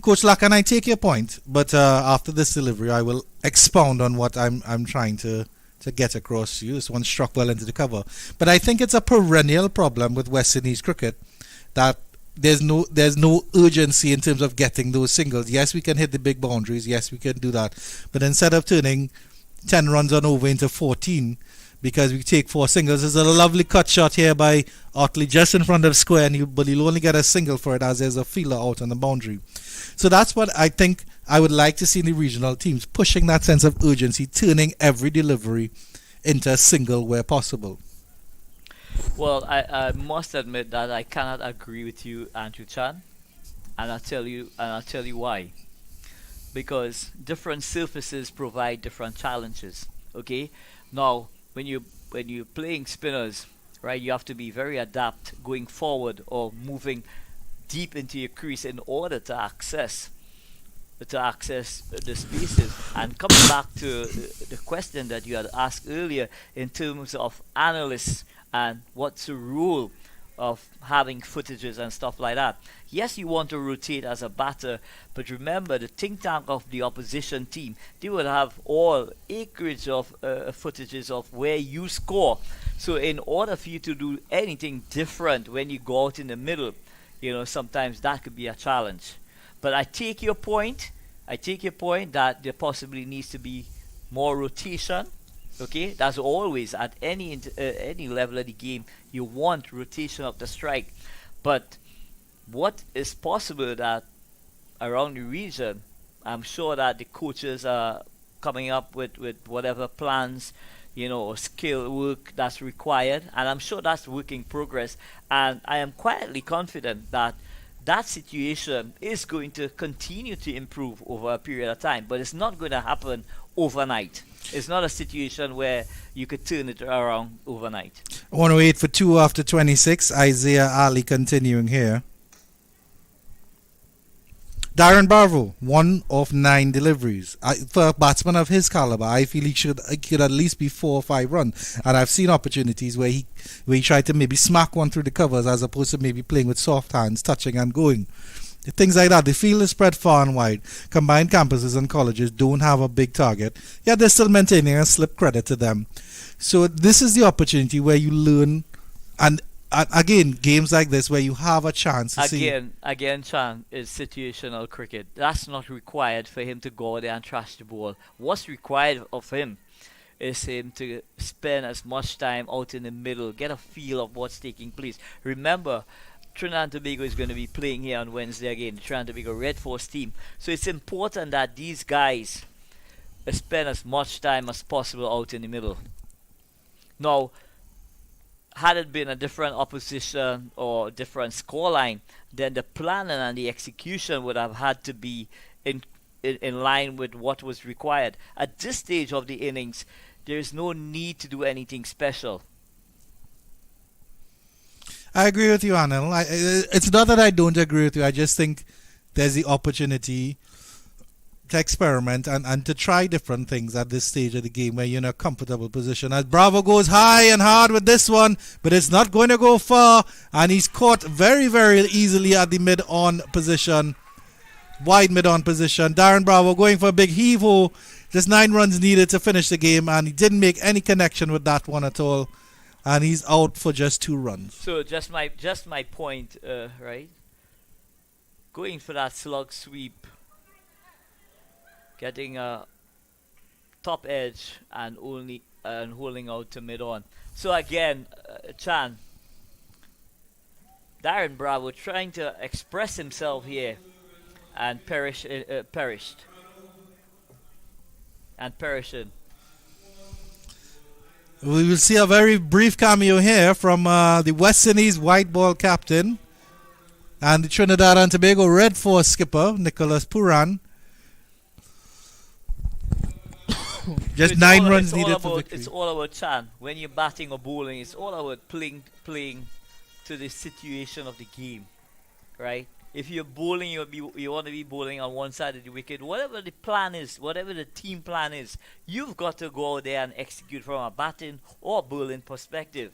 Coach Lakan, I take your point, but after this delivery, I will expound on what I'm trying to get across to you. This one struck well into the cover, but I think it's a perennial problem with West Indies cricket that there's no urgency in terms of getting those singles. Yes, we can hit the big boundaries. Yes, we can do that, but instead of turning 10 runs on over into 14, because we take 4 singles. There's a lovely cut shot here by Ottley just in front of the square, but he'll only get a single for it as there's a fielder out on the boundary. So that's what I think I would like to see in the regional teams, pushing that sense of urgency, turning every delivery into a single where possible. Well, I must admit that I cannot agree with you, Andrew Chan, and I'll tell you why. Because different surfaces provide different challenges. Okay, now when you're playing spinners, right, you have to be very adept going forward or moving deep into your crease in order to access the spaces. And coming back to the question that you had asked earlier in terms of analysts and what's the rule of having footages and stuff like that. Yes, you want to rotate as a batter, but remember the think tank of the opposition team, they will have all acreage of footages of where you score. So in order for you to do anything different when you go out in the middle, sometimes that could be a challenge. But I take your point that there possibly needs to be more rotation. Okay, that's always at any level of the game. You want rotation of the strike, but what is possible that around the region, I'm sure that the coaches are coming up with whatever plans, or skill work that's required, and I'm sure that's work in progress. And I am quietly confident that that situation is going to continue to improve over a period of time, but it's not going to happen overnight. It's not a situation where you could turn it around overnight. 108 for 2 after 26. Isaiah Ali continuing here. Darren Barrow, 1 of 9 deliveries. For a batsman of his caliber, I feel he could at least be 4 or 5 runs. And I've seen opportunities where he tried to maybe smack one through the covers as opposed to maybe playing with soft hands, touching and going. Things like that. The field is spread far and wide. Combined campuses and colleges don't have a big target, yet they're still maintaining a slip, credit to them. So this is the opportunity where you learn, and again, games like this where you have a chance to see. Again, Chan, is situational cricket. That's not required for him to go there and trash the ball. What's required of him is him to spend as much time out in the middle, get a feel of what's taking place. Remember, Trinidad and Tobago is going to be playing here on Wednesday again, the Trinidad and Tobago Red Force team. So it's important that these guys spend as much time as possible out in the middle. Now, had it been a different opposition or different scoreline, then the planning and the execution would have had to be in line with what was required. At this stage of the innings, there is no need to do anything special. I agree with you, Anil. It's not that I don't agree with you. I just think there's the opportunity to experiment and to try different things at this stage of the game where you're in a comfortable position. As Bravo goes high and hard with this one, but it's not going to go far, and he's caught very, very easily at the mid-on position, wide mid-on position. Darren Bravo going for a big heave-ho. Just 9 runs needed to finish the game, and he didn't make any connection with that one at all, and he's out for just 2 runs. So just my point, right? Going for that slug sweep, getting a top edge and holding out to mid on. So again, Chan, Darren Bravo trying to express himself here and perishing. We will see a very brief cameo here from the West Indies white ball captain and the Trinidad and Tobago red force skipper, Nicholas Puran. Just 9 runs needed for victory. It's all about Chan. When you're batting or bowling, it's all about playing to the situation of the game, right? If you're bowling, you want to be bowling on one side of the wicket. Whatever the plan is, whatever the team plan is, you've got to go out there and execute from a batting or bowling perspective.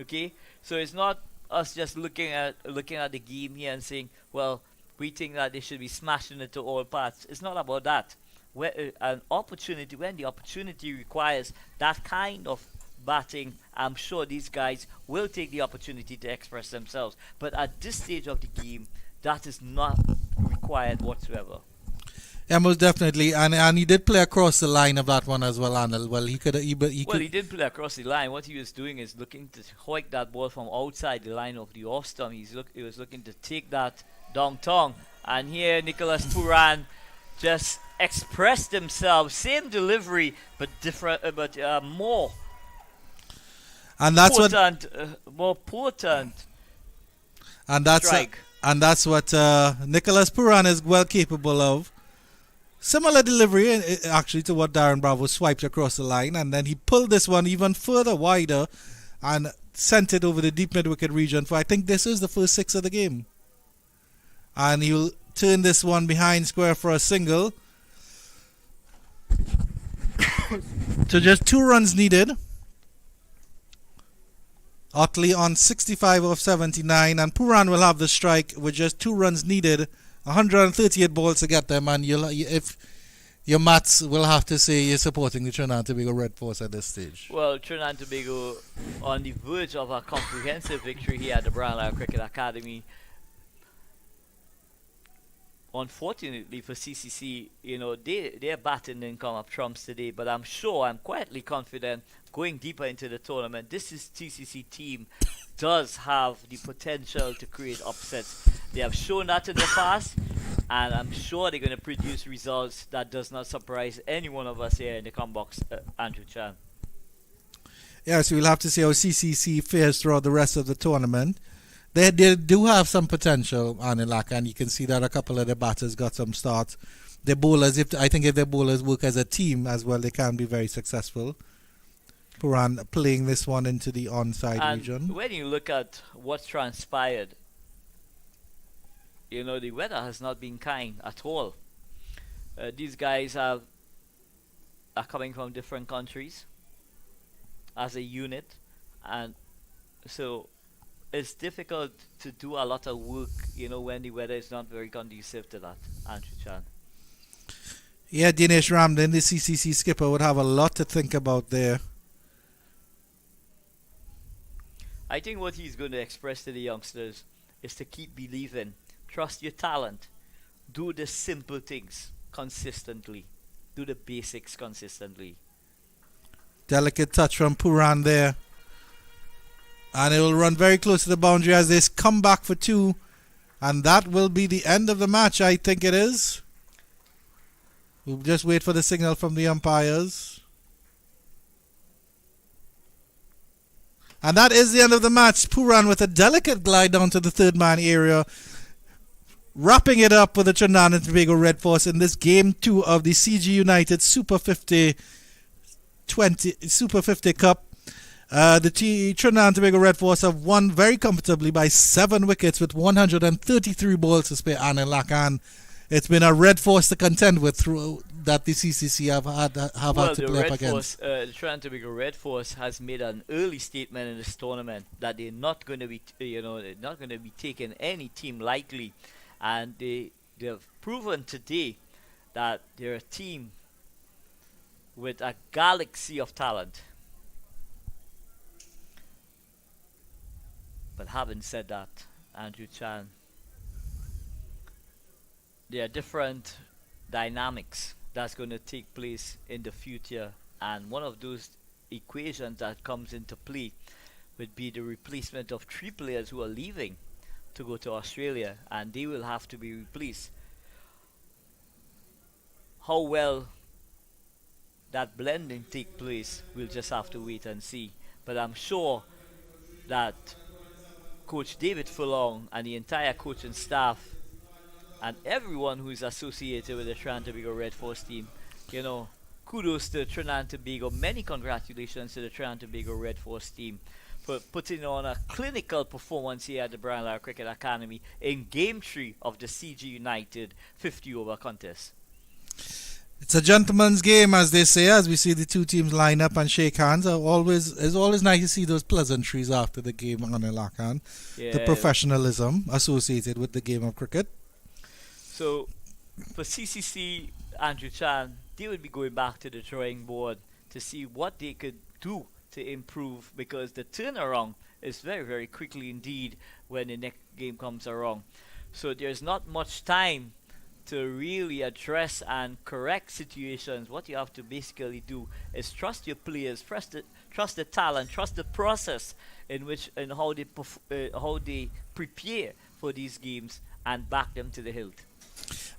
Okay, so it's not us just looking at the game here and saying, well, we think that they should be smashing it to all parts. It's not about that. When the opportunity requires that kind of batting, I'm sure these guys will take the opportunity to express themselves. But at this stage of the game, that is not required whatsoever. Yeah, most definitely, and he did play across the line of that one as well, Arnold. Well, he didn't play across the line. What he was doing is looking to hoik that ball from outside the line of the off stump. He was looking to take that downtown, and here Nicholas Puran just expressed himself. Same delivery, but different, more. And that's potent, more potent. And that's strike. And that's what Nicholas Puran is well capable of. Similar delivery, actually, to what Darren Bravo swiped across the line, and then he pulled this one even further wider and sent it over the deep mid-wicket region for, I think this is the first 6 of the game. And he'll turn this one behind square for a single. So just 2 runs needed. Ottley on 65 of 79, and Puran will have the strike with just 2 runs needed, 138 balls to get them, and if your maths will have to say you're supporting the Trinidad Tobago Red Force at this stage. Well, Trinidad Tobago on the verge of a comprehensive victory here at the Brown Lion Cricket Academy. Unfortunately for CCC, their batting didn't come up trumps today, but I'm quietly confident going deeper into the tournament, this TCC team does have the potential to create upsets. They have shown that in the past, and I'm sure they're going to produce results that does not surprise any one of us here in the combox, Andrew Chan. Yes, we'll have to see how CCC fares throughout the rest of the tournament. They do have some potential, Anilak, and you can see that a couple of the batters got some starts. Their bowlers, if their bowlers work as a team as well, they can be very successful. Puran playing this one into the onside region. When you look at what's transpired, the weather has not been kind at all. These guys are coming from different countries as a unit, and so it's difficult to do a lot of work, when the weather is not very conducive to that, Andrew Chan. Yeah, Dinesh Ramdin, the CCC skipper, would have a lot to think about there. I think what he's going to express to the youngsters is to keep believing, trust your talent, do the simple things consistently, do the basics consistently. Delicate touch from Puran there. And it will run very close to the boundary as they come back for 2. And that will be the end of the match, I think it is. We'll just wait for the signal from the umpires. And that is the end of the match. Puran with a delicate glide down to the third man area, wrapping it up with the Trinidad and Tobago Red Force in this game 2 of the CG United Super 50 Cup. The Trinidad and Tobago Red Force have won very comfortably by 7 wickets with 133 balls to spare. And Lakan, it's been a Red Force to contend with through that the CCC have had to play up against. The Trinidad and Tobago Red Force has made an early statement in this tournament that they're not going to be, they're not going to be taking any team lightly, and they've proven today that they're a team with a galaxy of talent. But having said that, Andrew Chan, there are different dynamics that's going to take place in the future, and one of those equations that comes into play would be the replacement of 3 players who are leaving to go to Australia, and they will have to be replaced. How well that blending take place, we'll just have to wait and see. But I'm sure that Coach David Furlong and the entire coaching staff and everyone who is associated with the Trinidad and Tobago Red Force team, kudos to Trinidad and Tobago. Many congratulations to the Trinidad and Tobago Red Force team for putting on a clinical performance here at the Brian Lara Cricket Academy in Game 3 of the CG United 50-over contest. It's a gentleman's game, as they say, as we see the two teams line up and shake hands. It's always nice to see those pleasantries after the game on Lakan. Yeah. The professionalism associated with the game of cricket. So, for CCC, Andrew Chan, they would be going back to the drawing board to see what they could do to improve, because the turnaround is very, very quickly indeed when the next game comes around. So there's not much time to really address and correct situations. What you have to basically do is trust your players, trust the talent, trust the process in which and how they prepare for these games, and back them to the hilt.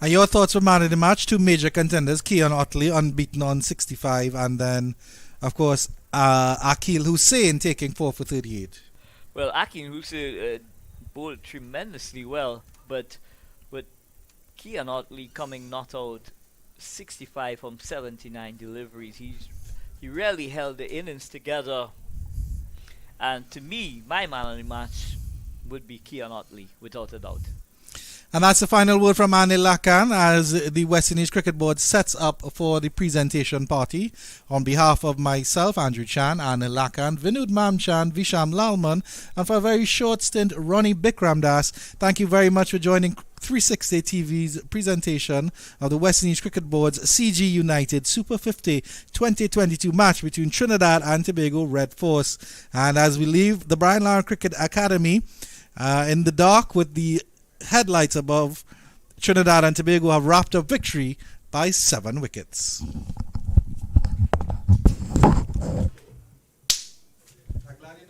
And your thoughts on man of the match? 2 major contenders, Yannick Ottley unbeaten on 65, and then of course Akil Hussein taking 4 for 38. Well, Akil Hussein bowled tremendously well, but with Yannick Ottley coming not out 65 from 79 deliveries, he really held the innings together. And to me, my man of the match would be Yannick Ottley, without a doubt. And that's the final word from Anil Lakan as the West Indies Cricket Board sets up for the presentation party. On behalf of myself, Andrew Chan, Anil Lakan, Vinud Mamchan, Visham Lalman, and for a very short stint, Ronnie Bikramdas, thank you very much for joining 360 TV's presentation of the West Indies Cricket Board's CG United Super 50 2022 match between Trinidad and Tobago Red Force. And as we leave the Brian Lara Cricket Academy in the dark with the headlights above, Trinidad and Tobago have wrapped up victory by 7 wickets. I'm glad you